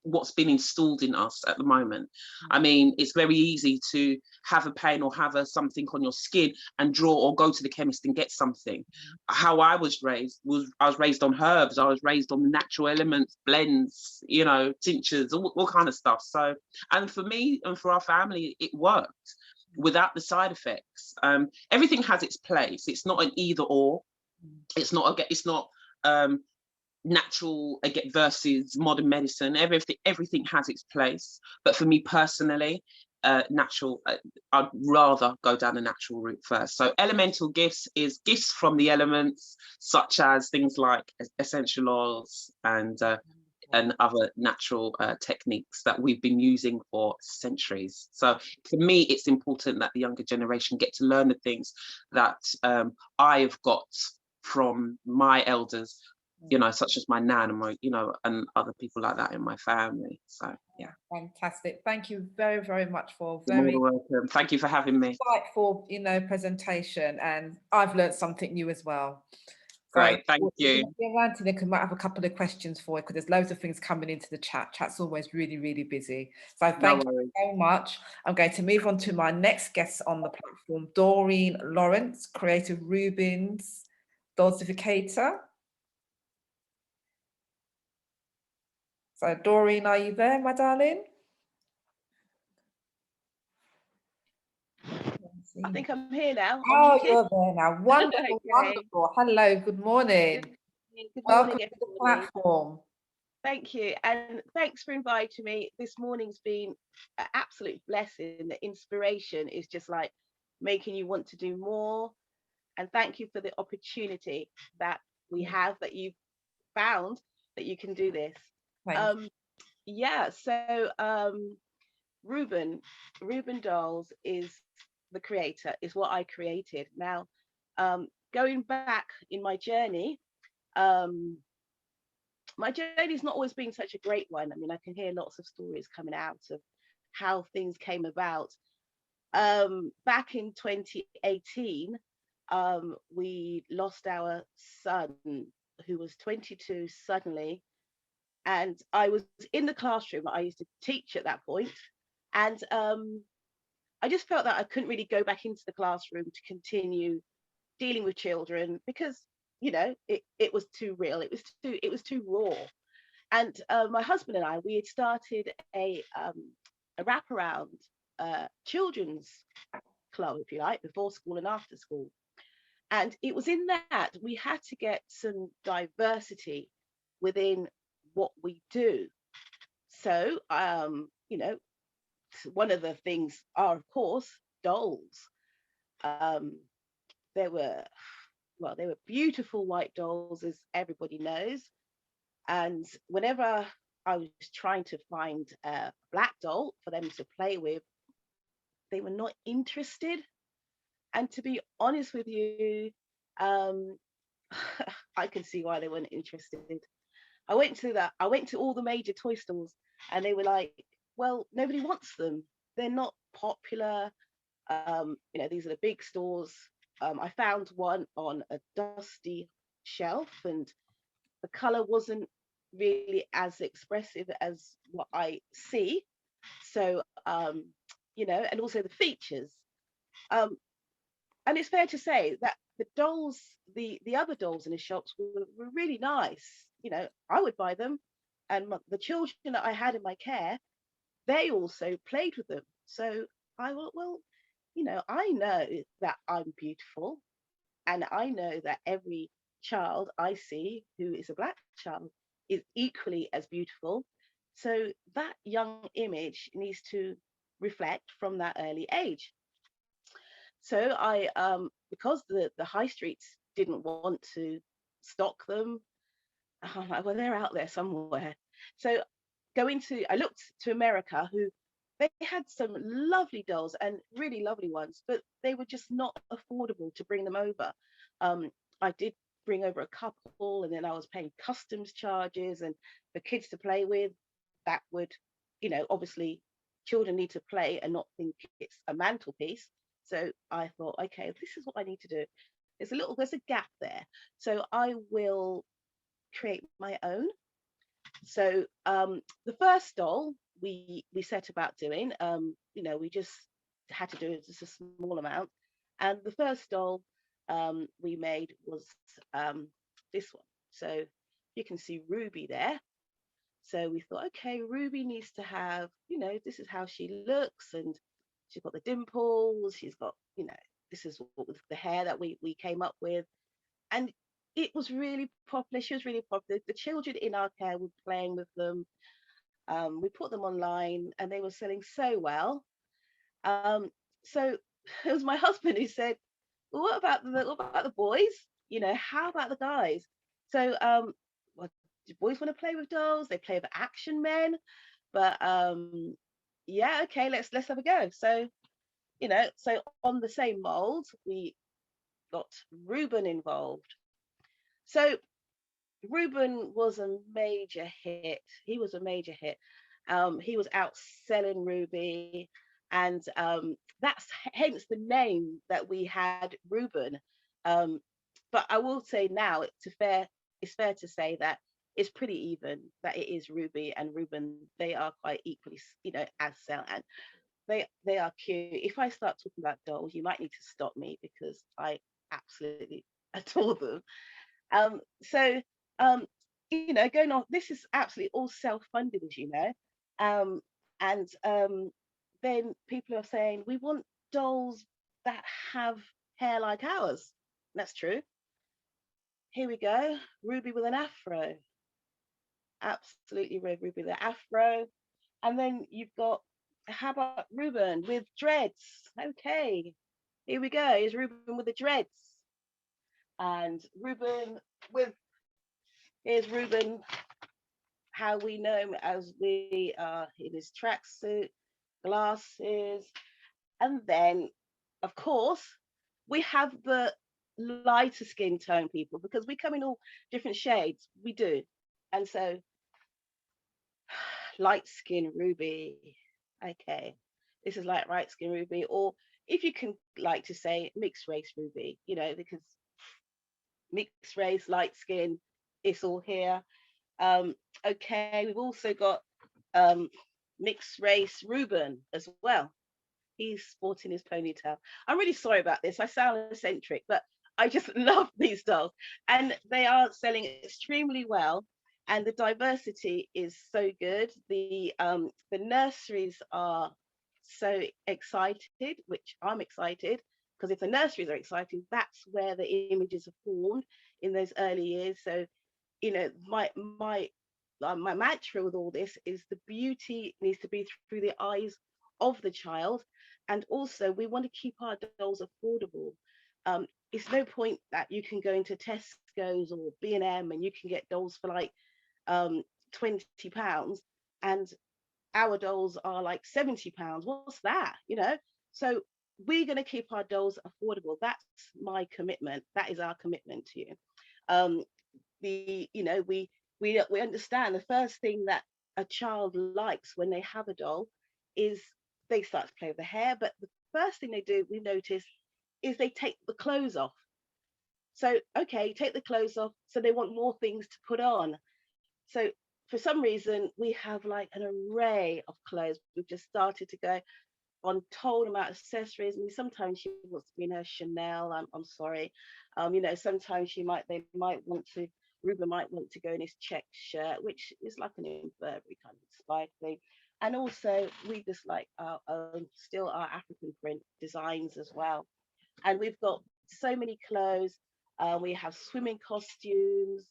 what's been installed in us at the moment. I mean, it's very easy to have a pain or have something on your skin and draw or go to the chemist and get something. How I was raised I was raised on herbs. I was raised on natural elements, blends, tinctures, all kind of stuff. So, and for me and for our family, it worked without the side effects. Everything has its place. It's not an either or. It's not natural versus modern medicine. Everything has its place, but for me personally, natural, I'd rather go down the natural route first. So elemental gifts is gifts from the elements, such as things like essential oils and other natural techniques that we've been using for centuries. So for me, it's important that the younger generation get to learn the things that I've got from my elders, such as my nan and my, and other people like that in my family. So yeah. Fantastic. Thank you very, very much for very welcome. Thank you for having me. Insightful, presentation, and I've learned something new as well. Great, thank you. Anthony might have a couple of questions for you, because there's loads of things coming into the chat. Chat's always really, really busy. So thank you so much. I'm going to move on to my next guest on the platform, Doreen Lawrence, Creative Rubens Dosificator. So Doreen, are you there, my darling? I think I'm here now. Oh, you're there now. Wonderful, okay. Wonderful. Hello, good morning. Good Welcome morning, to the everybody. platform. Thank you, and thanks for inviting me. This morning's been an absolute blessing. The inspiration is just like making you want to do more. And thank you for the opportunity that we have, that you've found that you can do this. Yeah, so Ruben Dolls is the creator, is what I created. Now, going back in my journey has not always been such a great one. I mean, I can hear lots of stories coming out of how things came about. Back in 2018, we lost our son, who was 22 suddenly. And I was in the classroom. I used to teach at that point. And I just felt that I couldn't really go back into the classroom to continue dealing with children because, you know, it was too real. It was too raw. And my husband and I, we had started a wraparound children's club, if you like, before school and after school. And it was in that we had to get some diversity within what we do. So, you know, one of the things are, of course, dolls. There were beautiful white dolls, as everybody knows. And whenever I was trying to find a black doll for them to play with, they were not interested. And to be honest with you, I can see why they weren't interested. I went to all the major toy stores, and they were like, well, nobody wants them. They're not popular. You know, these are the big stores. I found one on a dusty shelf, and the color wasn't really as expressive as what I see. So, you know, and also the features. And it's fair to say that the dolls, the other dolls in the shops were really nice. You know, I would buy them. And the children that I had in my care, they also played with them. So I thought, well, you know, I know that I'm beautiful. And I know that every child I see who is a black child is equally as beautiful. So that young image needs to reflect from that early age. So I, because the high streets didn't want to stock them, I'm like, well, they're out there somewhere. So I looked to America, who they had some lovely dolls and really lovely ones, but they were just not affordable to bring them over. I did bring over a couple, and then I was paying customs charges and for kids to play with. That would, you know, obviously children need to play and not think it's a mantelpiece. So I thought, okay, this is what I need to do. There's a gap there. So I will create my own. So the first doll we set about doing, you know, we just had to do just a small amount. And the first doll we made was this one. So you can see Ruby there. So we thought, okay, Ruby needs to have, you know, this is how she looks, and she's got the dimples, she's got, you know, this is what was the hair that we came up with. And it was really popular. She was really popular. The children in our care were playing with them. We put them online and they were selling so well. So it was my husband who said, well, what about the boys? You know, how about the guys? So well, do boys want to play with dolls? They play with action men. But yeah, okay, let's have a go. So, you know, so on the same mold, we got Ruben involved. So Ruben was a major hit. He was a major hit. He was outselling Ruby, and that's hence the name that we had, Ruben. But I will say now, it's fair to say that it's pretty even, that it is Ruby and Ruben. They are quite equally, you know, as sell, and they are cute. If I start talking about dolls, you might need to stop me because I absolutely adore them. So you know, going on, this is absolutely all self-funded, as you know. And then people are saying, we want dolls that have hair like ours. That's true. here we go, Ruby with an afro. Absolutely Ruby with an afro. And then you've got, how about Ruben with dreads? Okay, here we go, here's Ruben with the dreads. And Ruben with, here's Ruben, how we know him as we are in his tracksuit, glasses. And then, of course, we have the lighter skin tone people, because we come in all different shades, we do. And so light skin Ruby, okay, this is like light skin Ruby, or if you can like to say mixed race Ruby, you know, because mixed race, light skin, it's all here. Okay, we've also got mixed race Ruben as well. He's sporting his ponytail. I'm really sorry about this, I sound eccentric, but I just love these dolls, and they are selling extremely well, and the diversity is so good. The nurseries are so excited, which I'm excited, because if the nurseries are excited, that's where the images are formed in those early years. So, you know, my mantra with all this is the beauty needs to be through the eyes of the child, and also we want to keep our dolls affordable. It's no point that you can go into Tesco's or B&M and you can get dolls for like £20, and our dolls are like £70. What's that, you know? So we're going to keep our dolls affordable. That's my commitment. That is our commitment to you. You know, we understand the first thing that a child likes when they have a doll is they start to play with the hair, but the first thing they do, we notice, is they take the clothes off. So, okay, take the clothes off, so they want more things to put on. So for some reason, we have like an array of clothes. We've just started to go on total amount of accessories. I mean, sometimes she wants to be in her Chanel, I'm sorry. You know, sometimes Ruben might want to go in his check shirt, which is like an Burberry kind of inspired thing. And also we just like still our African print designs as well. And we've got so many clothes. We have swimming costumes,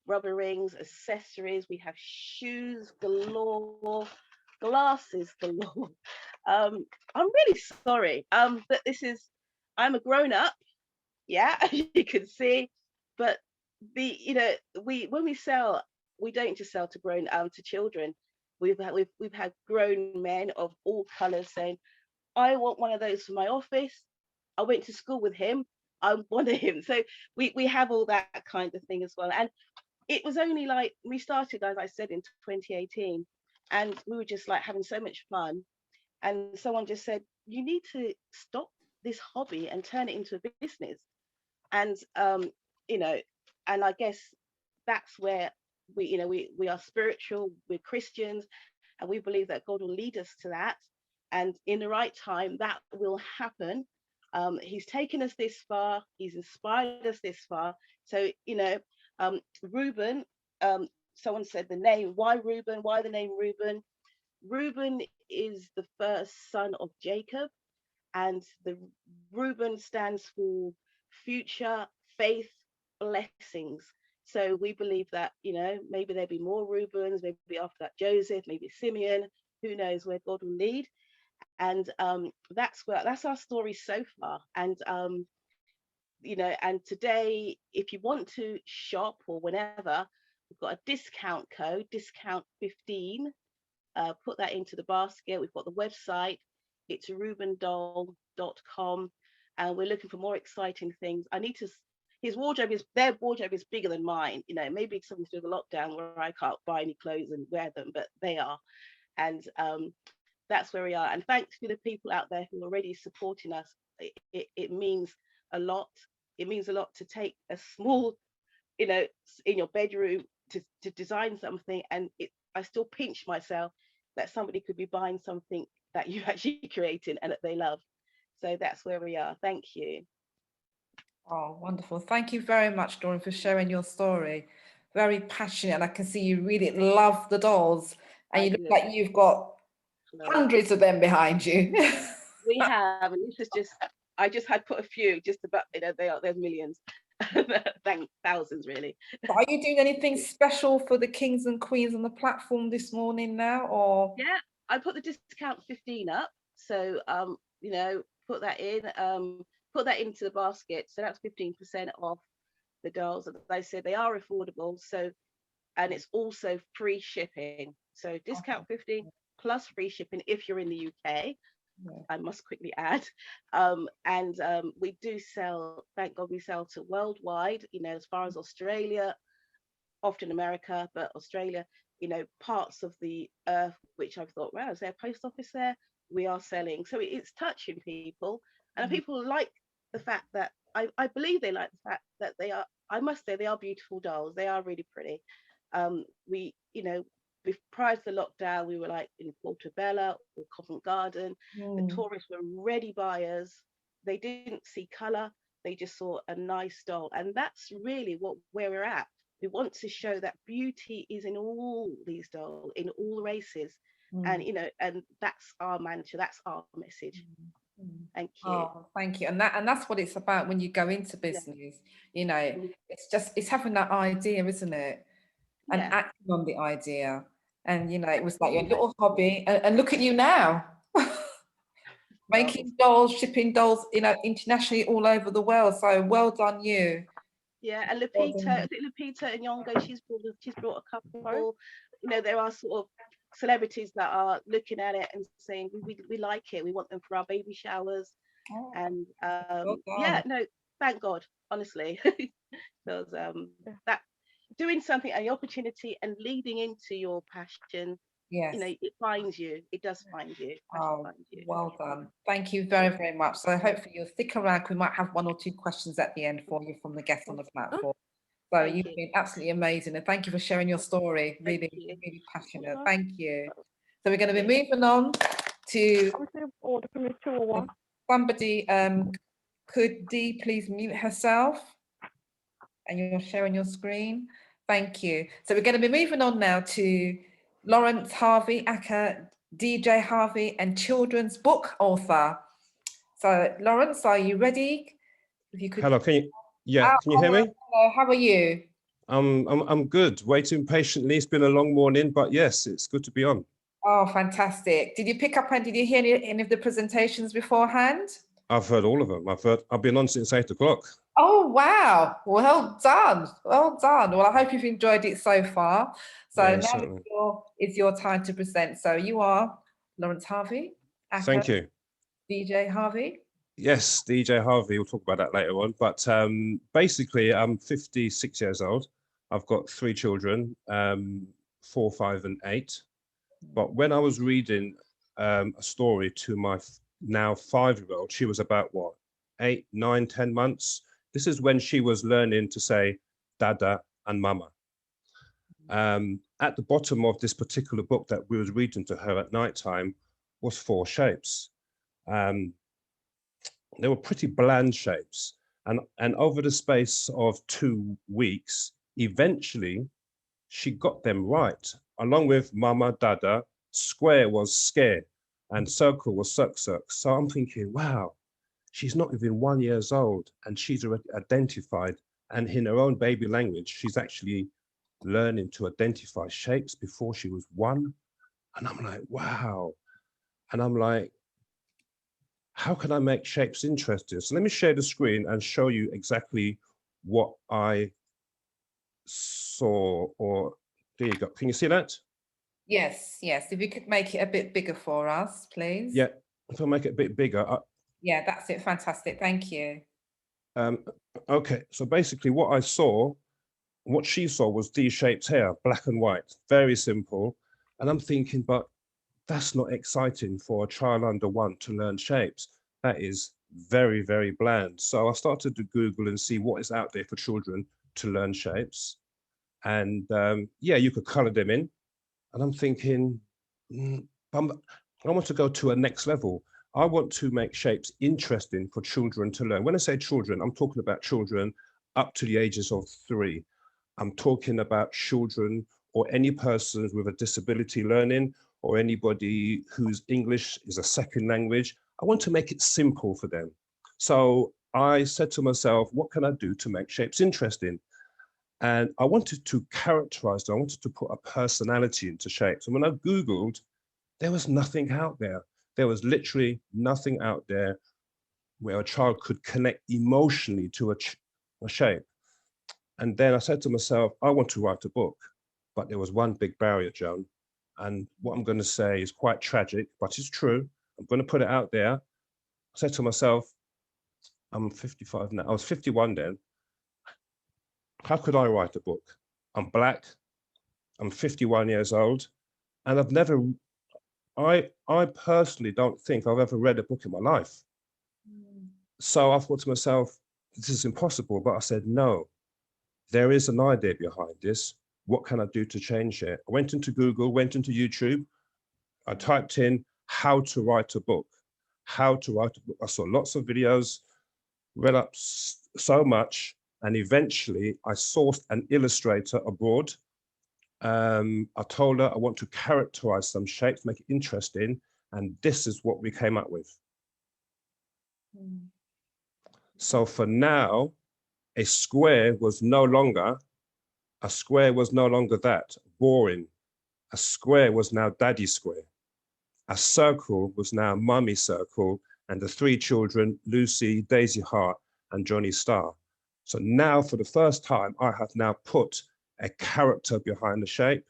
rubber rings, accessories. We have shoes galore, glasses galore. I'm really sorry that I'm a grown up, yeah, as you can see, but when we sell, we don't just sell to children. We've had grown men of all colors saying, I want one of those for my office. I went to school with him. I want him. So we have all that kind of thing as well. And it was only like, we started, as I said, in 2018, and we were just like having so much fun. And someone just said, you need to stop this hobby and turn it into a business. And, you know, and I guess that's where we are spiritual, we're Christians, and we believe that God will lead us to that. And in the right time, that will happen. He's taken us this far. He's inspired us this far. So, you know, Reuben, someone said the name, why Reuben? Why the name Reuben? Reuben is the first son of Jacob, and the Reuben stands for future faith blessings. So we believe that, you know, maybe there'll be more Reubens, maybe after that Joseph, maybe Simeon, who knows where God will lead. And that's our story so far. And you know, and today, if you want to shop or whenever, we've got a discount code, discount 15. Put that into the basket. We've got the website, it's rubendoll.com, and we're looking for more exciting things. Their wardrobe is bigger than mine. You know, maybe something to do with the lockdown where I can't buy any clothes and wear them, but they are. And that's where we are. And thanks to the people out there who are already supporting us. It means a lot. It means a lot to take a small, you know, in your bedroom to design something, and I still pinch myself that somebody could be buying something that you actually created and that they love. So that's where we are. Thank you. Oh, wonderful. Thank you very much, Doreen, for sharing your story. Very passionate, and I can see you really love the dolls, and you look like you've got hundreds of them behind you. We have, and this is just, I just had put a few, just about, you know, there's millions. Thank thousands, really. Are you doing anything special for the kings and queens on the platform this morning now, or? Yeah, I put the discount 15 up. So, you know, put that into the basket. So that's 15% off the dolls. As I said, they are affordable. So, and it's also free shipping. So discount 15 plus free shipping if you're in the UK. I must quickly add. We do sell, thank God we sell to worldwide, you know, as far as Australia, often America, but Australia, you know, parts of the earth, which I've thought, wow, is there a post office there? We are selling. So it's touching people. And people like the fact that, I believe they like the fact that they are, I must say, they are beautiful dolls. They are really pretty. We, you know, prior to the lockdown, we were like in Portobello or Covent Garden. The tourists were ready buyers. They didn't see color. They just saw a nice doll. And that's really where we're at. We want to show that beauty is in all these dolls, in all races. And, you know, and that's our mantra, that's our message. Thank you. Oh, thank you. And that's what it's about when you go into business. You know, it's having that idea, isn't it? And acting on the idea. And, you know, it was like your little hobby. And look at you now. Making dolls, shipping dolls, you know, internationally all over the world. So well done you. Yeah, and Lupita and Nyong'o, she's brought a couple. You know, there are sort of celebrities that are looking at it and saying we like it, we want them for our baby showers. And yeah, no, thank God, honestly. Because that doing something and the opportunity and leading into your passion, you know, it finds you, it does find you. Well done. Thank you very, very much. So hopefully you'll stick around. We might have 1 or 2 questions at the end for you from the guests on the platform. So you've been absolutely amazing. And thank you for sharing your story. Really, really passionate. Thank you. So we're going to be moving on to somebody. Could Dee please mute herself? And you're sharing your screen. Thank you. So we're going to be moving on now to Lawrence Harvey, aka DJ Harvey, and children's book author. So Lawrence, are you ready? If you could. Hello, can you hear me? Hello, how are you? I'm good. Waiting patiently. It's been a long morning, but yes, it's good to be on. Oh, fantastic. Did you pick up and did you hear any of the presentations beforehand? I've heard all of them. I've been on since 8 o'clock. Oh, wow. Well done. Well done. Well, I hope you've enjoyed it so far. So now it's your time to present. So you are Lawrence Harvey. Thank you. DJ Harvey. Yes, DJ Harvey. We'll talk about that later on. But basically, I'm 56 years old. I've got 3 children, 4, 5, and 8. But when I was reading a story to my now 5-year-old, she was about what, 8, 9, 10 months. This is when she was learning to say dada and mama. At the bottom of this particular book that we was reading to her at nighttime was 4 shapes. They were pretty bland shapes. And over the space of 2 weeks, eventually she got them right. Along with mama, dada, square was scare, and circle was suck. So I'm thinking, wow, she's not even 1 year old and she's already identified. And in her own baby language, she's actually learning to identify shapes before she was 1. And I'm like, wow. And I'm like, how can I make shapes interesting? So let me share the screen and show you exactly what I saw. Or there you go. Can you see that? Yes, yes. If you could make it a bit bigger for us, please. Yeah, if I make it a bit bigger. Yeah, that's it. Fantastic. Thank you. Okay, so basically what she saw was D-shaped hair, black and white, very simple. And I'm thinking, but that's not exciting for a child under 1 to learn shapes. That is very, very bland. So I started to Google and see what is out there for children to learn shapes. And yeah, you could color them in. And I'm thinking, I want to go to a next level. I want to make shapes interesting for children to learn. When I say children, I'm talking about children up to the ages of 3. I'm talking about children or any persons with a disability learning or anybody whose English is a second language. I want to make it simple for them. So I said to myself, what can I do to make shapes interesting? And I wanted to characterize them. I wanted to put a personality into shapes. And when I Googled, there was nothing out there. There was literally nothing out there where a child could connect emotionally to a shape. And then I said to myself, I want to write a book. But there was one big barrier, Joan. And what I'm going to say is quite tragic, but it's true. I'm going to put it out there. I said to myself, I'm 55 now. I was 51 then. How could I write a book? I'm Black. I'm 51 years old. And I've never, I personally don't think I've ever read a book in my life. So I thought to myself, this is impossible. But I said, no, there is an idea behind this. What can I do to change it? I went into Google, went into YouTube. I typed in how to write a book, how to write a book. I saw lots of videos, read up so much, and eventually I sourced an illustrator abroad. I told her I want to characterize some shapes, make it interesting, and this is what we came up with. So for now, a square was no longer that, boring. A square was now daddy square. A circle was now mummy circle, and the three children, Lucy, Daisy Hart, and Johnny Starr. So now for the first time, I have now put a character behind the shape.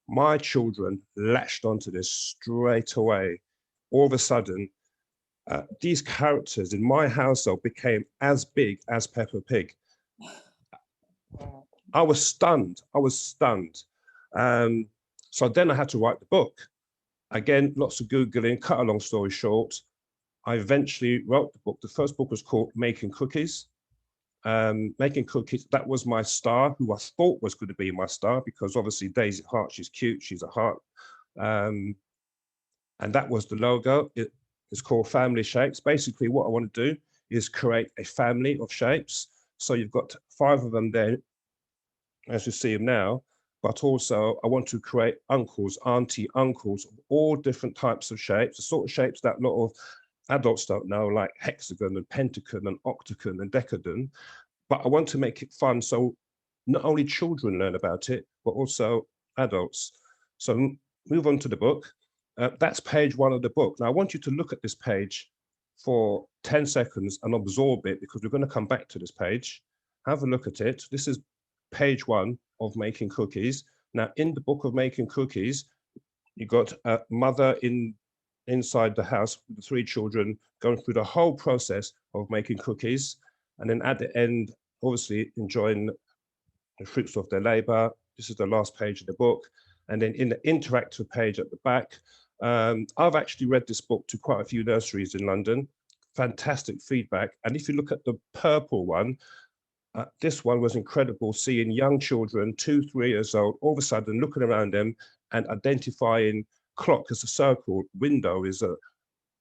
My children latched onto this straight away. All of a sudden, these characters in my household became as big as Peppa Pig. I was stunned. I was stunned. So then I had to write the book. Again, lots of Googling, cut a long story short. I eventually wrote the book. The first book was called Making Cookies. Making Cookies, that was my star, who I thought was going to be my star, because obviously Daisy Hart, she's cute, she's a heart. And that was the logo. It's called Family Shapes. Basically, what I want to do is create a family of shapes. So you've got 5 of them there, as you see them now, but also I want to create uncles, auntie, uncles, of all different types of shapes, the sort of shapes that a lot of adults don't know, like hexagon and pentagon and octagon and decagon. But I want to make it fun, so not only children learn about it, but also adults. So move on to the book. That's page 1 of the book. Now I want you to look at this page for 10 seconds and absorb it, because we're going to come back to this page. Have a look at it. This is page 1 of Making Cookies. Now in the book of Making Cookies, you got a mother inside the house with the 3 children going through the whole process of making cookies. And then at the end, obviously enjoying the fruits of their labor. This is the last page of the book. And then in the interactive page at the back, I've actually read this book to quite a few nurseries in London. Fantastic feedback. And if you look at the purple one, this one was incredible, seeing young children, 2, 3 years old, all of a sudden looking around them and identifying clock as a circle, window is a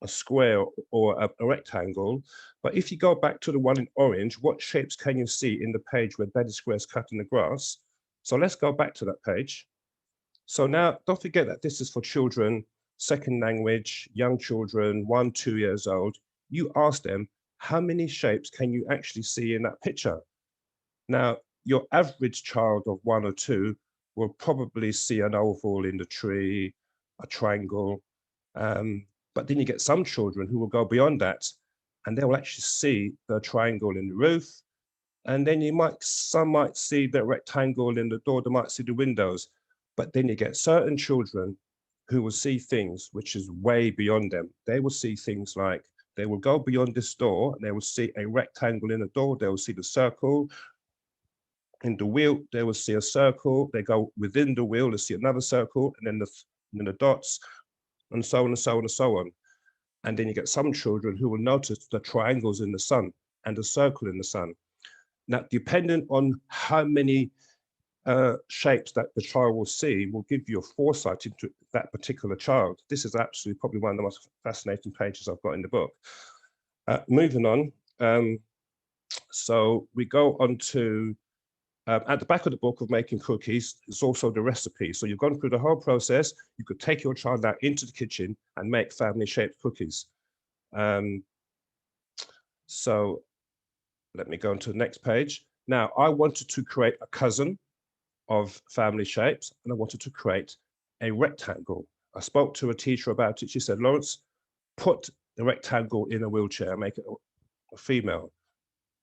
square or a rectangle. But if you go back to the one in orange, what shapes can you see in the page where Daddy Square is cutting the grass? So let's go back to that page. So now, don't forget that this is for children, second language, young children, 1, 2 years old. You ask them, how many shapes can you actually see in that picture? Now, your average child of 1 or 2 will probably see an oval in the tree, a triangle, but then you get some children who will go beyond that, and they will actually see the triangle in the roof, and then some might see the rectangle in the door, they might see the windows, but then you get certain children who will see things which is way beyond them. They will see things like, they will go beyond this door, and they will see a rectangle in the door, they will see the circle. In the wheel, they will see a circle, they go within the wheel, they see another circle, and then the dots, and so on and so on and so on. And then you get some children who will notice the triangles in the sun and the circle in the sun. Now, depending on how many shapes that the child will see will give you a foresight into that particular child. This is absolutely probably one of the most fascinating pages I've got in the book. Moving on, so we go on to, at the back of the book of Making Cookies, is also the recipe. So you've gone through the whole process. You could take your child out into the kitchen and make family-shaped cookies. So let me go on to the next page. Now, I wanted to create a cousin of family shapes, and I wanted to create a rectangle. I spoke to a teacher about it. She said, Lawrence, put the rectangle in a wheelchair, make it a female.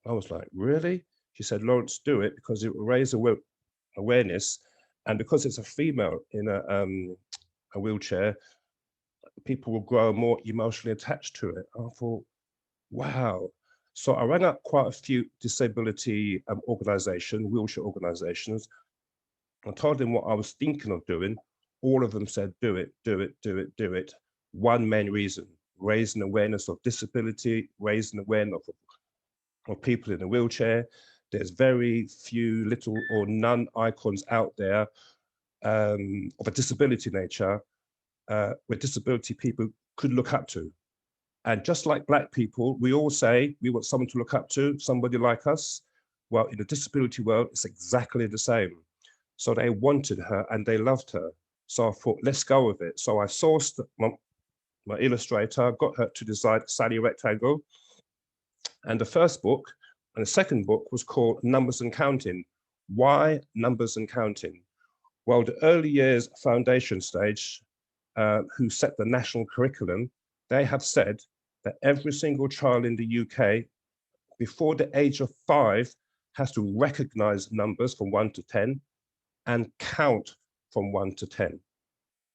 I was like, really? She said, Lawrence, do it because it will raise awareness. And because it's a female in a wheelchair, people will grow more emotionally attached to it. I thought, wow. So I rang up quite a few disability organizations, wheelchair organizations. I told them what I was thinking of doing. All of them said, do it, do it, do it, do it. One main reason, raising awareness of disability, raising awareness of people in a wheelchair. There's very few, little or none icons out there of a disability nature where disability people could look up to. And just like Black people, we all say we want someone to look up to, somebody like us. Well, in the disability world, it's exactly the same. So they wanted her and they loved her. So I thought, let's go with it. So I sourced my illustrator, got her to design Sally Rectangle. And the first book and the second book was called Numbers and Counting. Why Numbers and Counting? Well, the early years foundation stage, who set the national curriculum, they have said that every single child in the UK before the age of 5 has to recognize numbers from 1 to 10 and count from 1 to 10.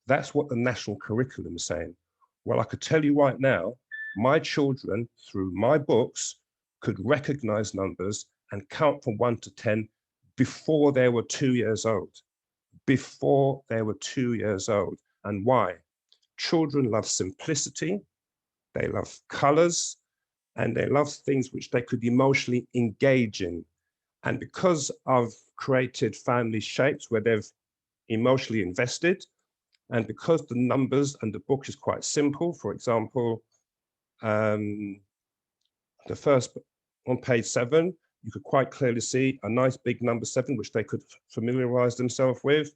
That's what the national curriculum is saying. Well, I could tell you right now, my children, through my books, could recognize numbers and count from 1 to 10 before they were 2 years old. Before they were 2 years old. And why? Children love simplicity, they love colors, and they love things which they could emotionally engage in. And because I've created family shapes where they've emotionally invested, and because the numbers and the book is quite simple, for example, the first on page 7, you could quite clearly see a nice big number 7, which they could familiarize themselves with.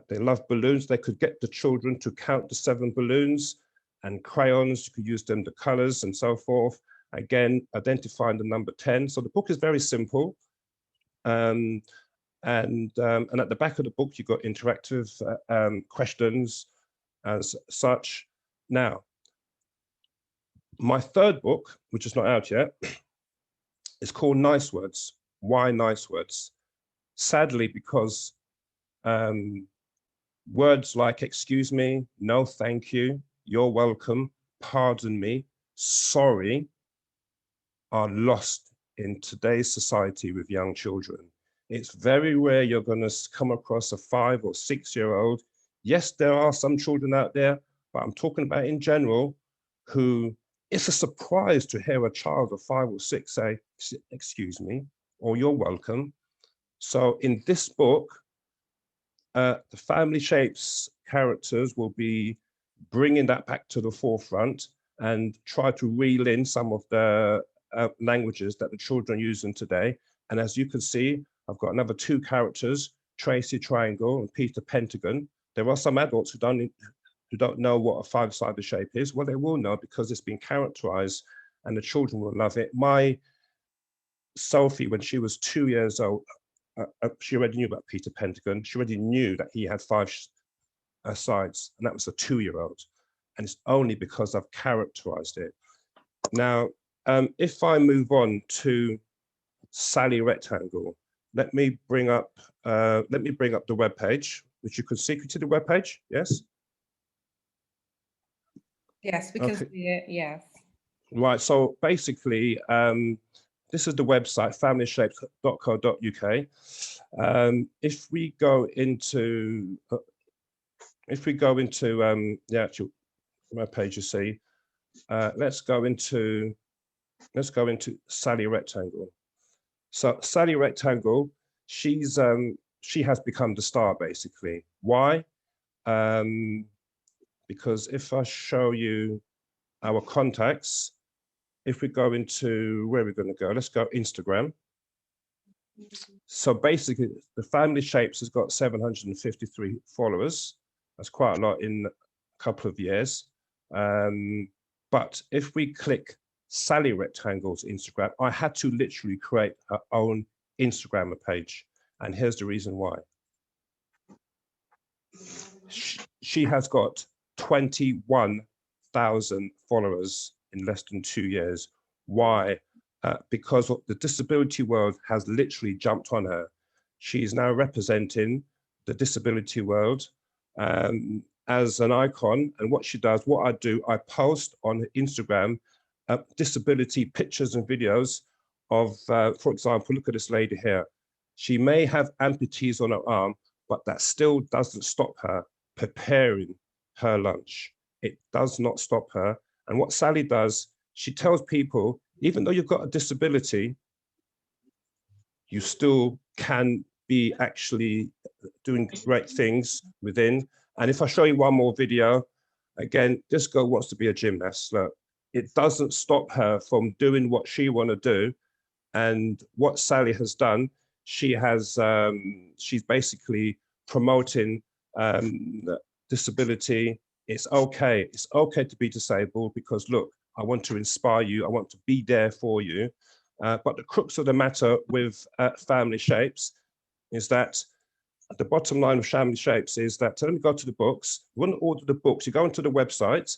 They love balloons. They could get the children to count the 7 balloons, and crayons, you could use them, the colors and so forth. Again, identifying the number 10. So the book is very simple. And at the back of the book, you've got interactive questions as such. Now, my third book, which is not out yet, is called Nice Words. Why Nice Words? Sadly, because words like excuse me, no thank you, you're welcome, pardon me, sorry, are lost in today's society with young children. It's very rare you're going to come across a 5 or 6 year old. Yes, there are some children out there, but I'm talking about in general, who it's a surprise to hear a child of 5 or 6 say, excuse me, or you're welcome. So in this book, the family shapes characters will be bringing that back to the forefront and try to reel in some of the languages that the children are using today. And as you can see, I've got another 2 characters, Tracy Triangle and Peter Pentagon. There are some adults who don't know what a 5-sided shape is. Well, they will know because it's been characterized and the children will love it. My Sophie, when she was 2 years old, she already knew about Peter Pentagon. She already knew that he had 5 sides, and that was a 2-year-old. And it's only because I've characterized it. Now, if I move on to Sally Rectangle, let me bring up the web page, which you can see. Can you see the web page? Yes. Yes, we can see it. Yes. Right. So basically, this is the website, familyshapes.co.uk. If we go into the actual web page, you see, let's go into Sally Rectangle. So Sally Rectangle, she has become the star basically. Why? Because if I show you our contacts, if we go into where we're going to go, let's go Instagram. So basically, the family shapes has got 753 followers. That's quite a lot in a couple of years. But if we click Sally Rectangle's Instagram, I had to literally create her own Instagram page. And here's the reason why. She has got 21,000 followers in less than 2 years. Why? Because the disability world has literally jumped on her. She is now representing the disability world as an icon. And what she does, what I do, I post on Instagram disability pictures and videos of, for example, look at this lady here. She may have amputees on her arm, but that still doesn't stop her preparing her lunch. It does not stop her. And what Sally does, she tells people, even though you've got a disability, you still can be actually doing great things within. And if I show you one more video, again, this girl wants to be a gymnast. Look, it doesn't stop her from doing what she wants to do. And what Sally has done, she has, she's basically promoting disability. It's okay to be disabled, because look, I want to inspire you, I want to be there for you. But the crux of the matter with Family Shapes is that the bottom line of Family Shapes is that, let me go to the books. You want to order the books, you go onto the website.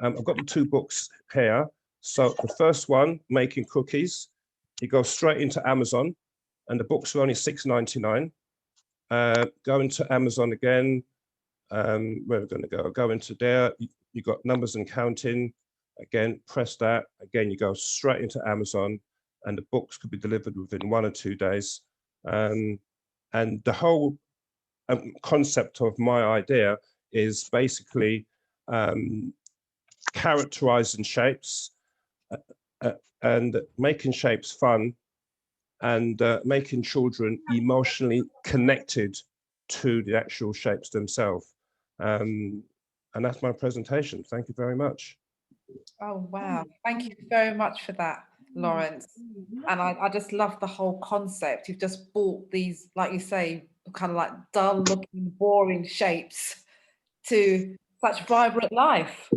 I've got the 2 books here. So the first one, Making Cookies, you go straight into Amazon, and the books are only $6.99. Go into Amazon again. Where are we going to go? Go into there. You got Numbers and Counting. Again, press that. Again, you go straight into Amazon, and the books could be delivered within 1 or 2 days. And the whole concept of my idea is basically characterizing shapes and making shapes fun, and making children emotionally connected to the actual shapes themselves. And that's my presentation. Thank you very much. Oh, wow. Thank you very much for that, Lawrence. And I just love the whole concept. You've just brought these, like you say, kind of like dull looking, boring shapes to such vibrant life.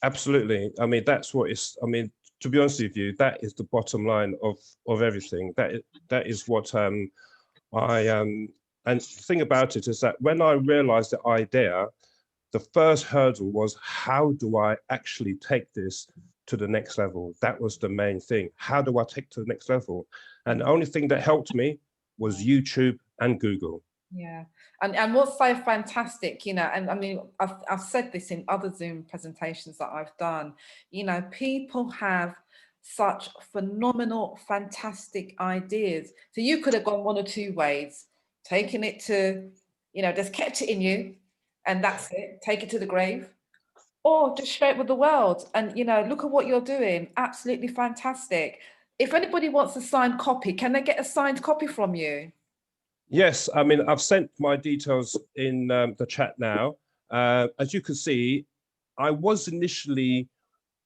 Absolutely. I mean, that's what it's, I mean, to be honest with you, that is the bottom line of everything. That is what and the thing about it is that when I realized the idea, the first hurdle was, how do I actually take this to the next level? That was the main thing. How do I take it to the next level? And the only thing that helped me was YouTube and Google. Yeah, and what's so fantastic, you know, and I mean, I've said this in other Zoom presentations that I've done, you know, people have such phenomenal, fantastic ideas. So you could have gone 1 or 2 ways, taken it to, you know, just kept it in you, and that's it, take it to the grave, or just share it with the world. And, you know, look at what you're doing, absolutely fantastic. If anybody wants a signed copy, can they get a signed copy from you? Yes, I mean, I've sent my details in the chat now. As you can see, I was initially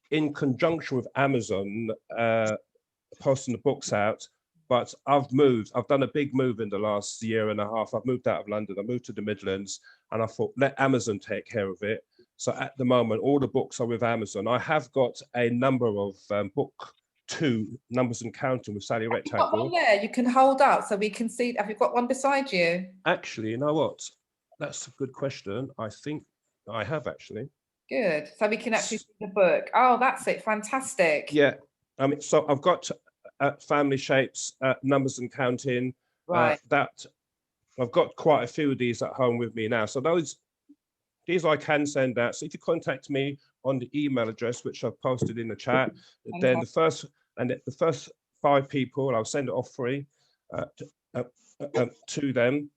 in conjunction with Amazon posting the books out, but I've moved. I've done a big move in the last 1.5 years. I've moved out of London. I moved to the Midlands, and I thought, let Amazon take care of it. So at the moment, all the books are with Amazon. I have got a number of book 2, Numbers and Counting with Sally Rectangle. Have you got one there you can hold up so we can see? Have you got one beside you? Actually, you know what? That's a good question. I think I have actually. Good. So we can actually see the book. Oh, that's it. Fantastic. Yeah. I mean, so I've got Family Shapes, Numbers and Counting. Right. That I've got quite a few of these at home with me now. So these I can send out. So if you contact me on the email address, which I've posted in the chat, then the first 5 people, I'll send it off free to them.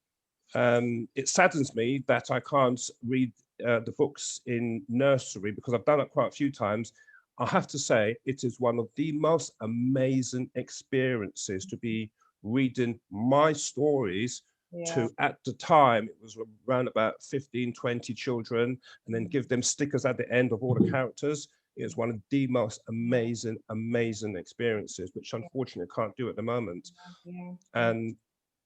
It saddens me that I can't read the books in nursery, because I've done it quite a few times. I have to say, it is one of the most amazing experiences to be reading my stories to, at the time, it was around about 15, 20 children, and then give them stickers at the end of all the characters. It was one of the most amazing, amazing experiences, which unfortunately I can't do at the moment. Yeah. And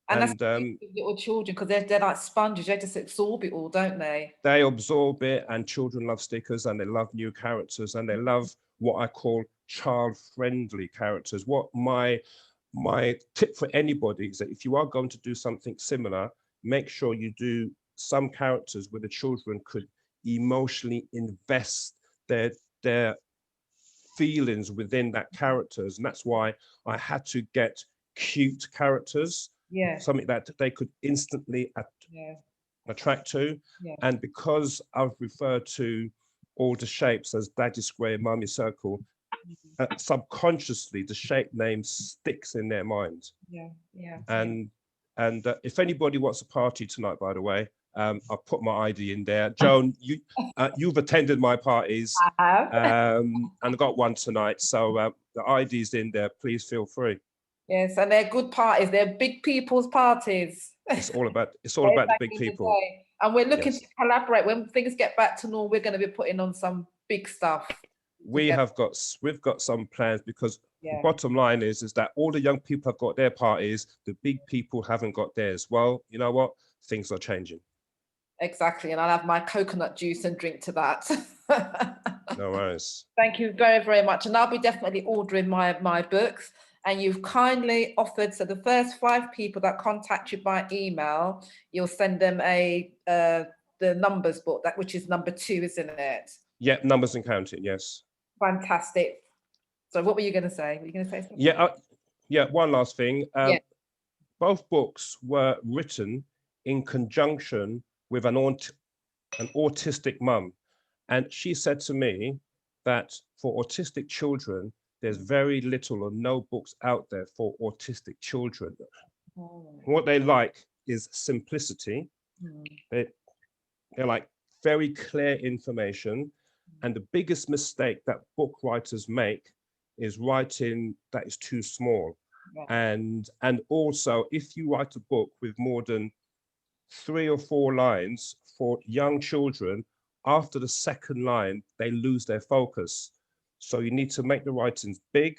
that's little children, because they're like sponges. They just absorb it all, don't they? They absorb it, and children love stickers, and they love new characters, and they love what I call child-friendly characters. What my tip for anybody is that if you are going to do something similar, make sure you do some characters where the children could emotionally invest their feelings within that characters. And that's why I had to get cute characters, something that they could instantly attract to. And because I've referred to all the shapes as Daddy Square, Mummy Circle, subconsciously the shape name sticks in their mind. And if anybody wants a party tonight, by the way, I'll put my ID in there. Joan, you've attended my parties. I have. And I got one tonight, so the ID's in there. Please feel free. Yes, and they're good parties. They're big people's parties. It's all about the big people. And we're looking to collaborate. When things get back to normal, we're going to be putting on some big stuff. We've got some plans, because the bottom line is that all the young people have got their parties, the big people haven't got theirs. Well, you know what? Things are changing. Exactly, and I'll have my coconut juice and drink to that. No worries. Thank you very, very much. And I'll be definitely ordering my books. And you've kindly offered, so the first 5 people that contact you by email, you'll send them the numbers book, which is number 2, isn't it? Yeah, numbers and counting, yes. Fantastic. So what were you going to say? Were you going to say something? Yeah, one last thing. Both books were written in conjunction with an autistic mum. And she said to me that for autistic children, there's very little or no books out there for autistic children. What they like is simplicity. They like very clear information. And the biggest mistake that book writers make is writing that is too small. And also, if you write a book with more than 3 or 4 lines for young children, after the second line, they lose their focus. So you need to make the writings big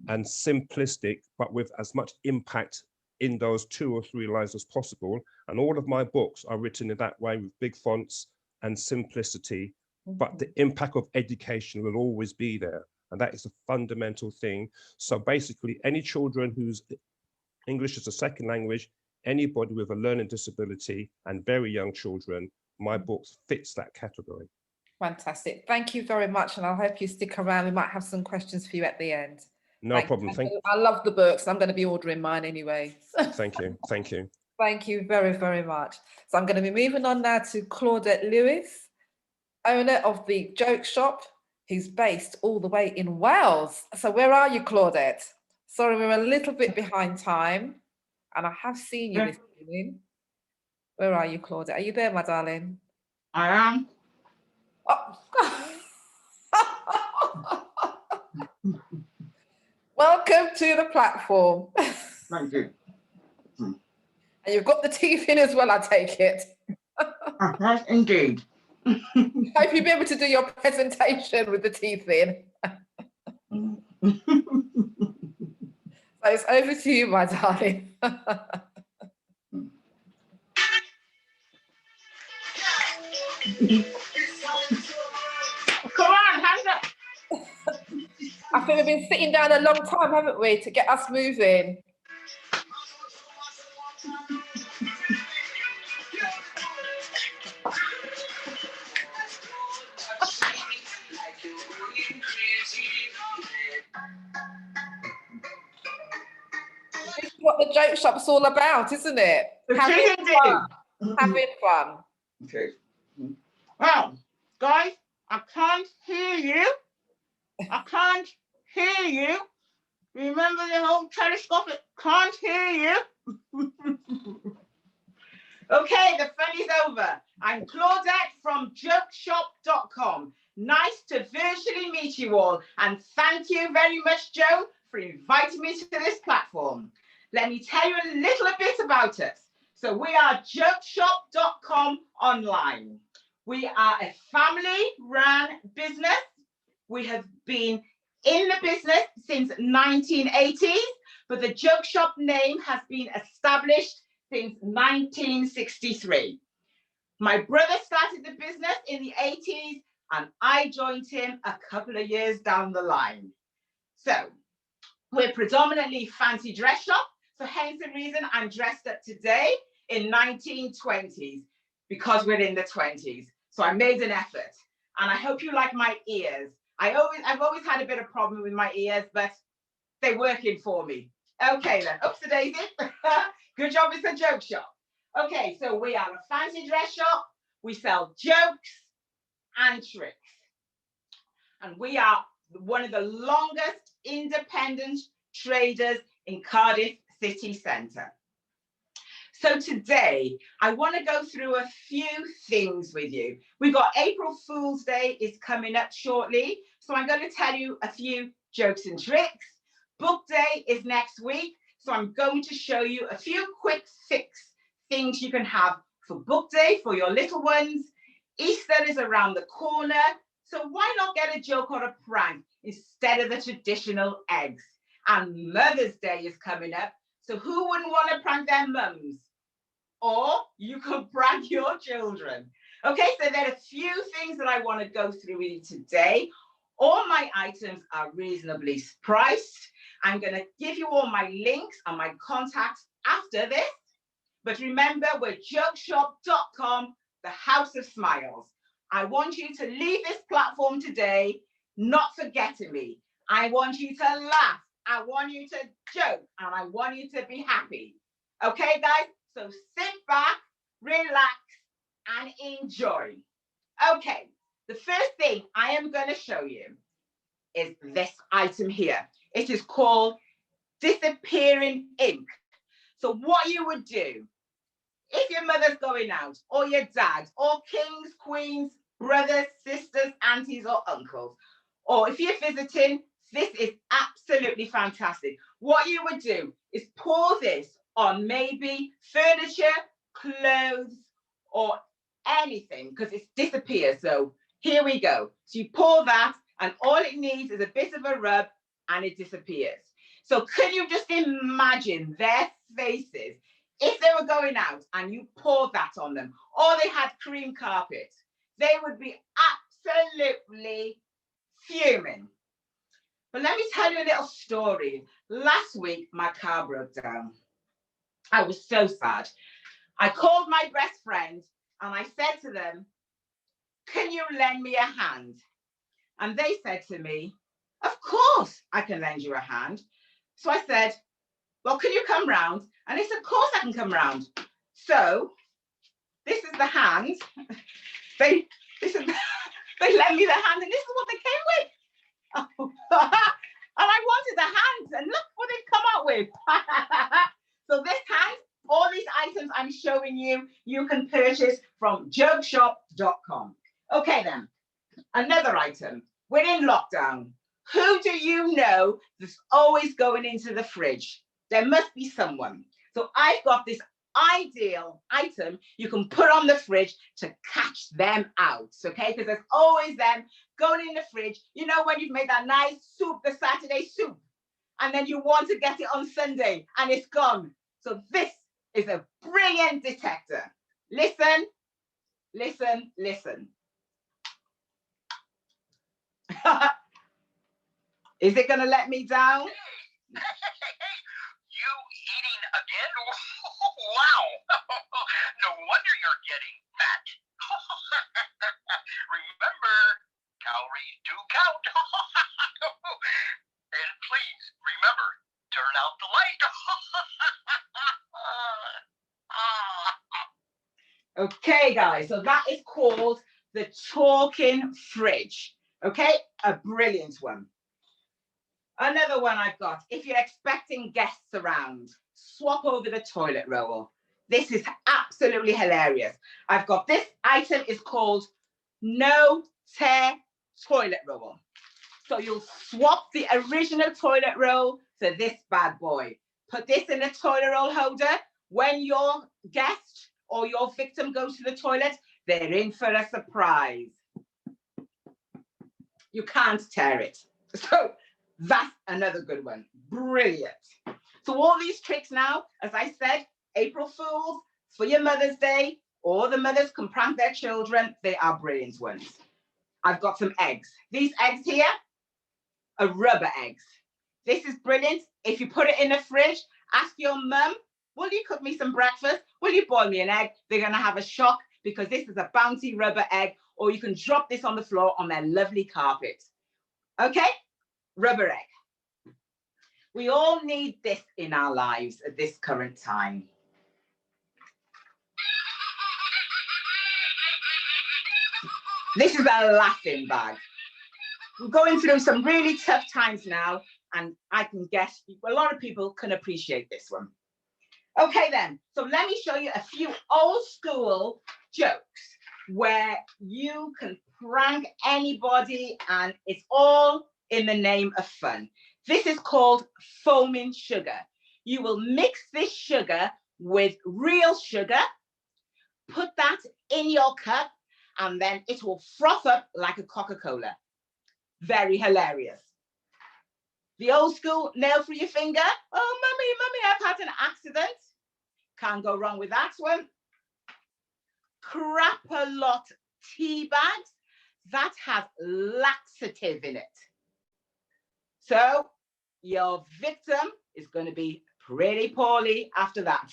and simplistic, but with as much impact in those 2 or 3 lines as possible. And all of my books are written in that way, with big fonts and simplicity, but the impact of education will always be there. And that is a fundamental thing. So basically, any children whose English is a second language, anybody with a learning disability, and very young children, my book fits that category. Fantastic. Thank you very much. And I hope you stick around. We might have some questions for you at the end. No problem. Thank you. I love the books. I'm going to be ordering mine anyway. Thank you. Thank you. Thank you very, very much. So I'm going to be moving on now to Claudette Lewis, owner of the Joke Shop, who's based all the way in Wales. So where are you, Claudette? Sorry, we're a little bit behind time, and I have seen you this evening. Where are you, Claudette? Are you there, my darling? I am. Oh. Welcome to the platform. Thank you. And you've got the teeth in as well, I take it. Yes, indeed. Hope you'll be able to do your presentation with the teeth in. So it's over to you, my darling. Come on, hands up. I think we've been sitting down a long time, haven't we, to get us moving. This is what the Joke Shop's all about, isn't it? Having fun. Having fun. Okay. Well, guys, I can't hear you. I can't hear you. Remember the whole telescopic can't hear you. Okay, the fun is over. I'm Claudette from jokeshop.com. Nice to virtually meet you all. And thank you very much, Joe, for inviting me to this platform. Let me tell you a little bit about us. So we are jokeshop.com online. We are a family-run business. We have been in the business since 1980s, but the Joke Shop name has been established since 1963. My brother started the business in the 80s. and I joined him a couple of years down the line. So we're predominantly fancy dress shop, so hence the reason I'm dressed up today in 1920s, because we're in the 20s. So I made an effort, and I hope you like my ears. I've always had a bit of problem with my ears, but they're working for me. Okay then, oops a daisy. Good job, it's a joke shop. Okay, so we are a fancy dress shop. We sell jokes and tricks. And we are one of the longest independent traders in Cardiff city centre. So today, I want to go through a few things with you. We've got April Fool's Day is coming up shortly. So I'm going to tell you a few jokes and tricks. Book Day is next week. So I'm going to show you a few quick fix things you can have for Book Day for your little ones. Easter is around the corner. So why not get a joke or a prank instead of the traditional eggs? And Mother's Day is coming up. So who wouldn't want to prank their mums? Or you can prank your children. Okay, so there are a few things that I want to go through with you today. All my items are reasonably priced. I'm going to give you all my links and my contacts after this. But remember, we're jokeshop.com, the house of smiles. I want you to leave this platform today not forgetting me. I want you to laugh. I want you to joke, and I want you to be happy. Okay, guys? So sit back, relax, and enjoy. Okay, the first thing I am going to show you is this item here. It is called disappearing ink. So what you would do, if your mother's going out, or your dad, or kings, queens, brothers, sisters, aunties, or uncles, or if you're visiting, this is absolutely fantastic. What you would do is pour this on maybe furniture, clothes, or anything, because it disappears. So here we go. So you pour that, and all it needs is a bit of a rub, and it disappears. So can you just imagine their faces if they were going out and you poured that on them, or they had cream carpet? They would be absolutely fuming. But let me tell you a little story. Last week, my car broke down. I was so sad. I called my best friend and I said to them, can you lend me a hand? And they said to me, of course I can lend you a hand. So I said, well, can you come round? And they said, of course I can come round. So this is the hand. They lent me the hand, and this is what they came with. And I wanted the hands, and look what they've come up with. So this hand, all these items I'm showing you, you can purchase from jokeshop.com. Okay then, another item. We're in lockdown. Who do you know that's always going into the fridge? There must be someone. So I've got this ideal item you can put on the fridge to catch them out, okay? Because there's always them going in the fridge. You know, when you've made that nice soup, the Saturday soup, and then you want to get it on Sunday and it's gone. So this is a brilliant detector. Listen, listen, listen. Is it gonna let me down? You eating again? Wow! No wonder you're getting fat. Remember, calories do count. And please remember, turn out the light. Okay, guys, so that is called the talking fridge. Okay, a brilliant one. Another one I've got, if you're expecting guests around, swap over the toilet roll. This is absolutely hilarious. I've got this item is called No Tear Toilet Roll. So you'll swap the original toilet roll to this bad boy. Put this in a toilet roll holder. When your guest or your victim goes to the toilet, they're in for a surprise. You can't tear it. So that's another good one. Brilliant. So all these tricks now, as I said, April Fools, for your Mother's Day, or the mothers can prank their children. They are brilliant ones. I've got some eggs. These eggs here are rubber eggs. This is brilliant. If you put it in the fridge, ask your mum, will you cook me some breakfast? Will you boil me an egg? They're going to have a shock because this is a bouncy rubber egg, or you can drop this on the floor on their lovely carpet. Okay, rubber egg. We all need this in our lives at this current time. This is a laughing bag. We're going through some really tough times now, and I can guess a lot of people can appreciate this one. Okay then, so let me show you a few old school jokes where you can prank anybody and it's all in the name of fun. This is called foaming sugar. You will mix this sugar with real sugar, put that in your cup, and then it will froth up like a Coca-Cola. Very hilarious. The old school nail through your finger. Oh, mummy, I've had an accident. Can't go wrong with that one. Crap-a-lot tea bags. That has laxative in it. So your victim is going to be pretty poorly after that.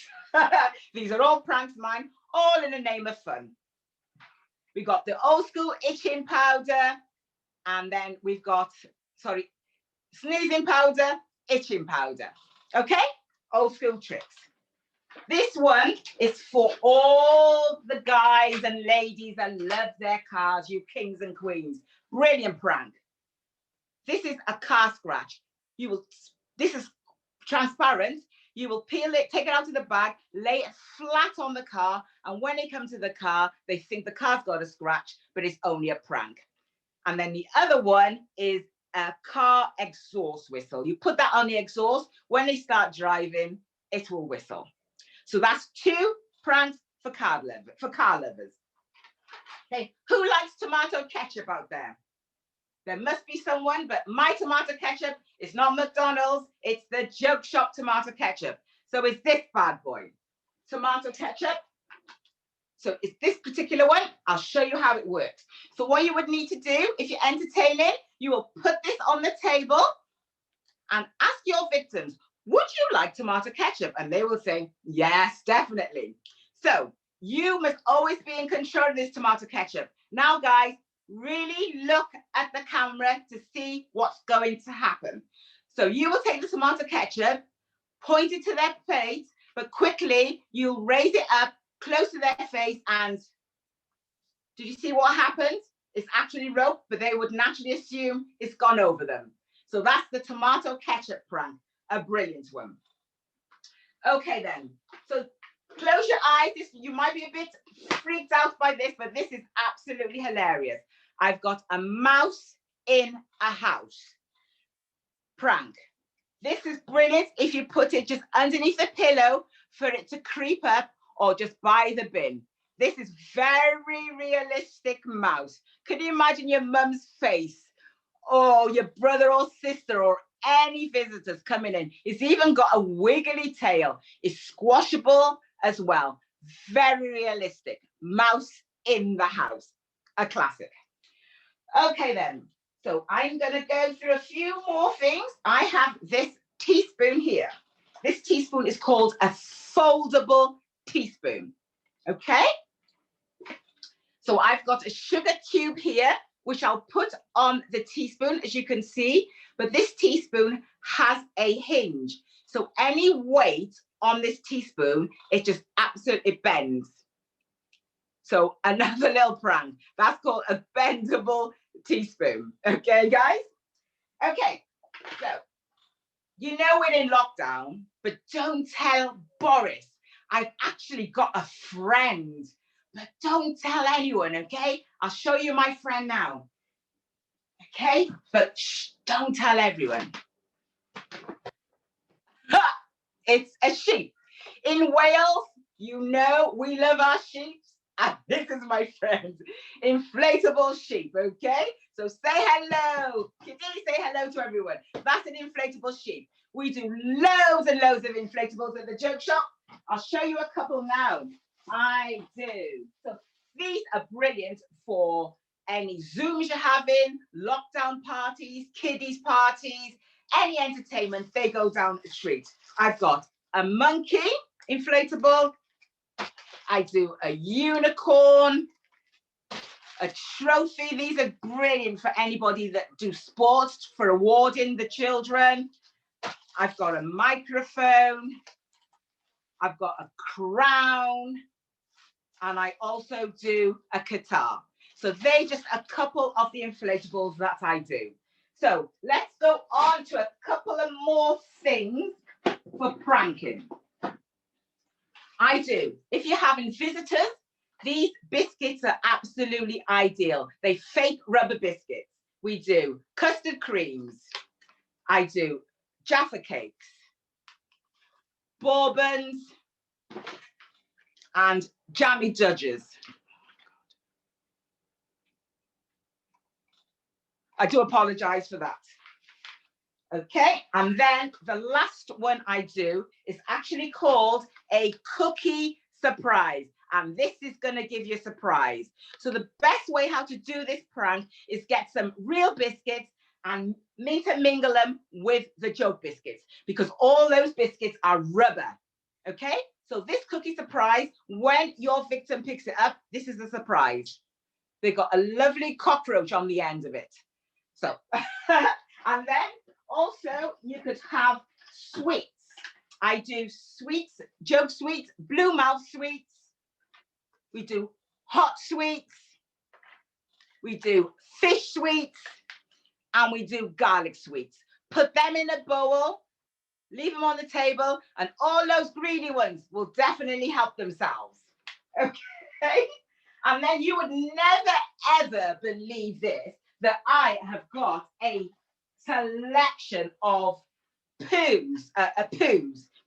These are all pranks of mine, all in the name of fun. We got the old school itching powder, and then we've got, sneezing powder, itching powder. Okay, old school tricks. This one is for all the guys and ladies that love their cars, you kings and queens. Brilliant prank. This is a car scratch. This is transparent. You will peel it, take it out of the bag, lay it flat on the car, and when they come to the car, they think the car's got a scratch, but it's only a prank. And then the other one is a car exhaust whistle. You put that on the exhaust. When they start driving, it will whistle. So that's 2 pranks for car lovers. Okay, who likes tomato ketchup out there? There must be someone, but my tomato ketchup is not McDonald's, it's the Joke Shop tomato ketchup. So it's this bad boy, tomato ketchup. So it's this particular one. I'll show you how it works. So what you would need to do, if you're entertaining, you will put this on the table and ask your victims, would you like tomato ketchup? And they will say, yes, definitely. So you must always be in control of this tomato ketchup. Now, guys, really look at the camera to see what's going to happen. So you will take the tomato ketchup, point it to their face, but quickly you'll raise it up close to their face, and did you see what happened? It's actually rope, but they would naturally assume it's gone over them. So that's the tomato ketchup prank, a brilliant one. Okay then, so close your eyes. You might be a bit freaked out by this, but this is absolutely hilarious. I've got a mouse in a house prank. This is brilliant if you put it just underneath the pillow for it to creep up, or just by the bin. This is very realistic mouse. Can you imagine your mum's face, or your brother or sister, or any visitors coming in? It's even got a wiggly tail. It's squashable as well. Very realistic. Mouse in the house. A classic. Okay then. So I'm going to go through a few more things. I have this teaspoon here. This teaspoon is called a foldable teaspoon. Okay. So I've got a sugar cube here, which I'll put on the teaspoon, as you can see. But this teaspoon has a hinge. So any weight on this teaspoon, it just absolutely bends. So another little prank. That's called a bendable teaspoon. Okay, guys? Okay, so you know we're in lockdown, but don't tell Boris. I've actually got a friend, but don't tell anyone, okay? I'll show you my friend now. Okay, but shh, don't tell everyone. Ha! It's a sheep. In Wales, you know we love our sheep. And this is my friend, inflatable sheep, okay? So say hello. Kitty, say hello to everyone. That's an inflatable sheep. We do loads and loads of inflatables at the Joke Shop. I'll show you a couple now. I do. So these are brilliant for any Zooms you're having, lockdown parties, kiddies parties, any entertainment, they go down the street. I've got a monkey inflatable. I do a unicorn, a trophy. These are brilliant for anybody that do sports, for awarding the children. I've got a microphone. I've got a crown. And I also do a guitar. So they're just a couple of the inflatables that I do. So let's go on to a couple of more things for pranking. I do. If you're having visitors, these biscuits are absolutely ideal. They fake rubber biscuits. We do custard creams. I do Jaffa cakes, bourbons, and jammy judges. I do apologize for that. Okay, and then the last one I do is actually called a cookie surprise. And this is gonna give you a surprise. So the best way how to do this prank is get some real biscuits and mingle them with the joke biscuits, because all those biscuits are rubber, okay? So this cookie surprise, when your victim picks it up, this is a surprise. They got a lovely cockroach on the end of it. So, and then also you could have sweets. I do sweets, joke sweets, blue mouth sweets. We do hot sweets. We do fish sweets, and we do garlic sweets. Put them in a bowl, leave them on the table, and all those greedy ones will definitely help themselves. Okay? And then you would never, ever believe this, that I have got a selection of poos,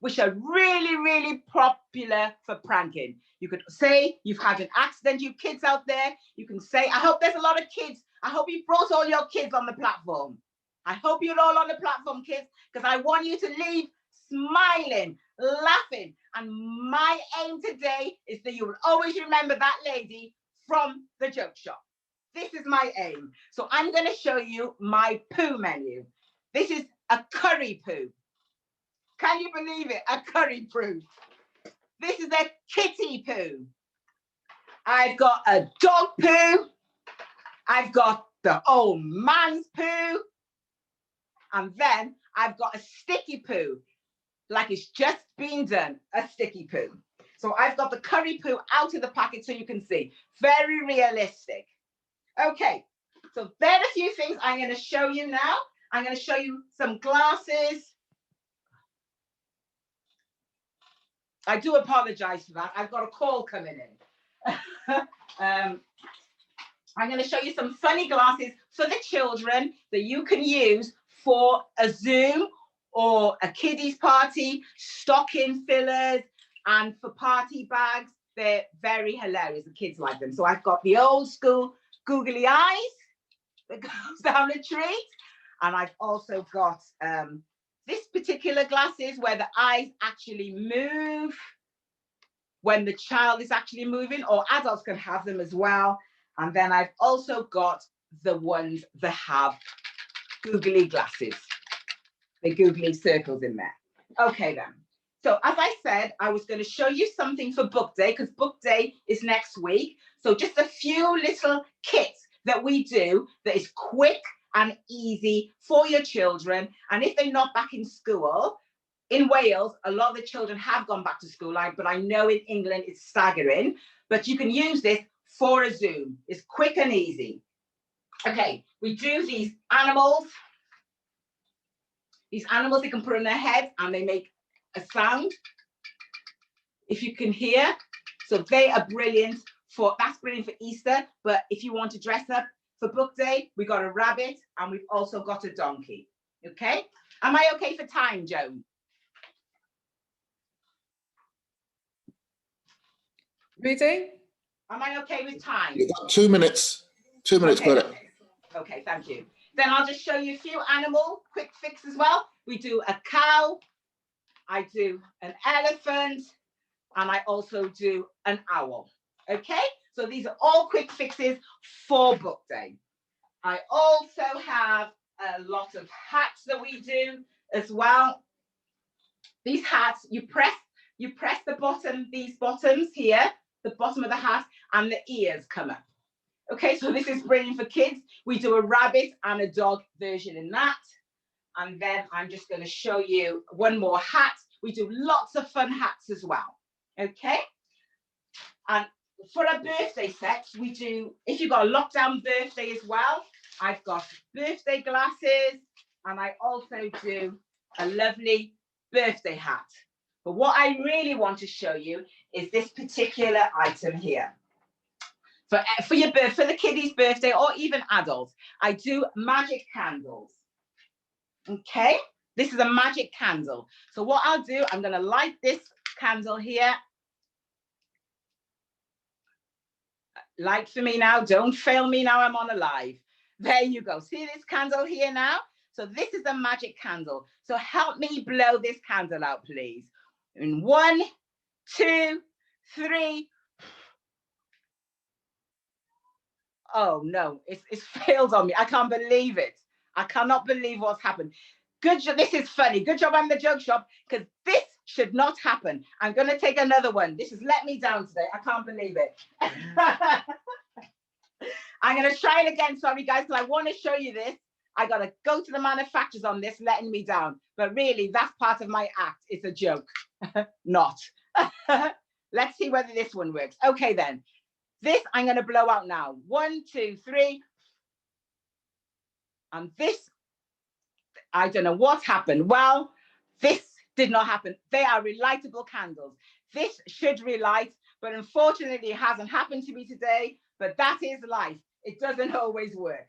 which are really, really popular for pranking. You could say you've had an accident, you kids out there. You can say, I hope there's a lot of kids. I hope you brought all your kids on the platform. I hope you're all on the platform, kids, because I want you to leave smiling, laughing. And my aim today is that you will always remember that lady from the joke shop. This is my aim. So I'm going to show you my poo menu. This is a curry poo. Can you believe it? A curry poo. This is a kitty poo. I've got a dog poo. I've got the old man's poo. And then I've got a sticky poo, like it's just been done, a sticky poo. So I've got the curry poo out of the packet so you can see. Very realistic. Okay, so there are a few things I'm going to show you now. I'm going to show you some glasses. I do apologize for that. I've got a call coming in. I'm going to show you some funny glasses for the children that you can use for a Zoom or a kiddies party, stocking fillers, and for party bags. They're very hilarious. The kids like them. So I've got the old school googly eyes that goes down a treat. And I've also got this particular glasses where the eyes actually move when the child is actually moving, or adults can have them as well. And then I've also got the ones that have googly glasses, the googly circles in there. Okay then. So as I said, I was going to show you something for book day, because book day is next week. So just a few little kits that we do that is quick and easy for your children. And if they're not back in school, in Wales, a lot of the children have gone back to school, but I know in England it's staggering. But you can use this for a Zoom. It's quick and easy. Okay, we do these animals. These animals, they can put on their head and they make a sound, if you can hear. So they are brilliant for, that's brilliant for Easter. But if you want to dress up for book day, we got a rabbit and we've also got a donkey. Okay, am I okay for time, Joan? Rudy? Am I okay with time? You've got 2 minutes. 2 minutes, okay. got it. Okay, thank you. Then I'll just show you a few animal quick fix as well. We do a cow, I do an elephant, and I also do an owl. Okay, So these are all quick fixes for book day. I also have a lot of hats that we do as well. These hats, you press the bottom, these bottoms here, the bottom of the hat, and the ears come up. Okay, so this is brilliant for kids. We do a rabbit and a dog version in that. And then I'm just going to show you one more hat. We do lots of fun hats as well. Okay. And for a birthday set, we do, if you've got a lockdown birthday as well, I've got birthday glasses, and I also do a lovely birthday hat. But what I really want to show you is this particular item here. For the kiddie's birthday, or even adults, I do magic candles. Okay, this is a magic candle. So what I'll do, I'm going to light this candle here. Light for me now. Don't fail me now. I'm on a live. There you go. See this candle here now? So this is a magic candle. So help me blow this candle out, please. In 1, 2, 3. Oh no, it's failed on me. I can't believe it. I cannot believe what's happened. Good job. This is funny. Good job I'm the joke shop, because this should not happen. I'm going to take another one. This has let me down today. I can't believe it. I'm going to try it again. Sorry, guys, because I want to show you this. I got to go to the manufacturers on this, letting me down. But really, that's part of my act. It's a joke. Not. Let's see whether this one works. Okay, then. This I'm going to blow out now. 1, 2, 3. And this, I don't know what happened. Well, this did not happen. They are relightable candles. This should relight, but unfortunately it hasn't happened to me today, but that is life. It doesn't always work.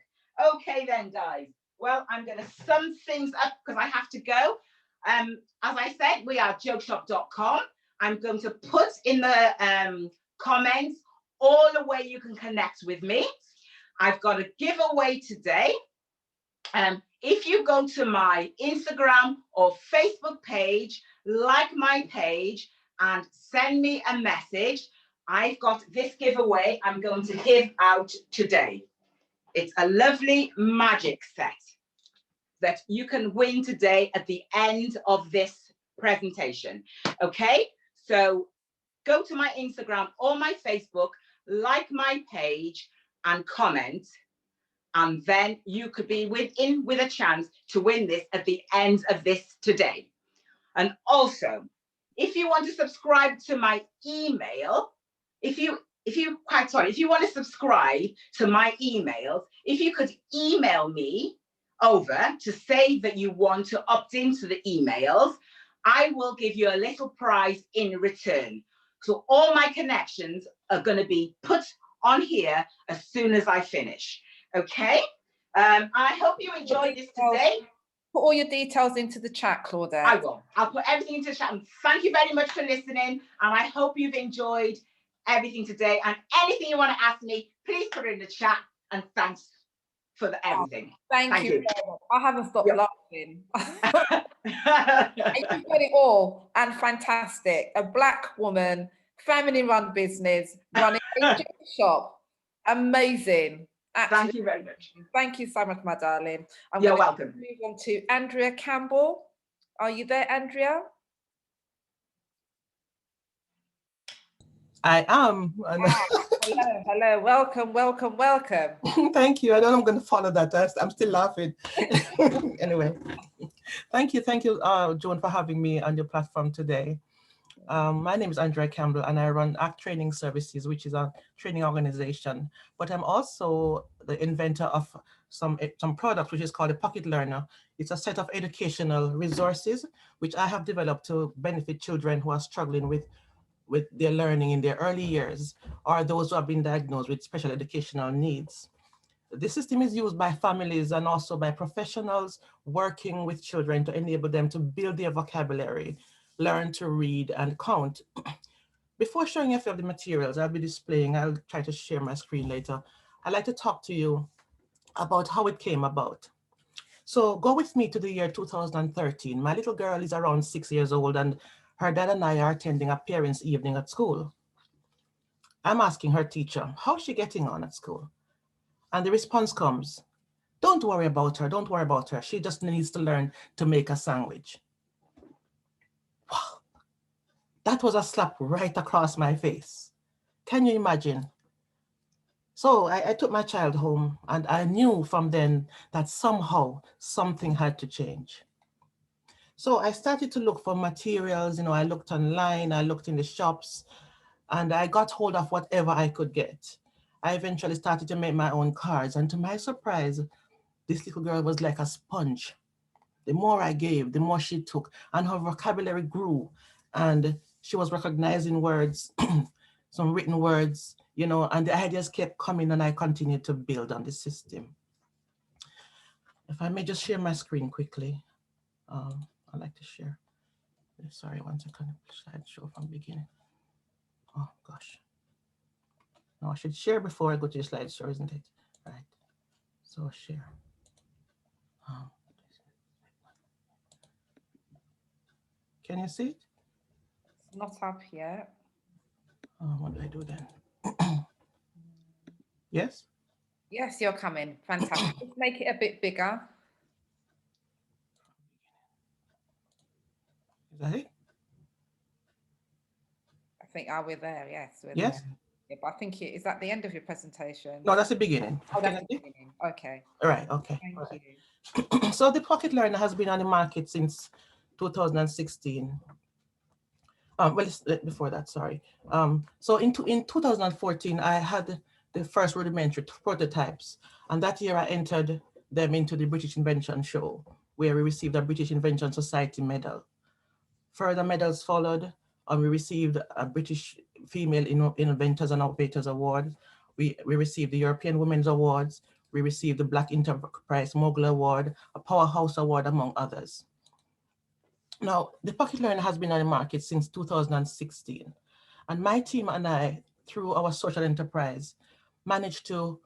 Okay then, guys. Well, I'm going to sum things up because I have to go. As I said, we are jokeshop.com. I'm going to put in the comments all the way you can connect with me. I've got a giveaway today. If you go to my Instagram or Facebook page, like my page, and send me a message, I've got this giveaway I'm going to give out today. It's a lovely magic set that you can win today at the end of this presentation. Okay, so go to my Instagram or my Facebook, like my page, and comment. And then you could be with a chance to win this at the end of this today. And also, if you want to subscribe to my email, if you want to subscribe to my emails, if you could email me over to say that you want to opt into the emails, I will give you a little prize in return. So all my connections are going to be put on here as soon as I finish. Okay, I hope you enjoyed this today. Put all your details into the chat, Claudette. I will. I'll put everything into the chat. And thank you very much for listening. And I hope you've enjoyed everything today. And anything you want to ask me, please put it in the chat. And thanks for everything. Thank you. I haven't stopped laughing. You've got it all, and fantastic. A Black woman, family-run business, running a shop. Amazing. Absolutely. Thank you very much. Thank you so much, my darling. You're welcome. Move on to Andrea Campbell. Are you there, Andrea? I am. Hello. Welcome. Thank you. I don't know I'm going to follow that. I'm still laughing. Anyway, thank you, Joan, for having me on your platform today. My name is Andrea Campbell, and I run ACT Training Services, which is a training organization. But I'm also the inventor of some product, which is called a Pocket Learner. It's a set of educational resources, which I have developed to benefit children who are struggling with their learning in their early years, or those who have been diagnosed with special educational needs. This system is used by families and also by professionals working with children to enable them to build their vocabulary, learn to read and count. Before showing a few of the materials I'll be displaying, I'll try to share my screen later. I'd like to talk to you about how it came about. So go with me to the year 2013. My little girl is around 6 years old, and her dad and I are attending a parents' evening at school. I'm asking her teacher, how's she getting on at school? And the response comes, don't worry about her, don't worry about her. She just needs to learn to make a sandwich. Wow. That was a slap right across my face. Can you imagine? So I took my child home, and I knew from then that somehow something had to change. So I started to look for materials, I looked online, I looked in the shops, and I got hold of whatever I could get. I eventually started to make my own cards, and to my surprise, this little girl was like a sponge. The more I gave, the more she took, and her vocabulary grew, and she was recognizing words, some written words, and the ideas kept coming, and I continued to build on the system. If I may just share my screen quickly. I'd like to share. Sorry, one second, slideshow from beginning. Oh gosh. No, I should share before I go to the slideshow, isn't it? Right. So share. Can you see it? It's not up yet. What do I do then? Yes? Yes, you're coming. Fantastic. Just make it a bit bigger. Is that it? I think, we're there. Yes, we're yes? there. Yeah, but I think is that the end of your presentation? No, that's the beginning. Oh, that's the beginning. Okay. All right, okay. Thank you. So the Pocket Learner has been on the market since 2016. Well, before that, sorry. So in 2014, I had the first rudimentary prototypes, and that year I entered them into the British Invention Show, where we received a British Invention Society medal. Further medals followed, and we received a British Female Inventors and Innovators Award. We received the European Women's Awards. We received the Black Enterprise Mogul Award, a Powerhouse Award, among others. Now, the Pocket Learner has been on the market since 2016, and my team and I, through our social enterprise, managed to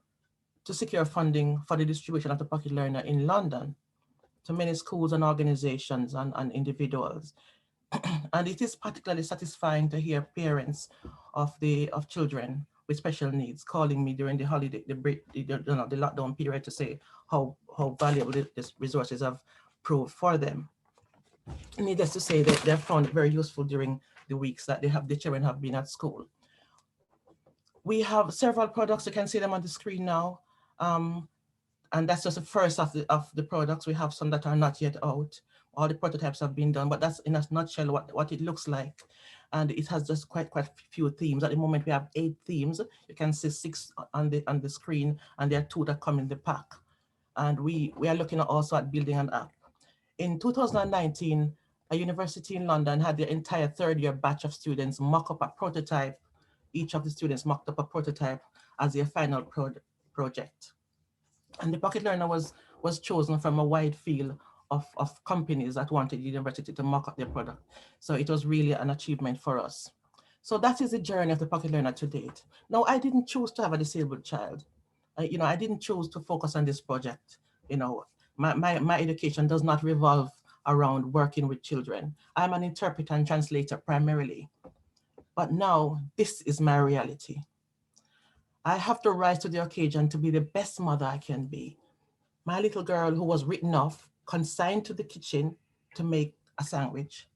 secure funding for the distribution of the Pocket Learner in London to many schools and organizations and individuals. And it is particularly satisfying to hear parents of children with special needs calling me during the holiday, the lockdown period, to say how valuable these resources have proved for them. Needless to say, that they've found it very useful during the weeks that the children have been at school. We have several products. You can see them on the screen now. And that's just the first of the products. We have some that are not yet out. All the prototypes have been done, but that's in a nutshell what it looks like. And it has just quite a few themes. At the moment, we have 8 themes. You can see 6 on the screen, and there are 2 that come in the pack. And we are looking also at building an app. In 2019, a university in London had their entire 3rd-year batch of students mock up a prototype. Each of the students mocked up a prototype as their final project. And the Pocket Learner was chosen from a wide field of companies that wanted the university to mock up their product. So it was really an achievement for us. So that is the journey of the Pocket Learner to date. Now, I didn't choose to have a disabled child. I didn't choose to focus on this project. My education does not revolve around working with children. I'm an interpreter and translator primarily. But now this is my reality. I have to rise to the occasion to be the best mother I can be. My little girl, who was written off, consigned to the kitchen to make a sandwich,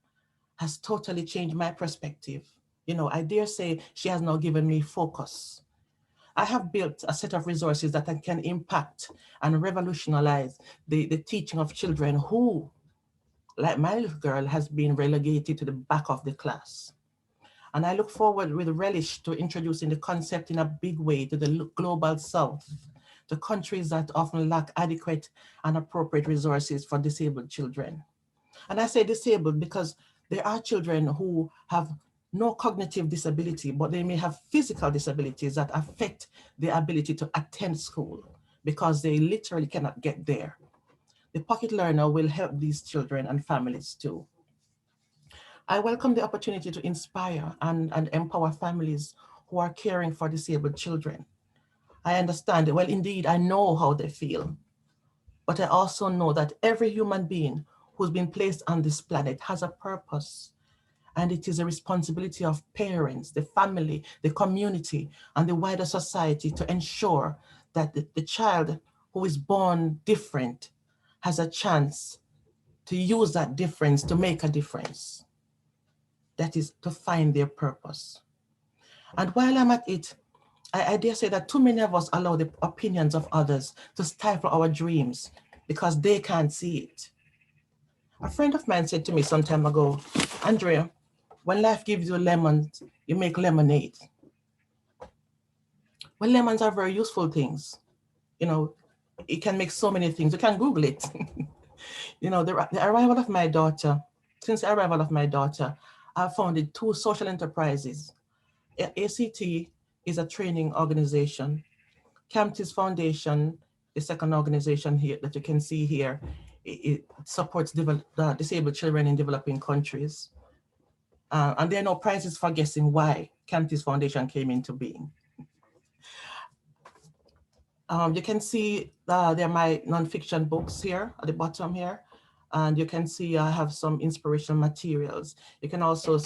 has totally changed my perspective. I dare say she has now given me focus. I have built a set of resources that can impact and revolutionize the teaching of children who, like my little girl, has been relegated to the back of the class. And I look forward with relish to introducing the concept in a big way to the global south, to countries that often lack adequate and appropriate resources for disabled children. And I say disabled because there are children who have no cognitive disability, but they may have physical disabilities that affect their ability to attend school because they literally cannot get there. The Pocket Learner will help these children and families too. I welcome the opportunity to inspire and empower families who are caring for disabled children. I understand, well, indeed, I know how they feel, but I also know that every human being who's been placed on this planet has a purpose. And it is a responsibility of parents, the family, the community, and the wider society to ensure that the child who is born different has a chance to use that difference to make a difference. That is to find their purpose. And while I'm at it, I dare say that too many of us allow the opinions of others to stifle our dreams because they can't see it. A friend of mine said to me some time ago, Andrea, when life gives you lemons, you make lemonade. Well, lemons are very useful things. You know, it can make so many things. You can Google it. You know, the arrival of my daughter, since the arrival of my daughter, I've founded 2 social enterprises. ACT is a training organization. CAMTIS Foundation, the second organization here that you can see here, it supports disabled children in developing countries. And there are no prizes for guessing why CAMTIS Foundation came into being. You can see there are my nonfiction books here at the bottom here. And you can see I have some inspirational materials. You can also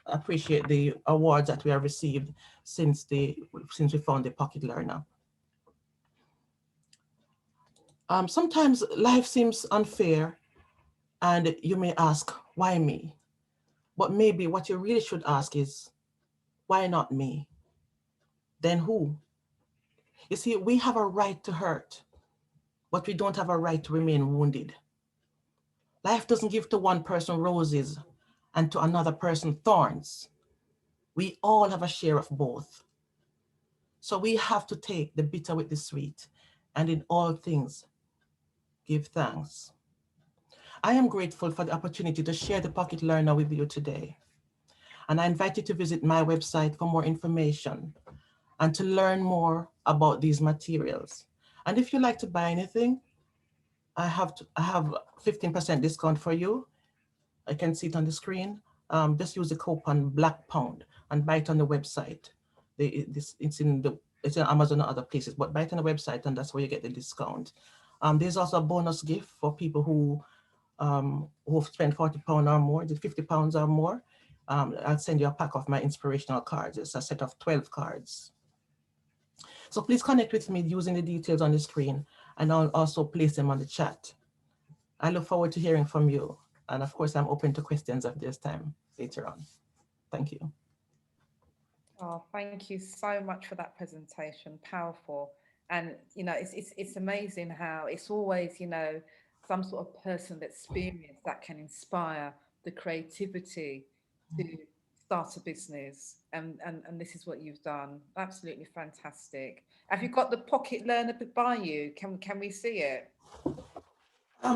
appreciate the awards that we have received since we found the Pocket Learner. Sometimes life seems unfair and you may ask, why me? But maybe what you really should ask is, why not me? Then who? You see, we have a right to hurt, but we don't have a right to remain wounded. Life doesn't give to one person roses and to another person thorns. We all have a share of both. So we have to take the bitter with the sweet, and in all things, give thanks. I am grateful for the opportunity to share the Pocket Learner with you today. And I invite you to visit my website for more information and to learn more about these materials. And if you'd like to buy anything, I have 15% discount for you. I can see it on the screen. Just use the coupon BLACKPOUND and buy it on the website. It's in Amazon and other places, but buy it on the website and that's where you get the discount. There's also a bonus gift for people who have spent £40 or more, £50 or more. I'll send you a pack of my inspirational cards. It's a set of 12 cards. So please connect with me using the details on the screen, and I'll also place them on the chat. I look forward to hearing from you. And of course, I'm open to questions if there's time later on. Thank you. Oh, thank you so much for that presentation. Powerful. And, you know, it's amazing how it's always, you know, some sort of personal experience that can inspire the creativity to start a business. And this is what you've done. Absolutely fantastic. Have you got the Pocket Learner by you? Can we see it?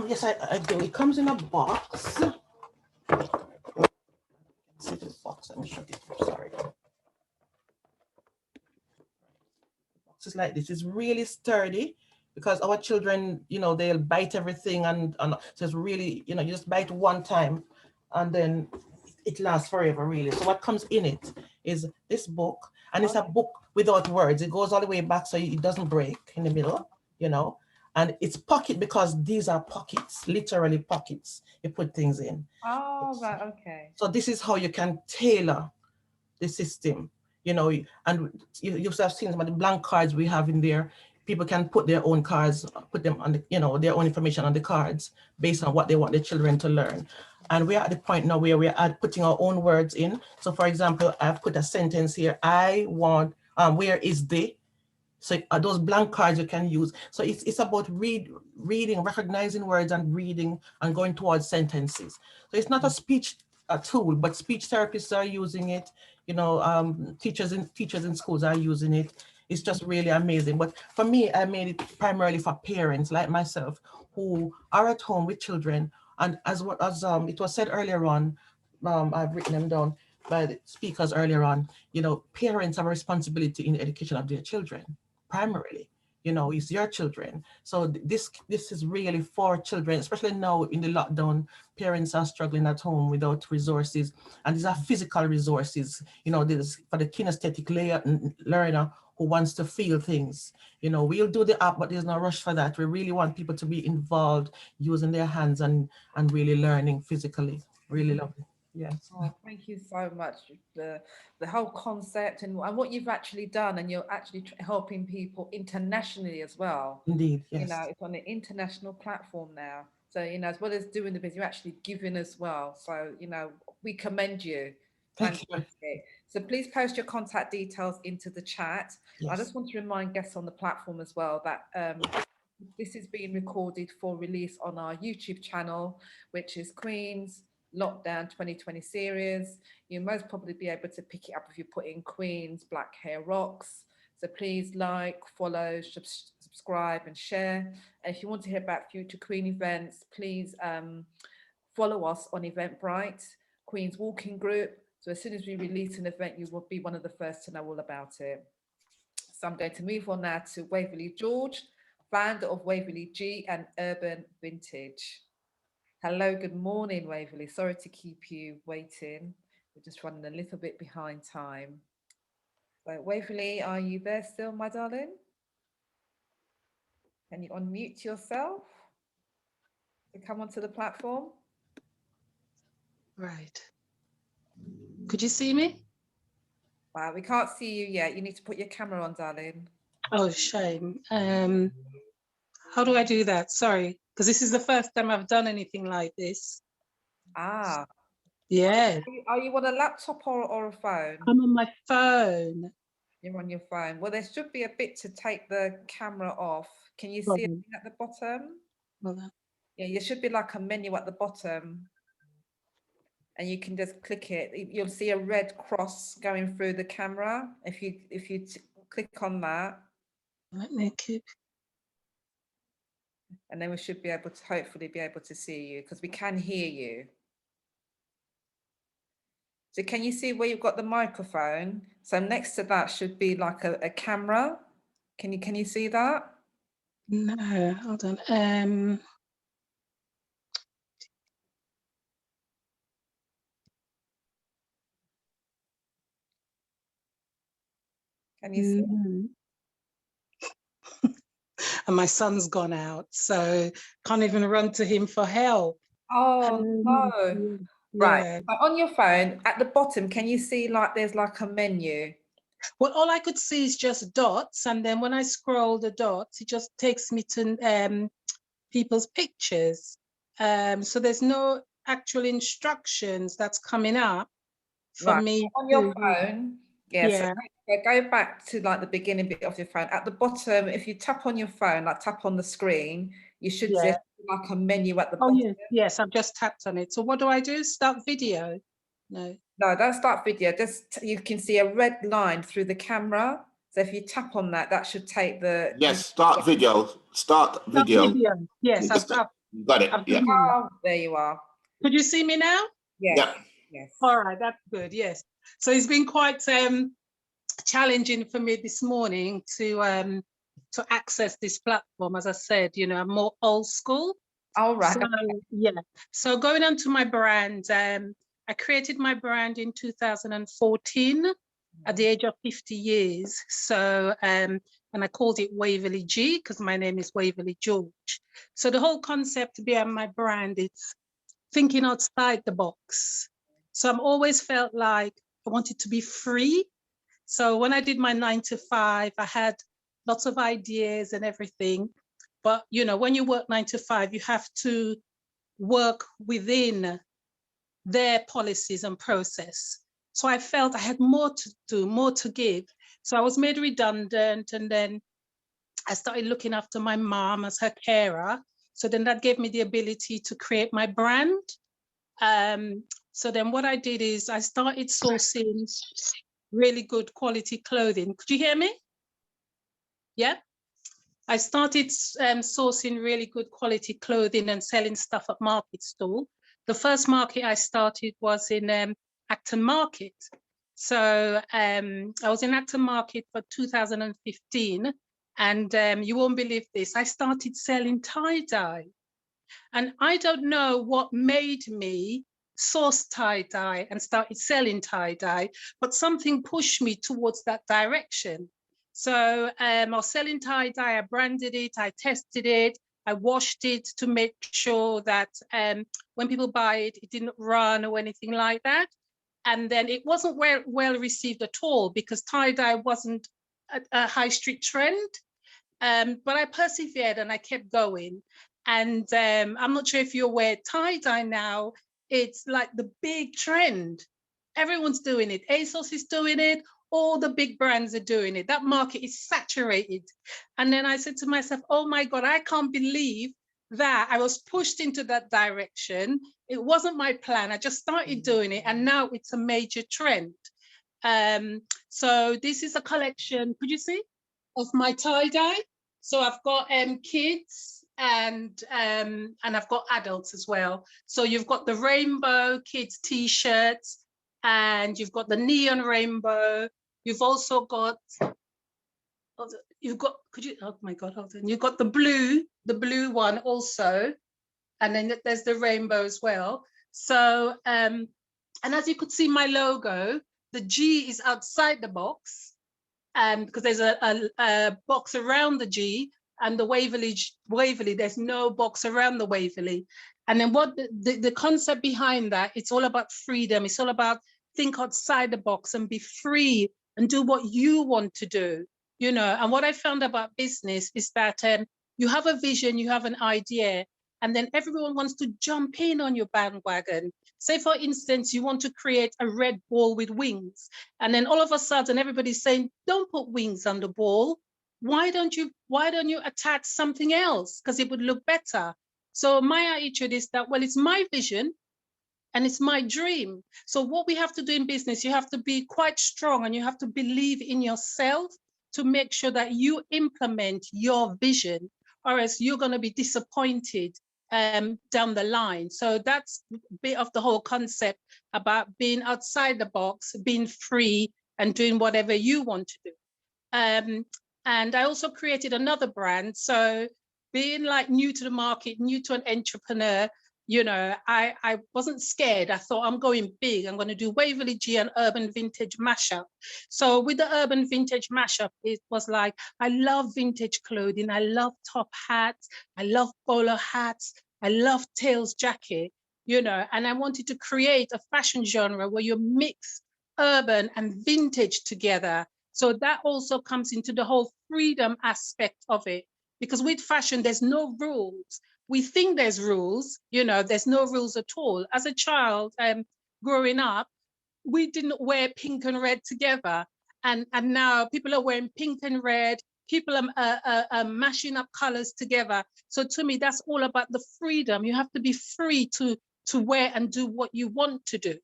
Yes, I do. It comes in a box. See the box. Let me show you. Sorry. The box is like this. It's really sturdy because our children, you know, they'll bite everything, and so it's really, you know, you just bite one time, and then it lasts forever, really. So what comes in it is this book, and it's a book without words. It goes all the way back so it doesn't break in the middle, you know. And it's pocket because these are pockets, literally pockets you put things in. Oh, right, okay. So this is how you can tailor the system, you know, and you have seen some of the blank cards we have in there. People can put their own cards, put them on the, you know, their own information on the cards based on what they want the children to learn. And we're at the point now where we're putting our own words in. So for example, I've put a sentence here, I want, where is the? So those blank cards you can use. So it's about reading, recognizing words and reading and going towards sentences. So it's not a speech tool, but speech therapists are using it. You know, teachers in schools are using it. It's just really amazing. But for me, I made it primarily for parents like myself who are at home with children. And as it was said earlier on, I've written them down by the speakers earlier on, you know, parents have a responsibility in the education of their children. Primarily, you know, it's your children. So this is really for children, especially now in the lockdown. Parents are struggling at home without resources, and these are physical resources. You know, this for the kinesthetic learner who wants to feel things. You know, we'll do the app, but there's no rush for that. We really want people to be involved, using their hands and really learning physically. Really lovely. Yes. Oh, thank you so much. The whole concept and what you've actually done, and you're actually helping people internationally as well. Indeed, yes. You know, it's on an international platform now. So, you know, as well as doing the business, you're actually giving as well. So, you know, we commend you. Thank you. So please post your contact details into the chat. Yes. I just want to remind guests on the platform as well that this is being recorded for release on our YouTube channel, which is Queen's Lockdown 2020 series. You'll most probably be able to pick it up if you put in Queen's Black Hair Rocks. So please like, follow, subscribe and share. And if you want to hear about future Queen events, please follow us on Eventbrite, Queen's Walking Group. So as soon as we release an event, you will be one of the first to know all about it. So I'm going to move on now to Waverley George, founder of Waverley G and Urban Vintage. Hello, good morning, Waverley. Sorry to keep you waiting. We're just running a little bit behind time. So Waverley, are you there still, my darling? Can you unmute yourself to come onto the platform? Right. Could you see me? Wow, we can't see you yet. You need to put your camera on, darling. Oh, shame. How do I do that? Sorry, because this is the first time I've done anything like this. Ah. Yeah. Are you on a laptop or a phone? I'm on my phone. You're on your phone. Well, there should be a bit to take the camera off. Can you see it at the bottom? Hold on. Yeah, there should be like a menu at the bottom. And you can just click it. You'll see a red cross going through the camera. If you click on that. Let me keep. And then we should be able to hopefully be able to see you because we can hear you. So can you see where you've got the microphone? So next to that should be like a camera. Can you see that? No, hold on. Can you see? And my son's gone out, so can't even run to him for help. Oh, no. Right. Yeah. So on your phone, at the bottom, can you see like there's like a menu? Well, all I could see is just dots, and then when I scroll the dots, it just takes me to people's pictures. So there's no actual instructions that's coming up for me. On your phone, yeah. So go back to like the beginning bit of your phone. At the bottom, if you tap on your phone, like tap on the screen, you should see like a menu at the bottom. Yes, I've just tapped on it. So what do I do? Start video? No, don't start video. Just you can see a red line through the camera. So if you tap on that, that should take the start video. Start video. Yes, I've got it. Yeah. Oh, there you are. Could you see me now? Yes. Yes. All right, that's good. Yes. So it's been quite challenging for me this morning to access this platform. As I said, you know, I'm more old school. All right. So, yeah. So going on to my brand, I created my brand in 2014 at the age of 50 years. So, and I called it Waverley G because my name is Waverley George. So the whole concept behind my brand is thinking outside the box. So I've always felt like I wanted to be free. So when I did my 9 to 5, I had lots of ideas and everything. But, you know, when you work 9 to 5, you have to work within their policies and process. So I felt I had more to do, more to give. So I was made redundant, and then I started looking after my mom as her carer. So then that gave me the ability to create my brand. So then what I did is I started sourcing really good quality clothing. Could you hear me? Yeah. I started sourcing really good quality clothing and selling stuff at market stall. The first market I started was in Acton Market. So I was in Acton Market for 2015, and you won't believe this, I started selling tie-dye. And I don't know what made me source tie-dye and started selling tie-dye, but something pushed me towards that direction. So I was selling tie-dye, I branded it, I tested it, I washed it to make sure that when people buy it, it didn't run or anything like that. And then it wasn't well received at all because tie-dye wasn't a high street trend. But I persevered and I kept going. And I'm not sure if you're aware, tie-dye now, it's like the big trend. Everyone's doing it. ASOS is doing it. All the big brands are doing it. That market is saturated. And then I said to myself, oh my God, I can't believe that I was pushed into that direction. It wasn't my plan. I just started doing it. And now it's a major trend. So this is a collection, could you see, of my tie-dye. So I've got kids and I've got adults as well. So you've got the rainbow kids t-shirts and you've got the neon rainbow. You've also got, could you, oh my God, hold on. You've got the blue one also. And then there's the rainbow as well. So, and as you could see my logo, the G is outside the box because there's a box around the G, and the Waverley, there's no box around the Waverley. And then what the concept behind that, it's all about freedom. It's all about think outside the box and be free and do what you want to do, you know. And what I found about business is that you have a vision, you have an idea, and then everyone wants to jump in on your bandwagon. Say, for instance, you want to create a red ball with wings, and then all of a sudden everybody's saying, don't put wings on the ball. Why don't you attach something else? Because it would look better. So my attitude is that, well, it's my vision and it's my dream. So what we have to do in business, you have to be quite strong and you have to believe in yourself to make sure that you implement your vision, or else you're going to be disappointed down the line. So that's a bit of the whole concept about being outside the box, being free and doing whatever you want to do. And I also created another brand. So being like new to the market, new to an entrepreneur, you know, I wasn't scared. I thought, I'm going big. I'm going to do Waverley G and Urban Vintage Mashup. So with the Urban Vintage Mashup, it was like, I love vintage clothing. I love top hats. I love bowler hats. I love tails jacket, you know, and I wanted to create a fashion genre where you mix urban and vintage together. So that also comes into the whole freedom aspect of it, because with fashion, there's no rules. We think there's rules, you know, there's no rules at all. As a child, growing up, we didn't wear pink and red together. And now people are wearing pink and red, people are mashing up colors together. So to me, that's all about the freedom. You have to be free to wear and do what you want to do.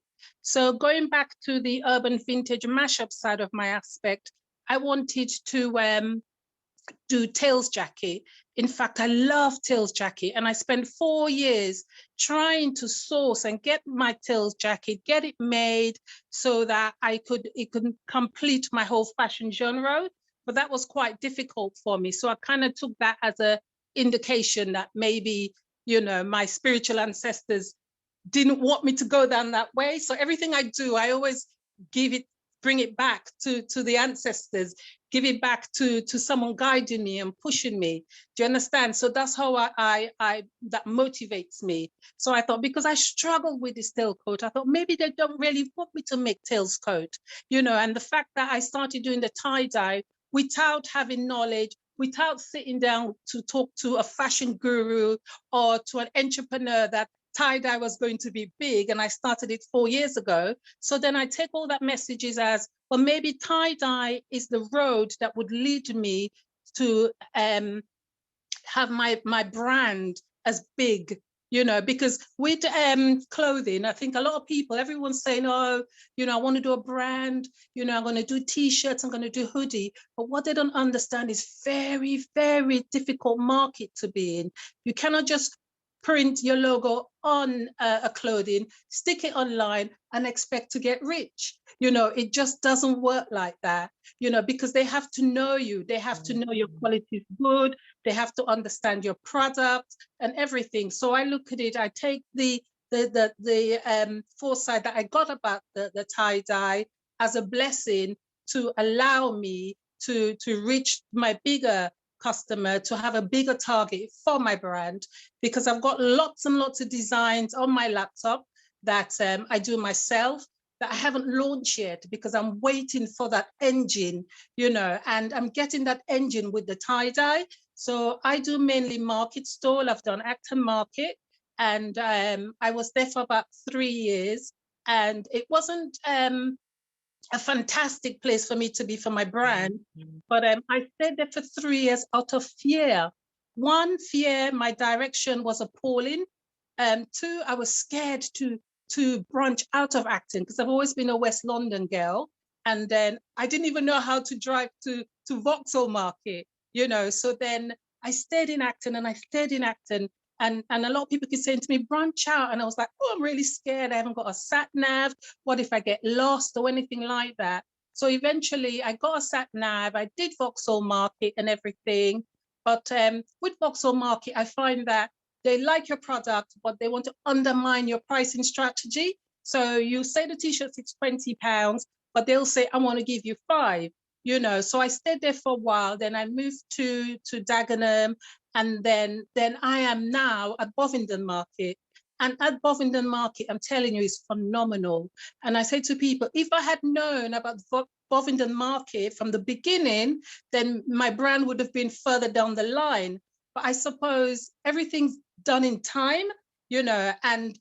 So going back to the urban vintage mashup side of my aspect, I wanted to do tails jacket. In fact, I love tails jacket, and I spent 4 years trying to source and get my tails jacket, get it made so that it could complete my whole fashion genre. But that was quite difficult for me. So I kind of took that as an indication that maybe, you know, my spiritual ancestors didn't want me to go down that way. So everything I do, I always bring it back to the ancestors, give it back to someone guiding me and pushing me. Do you understand? So that's how that motivates me. So I thought, because I struggled with this tailcoat, I thought maybe they don't really want me to make tails coat, you know. And the fact that I started doing the tie-dye without having knowledge, without sitting down to talk to a fashion guru or to an entrepreneur that tie-dye was going to be big, and I started it 4 years ago. So then I take all that messages as, well, maybe tie-dye is the road that would lead me to have my brand as big, you know, because with clothing, I think a lot of people, everyone's saying, oh, you know, I want to do a brand, you know, I'm going to do t-shirts, I'm going to do hoodie. But what they don't understand is very, very difficult market to be in. You cannot just print your logo on a clothing, stick it online and expect to get rich. You know, it just doesn't work like that, you know, because they have to know you. They have to know your quality is good. They have to understand your product and everything. So I look at it, I take the foresight that I got about the tie-dye as a blessing to allow me to reach my bigger customer to have a bigger target for my brand, because I've got lots and lots of designs on my laptop that I do myself that I haven't launched yet, because I'm waiting for that engine, you know, and I'm getting that engine with the tie-dye. So I do mainly market stall. I've done Acton Market, and I was there for about 3 years, and it wasn't a fantastic place for me to be for my brand, but I stayed there for 3 years out of fear. One, fear, my direction was appalling. Two, I was scared to branch out of acting, because I've always been a West London girl, and then I didn't even know how to drive to Vauxhall Market, you know. So then I stayed in acting, and I stayed in acting, and a lot of people keep saying to me, branch out, and I was like, oh, I'm really scared. I haven't got a sat nav. What if I get lost or anything like that? So eventually I got a sat nav. I did Vauxhall Market and everything, but with Vauxhall Market, I find that they like your product, but they want to undermine your pricing strategy. So you say the t-shirts, it's £20, but they'll say, I want to give you 5, you know. So I stayed there for a while. Then I moved to Dagenham, and then I am now at Bovingdon Market. And at Bovingdon Market, I'm telling you, it's phenomenal. And I say to people, if I had known about Bovingdon Market from the beginning, then my brand would have been further down the line. But I suppose everything's done in time, you know, and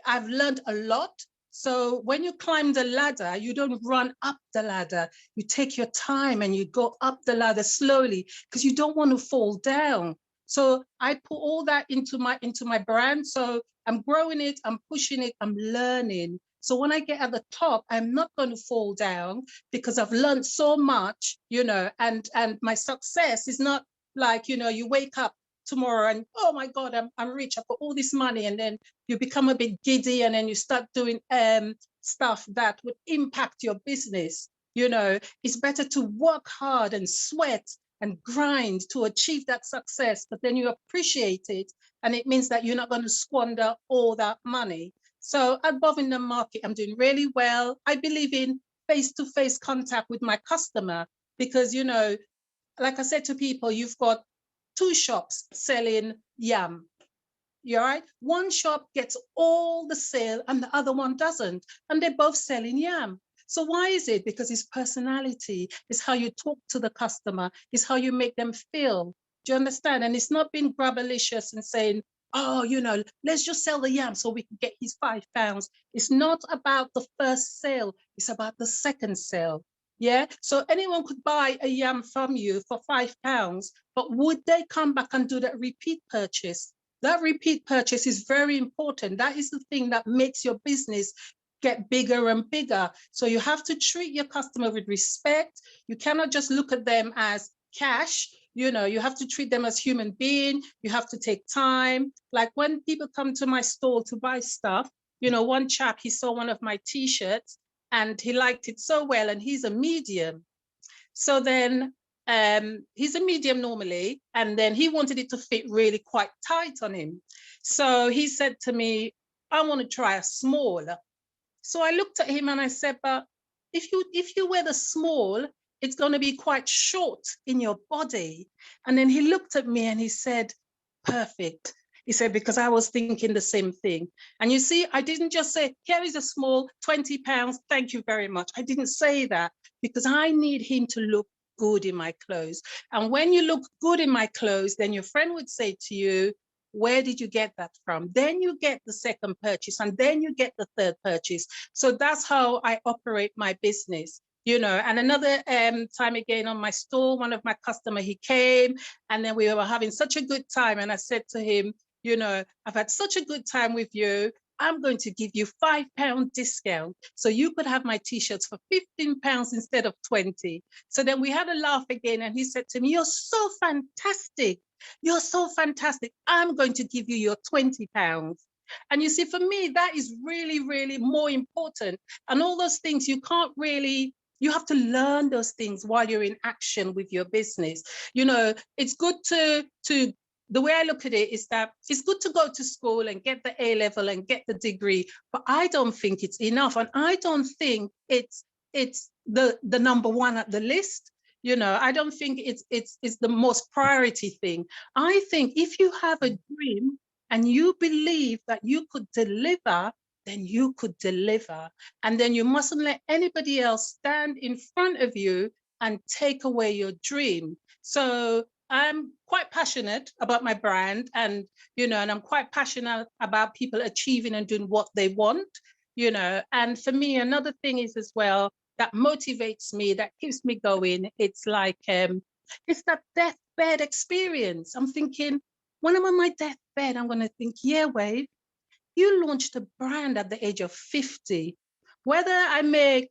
I've learned a lot. So when you climb the ladder, you don't run up the ladder. You take your time and you go up the ladder slowly, because you don't want to fall down. So I put all that into my brand. So I'm growing it, I'm pushing it, I'm learning. So when I get at the top, I'm not going to fall down, because I've learned so much, you know, and my success is not like, you know, you wake up tomorrow and, oh my God, I'm rich, I've got all this money, and then you become a bit giddy, and then you start doing stuff that would impact your business. You know, it's better to work hard and sweat and grind to achieve that success, but then you appreciate it, and it means that you're not going to squander all that money. So at Bovingdon Market, I'm doing really well. I believe in face-to-face contact with my customer, because, you know, like I said to people, you've got 2 shops selling yam. You're right. One shop gets all the sale and the other one doesn't, and they're both selling yam. So why is it? Because it's personality, it's how you talk to the customer, it's how you make them feel. Do you understand? And it's not being grabalicious and saying, oh, you know, let's just sell the yam so we can get his £5. It's not about the first sale, it's about the second sale. Yeah, so anyone could buy a yam from you for £5, but would they come back and do that repeat purchase? That repeat purchase is very important. That is the thing that makes your business get bigger and bigger. So you have to treat your customer with respect. You cannot just look at them as cash. You know, you have to treat them as human being. You have to take time. Like when people come to my store to buy stuff, you know, one chap, he saw one of my t-shirts and he liked it so well, and he's a medium. So then he's a medium normally, and then he wanted it to fit really quite tight on him. So he said to me, I want to try a small. So I looked at him and I said, but if you wear the small, it's going to be quite short in your body. And then he looked at me and he said, perfect. He said, because I was thinking the same thing. And you see, I didn't just say, here is a small, £20, thank you very much. I didn't say that, because I need him to look good in my clothes. And when you look good in my clothes, then your friend would say to you, where did you get that from? Then you get the second purchase, and then you get the third purchase. So that's how I operate my business. You know, and another time again on my store, one of my customers, he came, and then we were having such a good time. And I said to him, you know, I've had such a good time with you. I'm going to give you £5 discount. So you could have my t-shirts for £15 instead of 20. So then we had a laugh again. And he said to me, you're so fantastic. You're so fantastic. I'm going to give you your £20. And you see, for me, that is really, really more important. And all those things you can't really, you have to learn those things while you're in action with your business. You know, it's good to the way I look at it is that it's good to go to school and get the A level and get the degree, but I don't think it's enough. And I don't think it's the number one at the list. You know, I don't think it's the most priority thing. I think if you have a dream and you believe that you could deliver, then you could deliver. And then you mustn't let anybody else stand in front of you and take away your dream. So I'm quite passionate about my brand, and, you know, and I'm quite passionate about people achieving and doing what they want, you know. And for me, another thing is as well, that motivates me, that keeps me going. It's like, it's that deathbed experience. I'm thinking, when I'm on my deathbed, I'm going to think, yeah, Wade, you launched a brand at the age of 50. Whether I make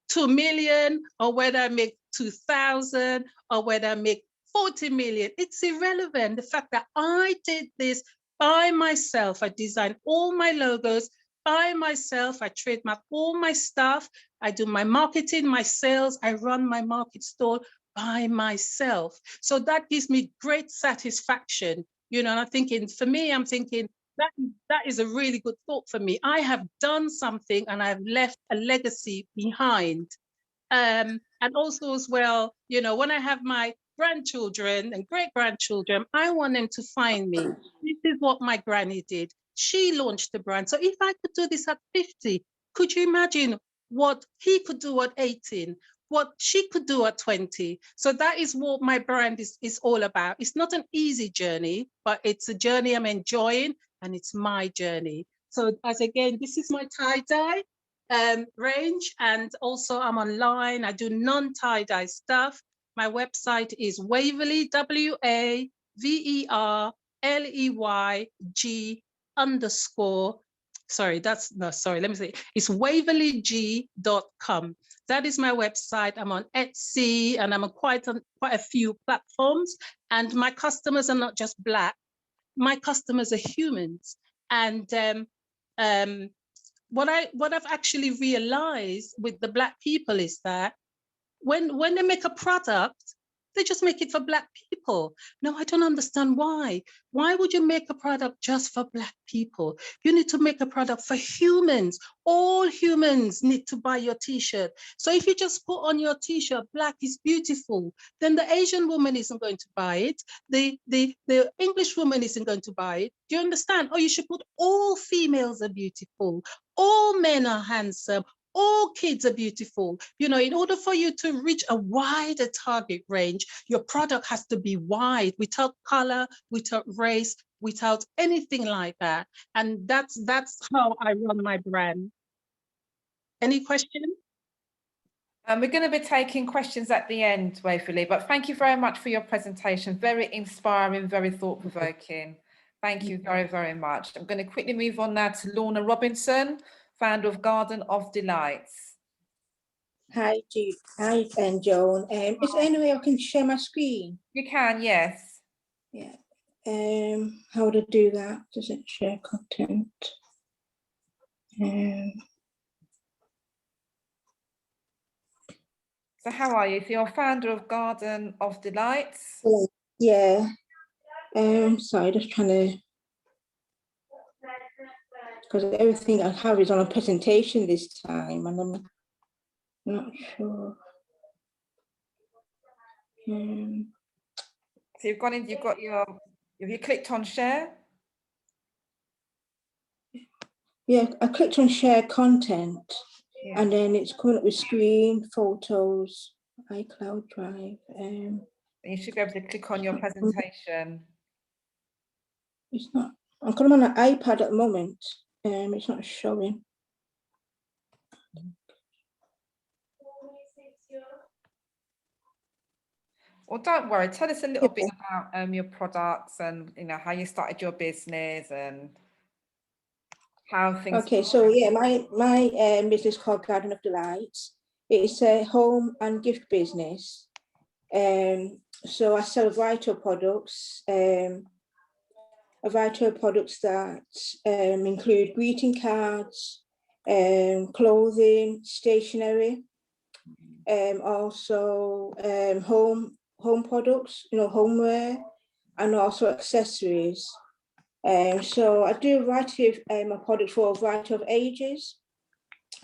2 million or whether I make 2,000 or whether I make 40 million, it's irrelevant. The fact that I did this by myself, I designed all my logos by myself, I trademark all my stuff, I do my marketing, my sales, I run my market store by myself. So that gives me great satisfaction. You know, and I'm thinking, for me, I'm thinking, that is a really good thought for me. I have done something and I've left a legacy behind. And also as well, you know, when I have my grandchildren and great-grandchildren, I want them to find me. This is what my granny did. She launched the brand. So if I could do this at 50, could you imagine what he could do at 18? What she could do at 20. So that is what my brand is all about. It's not an easy journey, but it's a journey I'm enjoying, and it's my journey. So as again, this is my tie-dye range, and also I'm online. I do non-tie-dye stuff. My website is Waverley, WAVERLEYG_ it's waverleyg.com. That is my website. I'm on Etsy, and I'm on quite a few platforms. And my customers are not just Black. My customers are humans. And what I've actually realized with the Black people is that when they make a product, they just make it for Black people. No, I don't understand why. Why would you make a product just for Black people? You need to make a product for humans. All humans need to buy your t-shirt. So if you just put on your t-shirt, Black is beautiful, then the Asian woman isn't going to buy it. The English woman isn't going to buy it. Do you understand? Or you should put all females are beautiful. All men are handsome. All kids are beautiful. You know, in order for you to reach a wider target range, your product has to be wide, without color, without race, without anything like that. And that's how I run my brand. Any questions? We're going to be taking questions at the end, Waverley, but thank you very much for your presentation. Very inspiring, very thought-provoking. Thank you very, very much. I'm going to quickly move on now to Lorna Robinson, founder of Garden of Delights. Hi, Jude. Hi, Joan. Is there any way I can share my screen? You can, yes. Yeah. How would I do that? Does it share content? So how are you? So you're founder of Garden of Delights? Yeah. Sorry, just trying to, because everything I have is on a presentation this time, and I'm not sure. So you've gone in, have you clicked on share? Yeah, I clicked on share content, and then it's coming up with screen, photos, iCloud Drive. You should be able to click on your presentation. It's not, I'm on an iPad at the moment. It's not showing. Well, don't worry. Tell us a little bit about your products and how you started your business and how things. Okay, so yeah, my business is called Garden of Delights. It's a home and gift business. So I sell a variety of products. A variety of products that include greeting cards, clothing, stationery, also home products, homeware, and also accessories. So I do a variety of products for a variety of ages.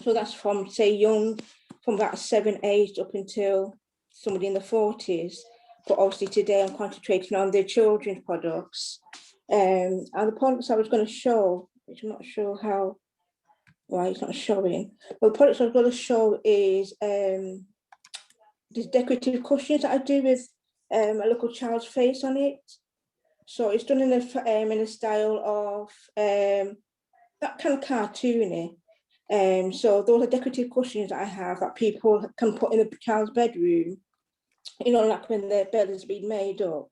So that's from, say, young, from about 7, 8 up until somebody in the 40s, but obviously today I'm concentrating on the children's products. And the products I was going to show, which I'm not sure how, why it's not showing. Well, the products I was going to show is these decorative cushions that I do with a little child's face on it. So it's done in a style of that kind of cartoony. So those are decorative cushions that I have that people can put in a child's bedroom, you know, like when their bed has been made up.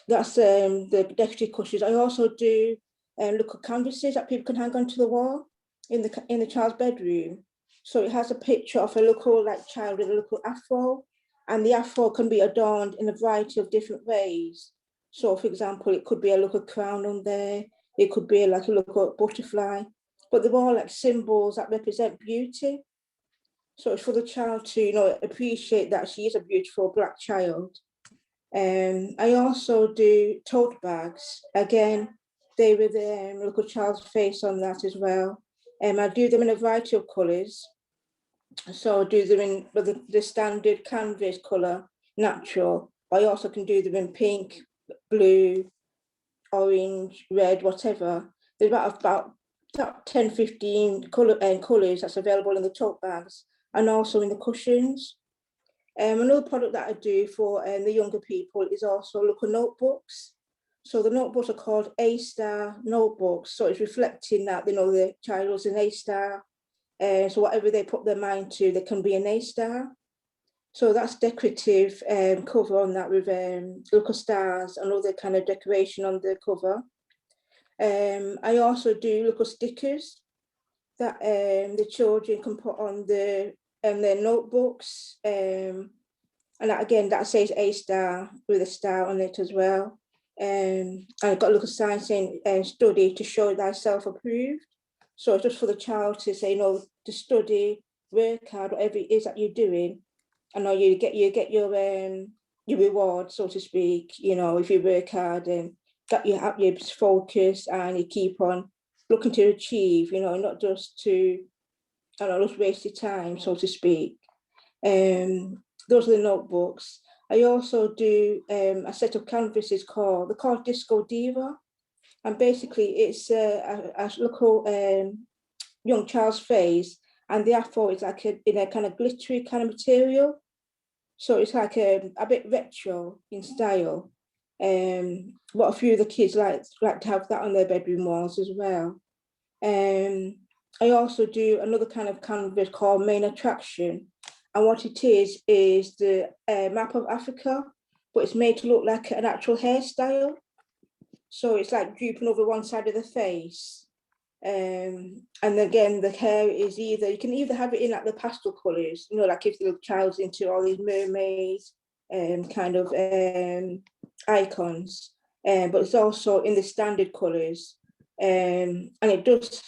That's the decorative cushions. I also do little canvases that people can hang onto the wall in the child's bedroom. So it has a picture of a little child with a little afro, and the afro can be adorned in a variety of different ways. So, for example, it could be a little crown on there. It could be like a little butterfly, but they're all like symbols that represent beauty. So it's for the child to, you know, appreciate that she is a beautiful Black child. I also do tote bags. Again, they with a little child's face on that as well. I do them in a variety of colours. So I do them in the standard canvas colour, natural. But I also can do them in pink, blue, orange, red, whatever. There's about 10, 15 colours that's available in the tote bags and also in the cushions. Another product that I do for the younger people is also little notebooks. So the notebooks are called A-star notebooks. So it's reflecting that, you know, the child was an A-star. So whatever they put their mind to, they can be an A-star. So that's decorative cover on that with little stars and other kind of decoration on the cover. I also do little stickers that the children can put on their notebooks. And that, again, that says A-star with a star on it as well. I've got a little sign saying study to show thyself approved. So it's just for the child to say, you know, to study, work hard, whatever it is that you're doing. I know you get your reward, so to speak, you know, if you work hard and got your focus and you keep on looking to achieve, you know, not just to, I don't know, just waste your time, so to speak. Those are the notebooks. I also do a set of canvases they're called Disco Diva. And basically it's a little young child's face, and the afro is like in a kind of glittery kind of material. So it's like a bit retro in style. But a few of the kids like to have that on their bedroom walls as well. I also do another kind of canvas called Main Attraction. And what it is the map of Africa, but it's made to look like an actual hairstyle. So it's like drooping over one side of the face. And again, the hair is you can either have it in like the pastel colours, you know, like if the child's into all these mermaids kind of icons, but it's also in the standard colours. And it does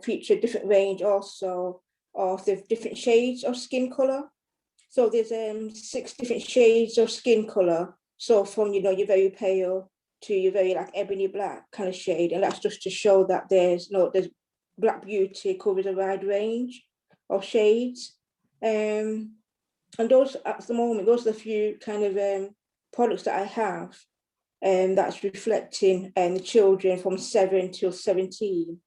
feature a different range also of the different shades of skin colour. So there's 6 different shades of skin colour. So from, you know, your very pale to your very like ebony black kind of shade, and that's just to show that there's Black beauty covers a wide range of shades. And those at the moment, those are the few kind of products that I have that's reflecting the children from 7 till 17.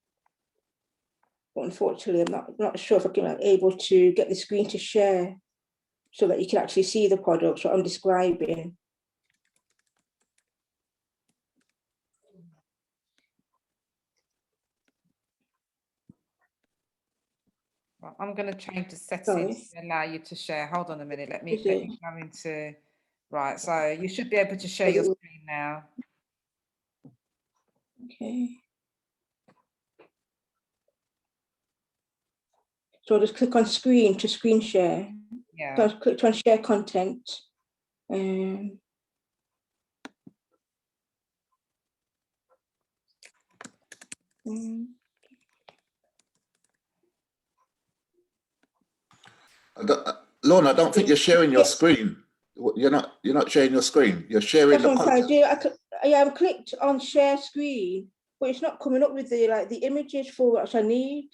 But unfortunately, I'm not sure if I'm able to get the screen to share so that you can actually see the products what I'm describing. I'm going to change the settings to allow you to share. Hold on a minute. Let me go into, right. So you should be able to share your screen now. Okay. So I'll just click on screen to screen share. Yeah. So I've clicked on share content. Lorna, I don't think you're sharing your screen. You're not sharing your screen. You're sharing the content. I've clicked on share screen, but it's not coming up with the images for what I need.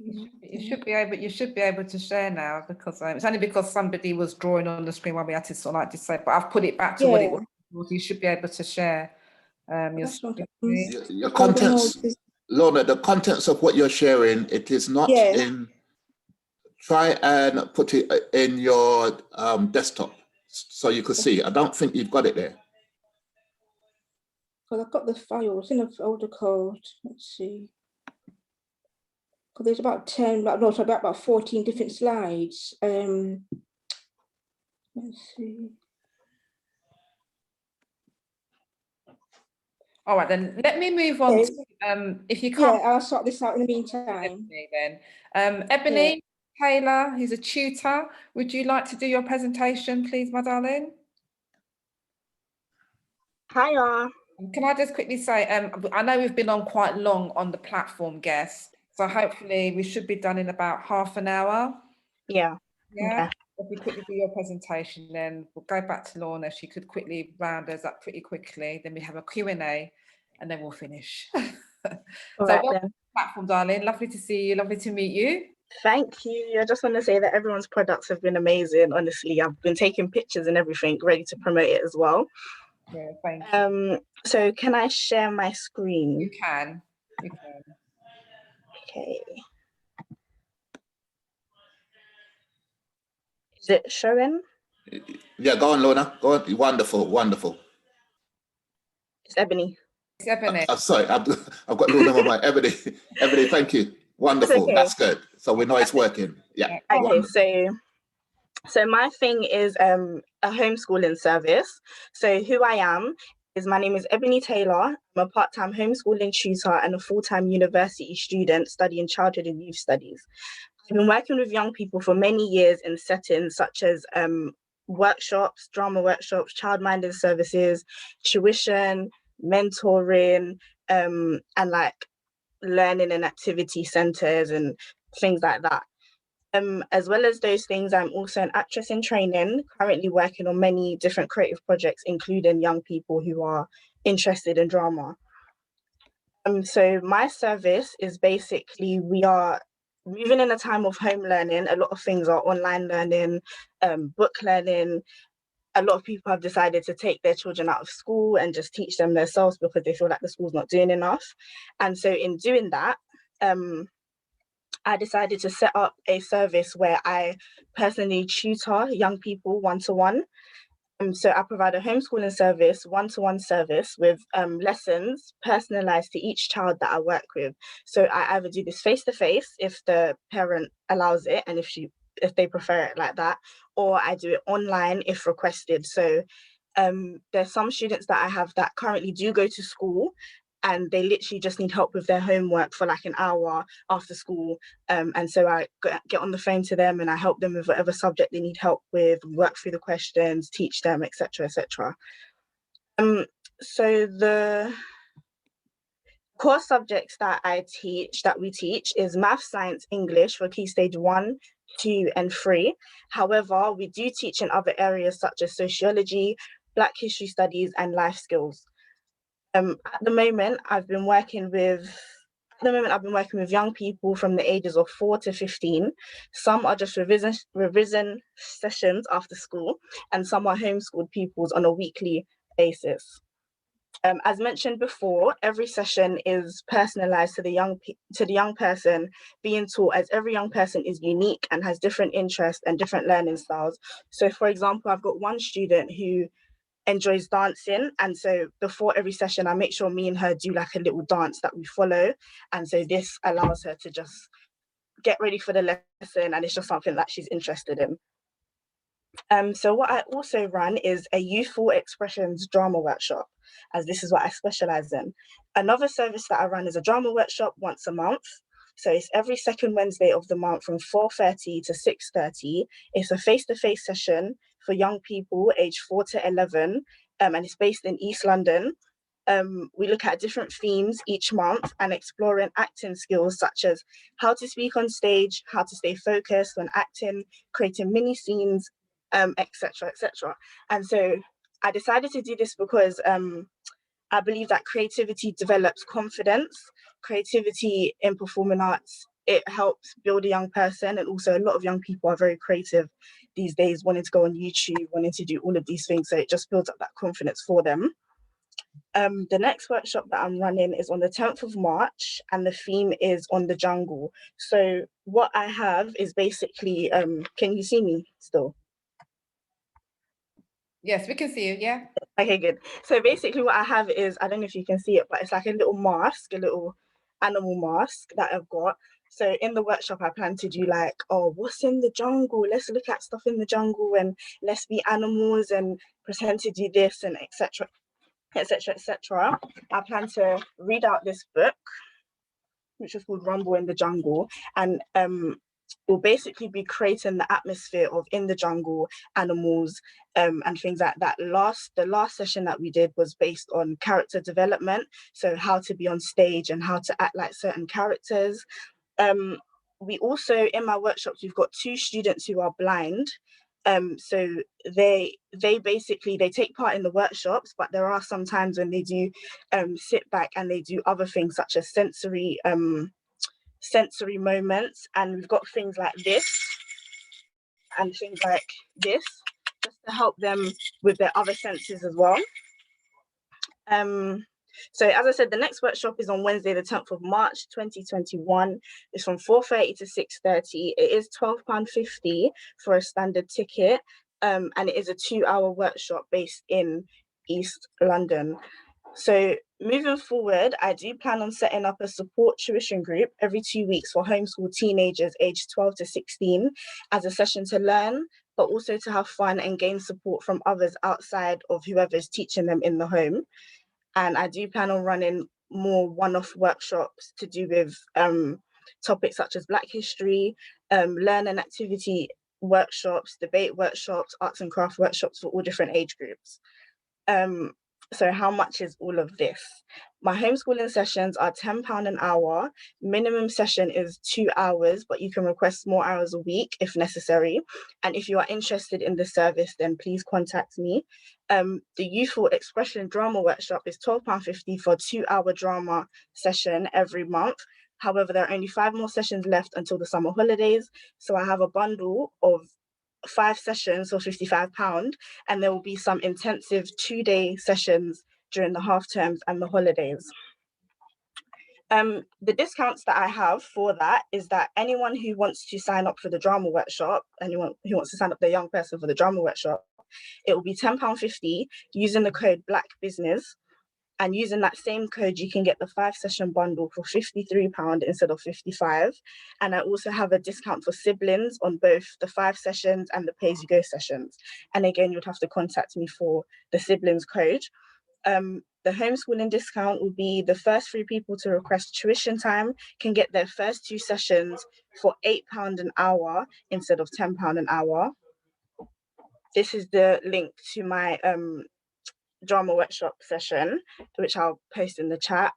You should be able to share now, because it's only because somebody was drawing on the screen while we had to sort of like decide, but I've put it back to what it was. You should be able to share your contents, Lorna, the contents of what you're sharing, it is not in, try and put it in your desktop so you could see. I don't think you've got it there. Well, I've got the files in a folder code. Let's see. Because there's about 10, no, sorry, about 14 different slides. Let's see. All right, then let me move on to, if you can't. Yeah, I'll sort this out in the meantime. Then. Ebony Taylor, who's a tutor, would you like to do your presentation, please, my darling? Hiya. Can I just quickly say, I know we've been on quite long on the platform, guest, so hopefully we should be done in about half an hour. Yeah. Yeah. Okay. If we quickly do your presentation, then we'll go back to Lorna. She could quickly round us up pretty quickly. Then we have a Q&A, and then we'll finish. All So right, welcome then. to the platform, darling. Lovely to see you. Lovely to meet you. Thank you. I just want to say that everyone's products have been amazing. Honestly, I've been taking pictures and everything, ready to promote it as well. Yeah, thank you. So can I share my screen? You can. You can. Okay. Is it showing? Yeah, go on, Lorna. Go on. Wonderful, wonderful. It's Ebony. It's Ebony. Sorry, I've got Lorna on my Ebony. Ebony, thank you. Wonderful. Okay. That's good. So we know it's working. Yeah. Okay, Wonderful. so my thing is a homeschooling service. So who I am is, my name is Ebony Taylor. I'm a part-time homeschooling tutor and a full-time university student studying childhood and youth studies. I've been working with young people for many years in settings such as workshops, drama workshops, childminding services, tuition, mentoring, and like learning and activity centers and things like that. As well as those things, I'm also an actress in training, currently working on many different creative projects, including young people who are interested in drama. So my service is basically, we are moving in a time of home learning. A lot of things are online learning, book learning. A lot of people have decided to take their children out of school and just teach them themselves because they feel like the school's not doing enough. And so in doing that, I decided to set up a service where I personally tutor young people one-to-one. So I provide a homeschooling service, one-to-one service with lessons personalized to each child that I work with. So I either do this face-to-face if the parent allows it and if they prefer it like that, or I do it online if requested. So there's some students that I have that currently do go to school and they literally just need help with their homework for like an hour after school. And so I get on the phone to them and I help them with whatever subject they need help with, work through the questions, teach them, etc., etc. So the core subjects that we teach is math, science, English for Key Stage 1, 2, and 3. However, we do teach in other areas such as sociology, Black history studies, and life skills. At the moment, I've been working with young people from the ages of 4 to 15. Some are just revision sessions after school, and some are homeschooled pupils on a weekly basis. As mentioned before, every session is personalized to the young person being taught, as every young person is unique and has different interests and different learning styles. So for example, I've got one student who enjoys dancing, and so before every session I make sure me and her do like a little dance that we follow, and so this allows her to just get ready for the lesson, and it's just something that she's interested in. So what I also run is a youthful expressions drama workshop, as this is what I specialize in. Another service that I run is a drama workshop once a month. So it's every second Wednesday of the month from 4:30 to 6:30. It's a face-to-face session for young people aged 4 to 11, and it's based in East London. We look at different themes each month and exploring acting skills such as how to speak on stage, how to stay focused when acting, creating mini scenes, etc., etc. And so I decided to do this because I believe that creativity develops confidence. Creativity in performing arts it helps build a young person, and also a lot of young people are very creative these days, wanting to go on YouTube, wanting to do all of these things. So it just builds up that confidence for them. The next workshop that I'm running is on the 10th of March, and the theme is on the jungle. So what I have is basically, can you see me still? Yes, we can see you, yeah. Okay, good. So basically what I have is, I don't know if you can see it, but it's like a little mask, a little animal mask that I've got. So in the workshop, I plan to do like, oh, what's in the jungle? Let's look at stuff in the jungle and let's be animals and pretend to do this and etc. etc. etc. I plan to read out this book, which is called Rumble in the Jungle, and we'll basically be creating the atmosphere of in the jungle, animals, and things like that. The last session that we did was based on character development, so how to be on stage and how to act like certain characters. We also, in my workshops, we've got 2 students who are blind. So they basically take part in the workshops, but there are some times when they do sit back and they do other things such as sensory moments, and we've got things like this and things like this just to help them with their other senses as well. So as I said, the next workshop is on Wednesday, the 10th of March, 2021. It's from 4:30 to 6:30. It is £12.50 for a standard ticket, and it is a 2-hour workshop based in East London. So moving forward, I do plan on setting up a support tuition group every 2 weeks for homeschool teenagers aged 12 to 16 as a session to learn, but also to have fun and gain support from others outside of whoever's teaching them in the home. And I do plan on running more one-off workshops to do with topics such as Black history, learn and activity workshops, debate workshops, arts and craft workshops for all different age groups. So how much is all of this? My homeschooling sessions are £10 an hour. Minimum session is 2 hours, but you can request more hours a week if necessary. And if you are interested in the service, then please contact me. The Youthful Expression Drama Workshop is £12.50 for a 2-hour drama session every month. However, there are only 5 more sessions left until the summer holidays. So I have a bundle of 5 sessions for £55, and there will be some intensive 2-day sessions during the half terms and the holidays. The discounts that I have for that is that anyone who wants to sign up for the drama workshop, anyone who wants to sign up the young person for the drama workshop, it will be £10.50 using the code Black Business. And using that same code, you can get the 5-session bundle for £53 instead of £55. And I also have a discount for siblings on both the 5 sessions and the pay-as-you-go sessions. And again, you'd have to contact me for the siblings code. The homeschooling discount will be the first 3 people to request tuition time can get their first 2 sessions for £8 an hour instead of £10 an hour. This is the link to my drama workshop session, which I'll post in the chat.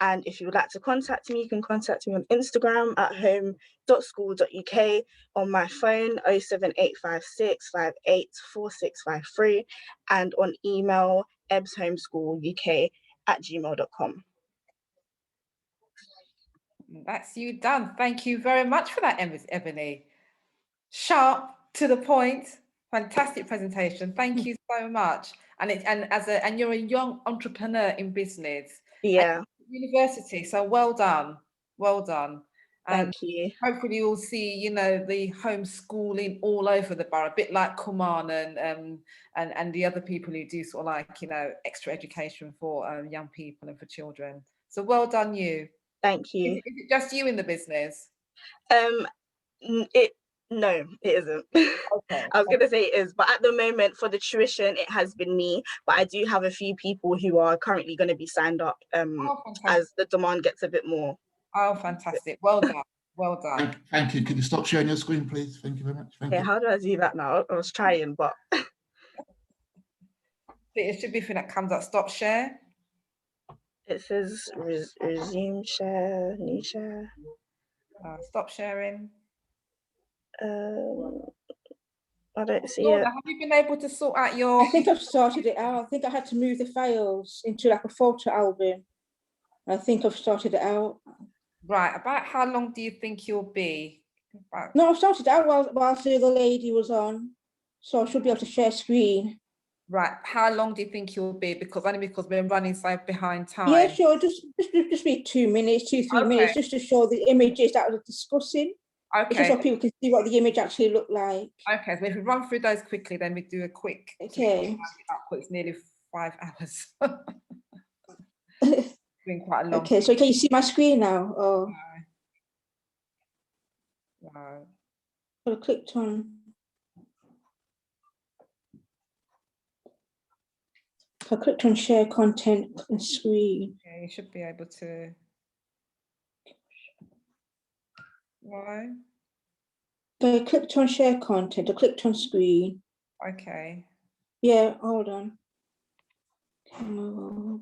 And if you would like to contact me, you can contact me on Instagram at home.school.uk, on my phone 07856 584653, and on email ebshomeschooluk@gmail.com. That's you done. Thank you very much for that, Ebony. Sharp, to the point, fantastic presentation. Thank you so much. And you're a young entrepreneur in business. Yeah. University. So well done. Well done. And thank you. Hopefully you'll see, the homeschooling all over the borough, a bit like Kuman and the other people who do sort of like, extra education for young people and for children. So well done you. Thank you. Is it just you in the business? No, it isn't. Okay. I was going to say it is, but at the moment for the tuition, it has been me. But I do have a few people who are currently going to be signed up as the demand gets a bit more. Oh, fantastic. Well done. Well done. Thank you. Can you stop sharing your screen, please? Thank you very much. Thank you. How do I do that now? I was trying, but... It should be a thing that comes up. Stop share. It says resume share, new share. Stop sharing. I don't see Lorna, it. have you been able to sort out your... I think I've sorted it out. I think I had to move the files into like a photo album. I think I've sorted it out. Right, about how long do you think you'll be? No, I started out whilst the other lady was on, so I should be able to share screen. Right, how long do you think you'll be? Because we're running so behind time. Yeah, sure, just be 2 minutes, 2-3 minutes, just to show the images that I was discussing. Okay. It's just so people can see what the image actually looked like. Okay, so if we run through those quickly, then we do a quick. Okay. It's nearly 5 hours. It's been quite a long. Okay, so can you see my screen now? Oh. No. I clicked on. I clicked on share content and screen. Okay, you should be able to. Why? So I clicked on share content. I clicked on screen. Okay. Yeah, hold on. Oh.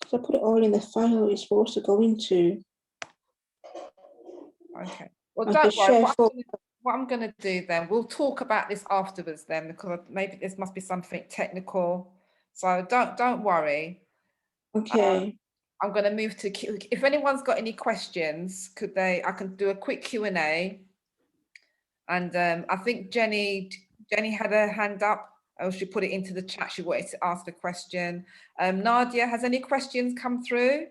So I put it all in the file it's supposed to go into. Okay. Well, don't worry. What I'm going to do then, we'll talk about this afterwards then, because maybe this must be something technical. So don't worry. Okay. I'm going to move to Q. If anyone's got any questions, I can do a quick Q&A. And I think Jenny had her hand up. Oh, she put it into the chat. She wanted to ask a question. Nadia, has any questions come through?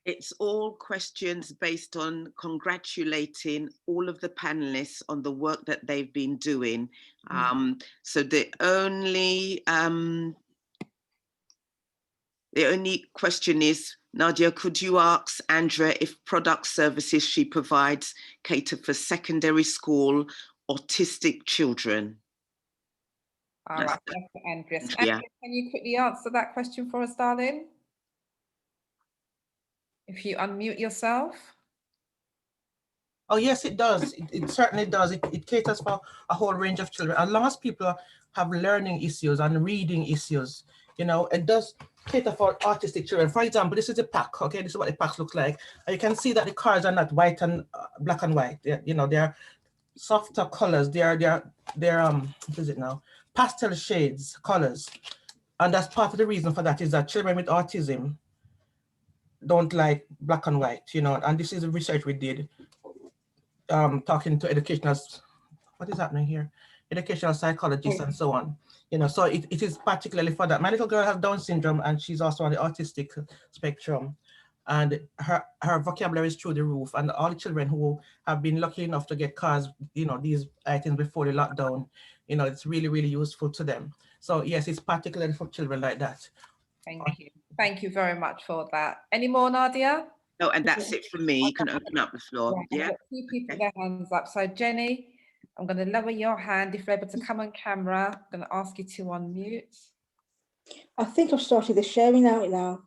It's all questions based on congratulating all of the panelists on the work that they've been doing. So the only question is, Nadia, could you ask Andrea if product services she provides cater for secondary school autistic children? All right, that's for Andrea. Yeah. Andrea, can you quickly answer that question for us, darling? If you unmute yourself. Oh, yes, it does. It certainly does. It caters for a whole range of children. A lot of people have learning issues and reading issues. You know, it does cater for autistic children. For example, this is a pack. Okay, this is what the pack looks like. And you can see that the cards are not white and black and white. They're softer colors. They're what is it now? Pastel shades, colors. And that's part of the reason for that is that children with autism don't like black and white, and this is a research we did talking to educational, what is happening here? Educational psychologists and so on, so it is particularly for that. My little girl has Down syndrome and she's also on the autistic spectrum, and her vocabulary is through the roof, and all the children who have been lucky enough to get cars, these items before the lockdown, it's really, really useful to them. So yes, it's particularly for children like that. Thank you. Thank you very much for that. Any more, Nadia? No, and that's it for me. You can open up the floor. Right, Yeah. Two people with their hands up. So Jenny, I'm going to lower your hand. If you're able to come on camera, I'm going to ask you to unmute. I think I've started the sharing out now.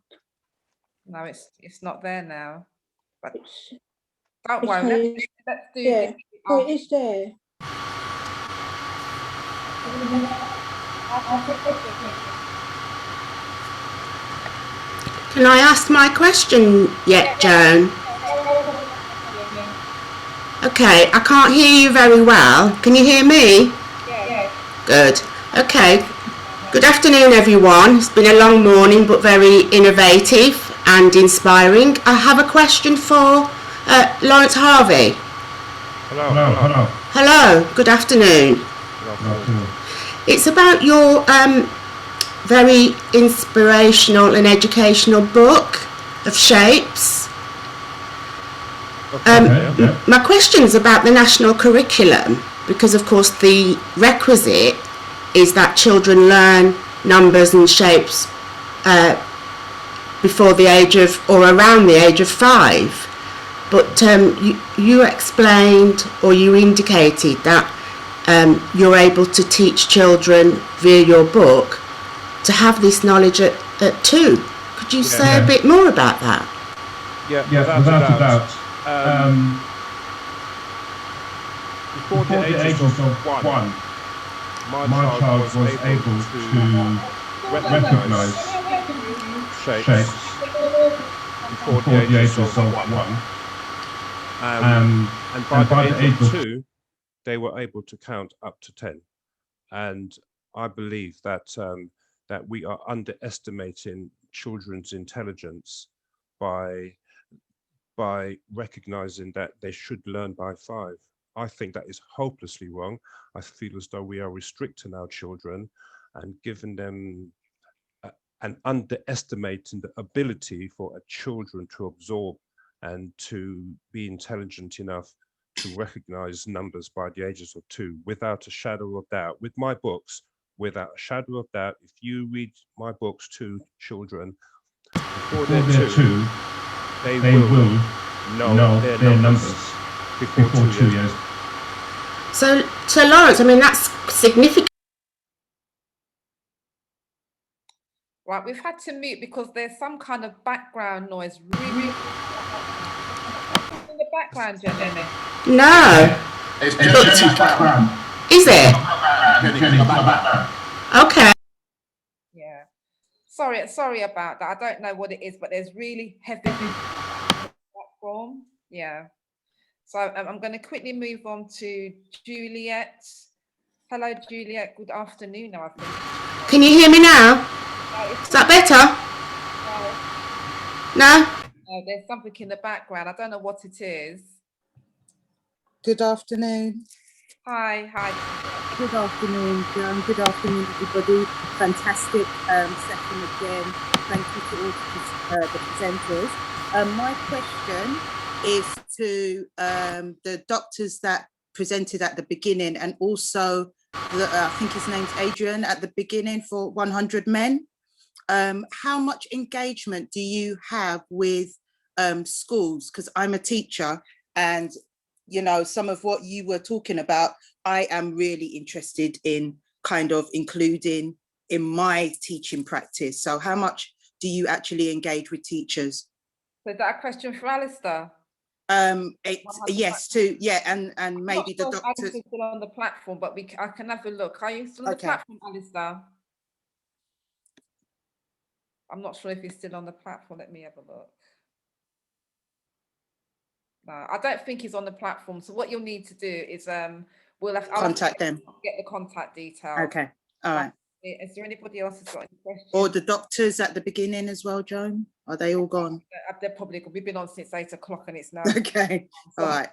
No, it's not there now. But don't worry. Let's do it. Oh, it is there. Can I ask my question yet, Joan? Okay, I can't hear you very well. Can you hear me? Yeah. Good. Okay. Good afternoon, everyone. It's been a long morning, but very innovative and inspiring. I have a question for Lawrence Harvey. Hello. Hello. Good afternoon. Good afternoon. It's about your very inspirational and educational book of shapes. My question is about the national curriculum, because of course the requisite is that children learn numbers and shapes before the age of, or around the age of 5. But you explained, or you indicated that you're able to teach children via your book to have this knowledge at 2. Could you say a bit more about that? Yeah, without a doubt. Before the age of 1, my child was able to recognize shapes before the age of 1. And by the age of 2, they were able to count up to 10. And I believe that that we are underestimating children's intelligence by recognizing that they should learn by 5. I think that is hopelessly wrong. I feel as though we are restricting our children and giving them and underestimating the ability for a children to absorb and to be intelligent enough to recognize numbers by the ages of 2, without a shadow of doubt. With my books, without a shadow of doubt, if you read my books to children, before they're 2, they will know their numbers before 2 years. So Lawrence, I mean, that's significant. Right, we've had to mute because there's some kind of background noise. Really in the background, Jenny? No. It's just background. Is it? Okay. Yeah. Sorry about that. I don't know what it is, but there's really heavy platform. Yeah. So I'm going to quickly move on to Juliet. Hello, Juliet. Good afternoon. Now I think. Can you hear me now? Is that better? No? No, there's something in the background. I don't know what it is. Good afternoon. Hi. Good afternoon, Joan. Good afternoon, everybody. Fantastic session again. Thank you to all the presenters. My question is to the doctors that presented at the beginning, and also I think his name's Adrian at the beginning for 100 Men. How much engagement do you have with schools? Because I'm a teacher, and you know, some of what you were talking about, I am really interested in kind of including in my teaching practice. So how much do you actually engage with teachers? So is that a question for Alistair? Yes, too. Yeah, and maybe the doctors. Alistair's still on the platform, but I can have a look. Are you still on the platform, Alistair? I'm not sure if he's still on the platform. Let me have a look. No, I don't think he's on the platform. So what you'll need to do is I'll contact them. Get the contact details. Okay. All right. Is there anybody else who's got any questions? Or the doctors at the beginning as well, Joan? Are they all gone? They're probably, we've been on since 8 o'clock and it's now. Okay. All right.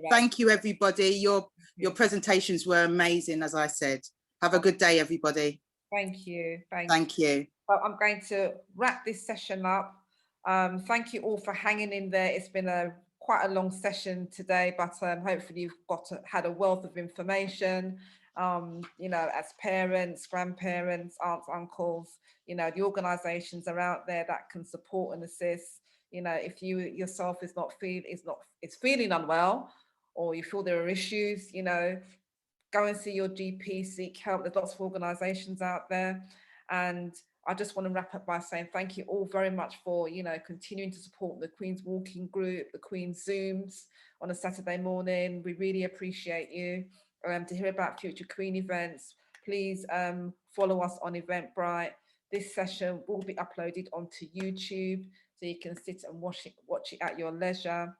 Thank you, everybody. Your presentations were amazing, as I said. Have a good day, everybody. Thank you. Thank you. Well, I'm going to wrap this session up. Thank you all for hanging in there. It's been quite a long session today, but hopefully you've had a wealth of information. You know, as parents, grandparents, aunts, uncles, you know, the organizations are out there that can support and assist. You know, if you yourself is feeling unwell, or you feel there are issues, you know, go and see your GP, seek help. There's lots of organizations out there. And I just want to wrap up by saying thank you all very much for, you know, continuing to support the Queen's Walking Group, the Queen's Zooms on a Saturday morning. We really appreciate you. To hear about future Queen events, please follow us on Eventbrite. This session will be uploaded onto YouTube, so you can sit and watch it at your leisure.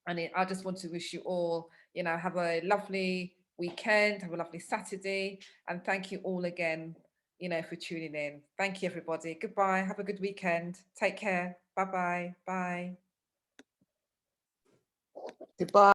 And I just want to wish you all, you know, have a lovely weekend, have a lovely Saturday, and thank you all again, you know, for tuning in. Thank you, everybody. Goodbye. Have a good weekend. Take care. Bye-bye. Bye. Goodbye.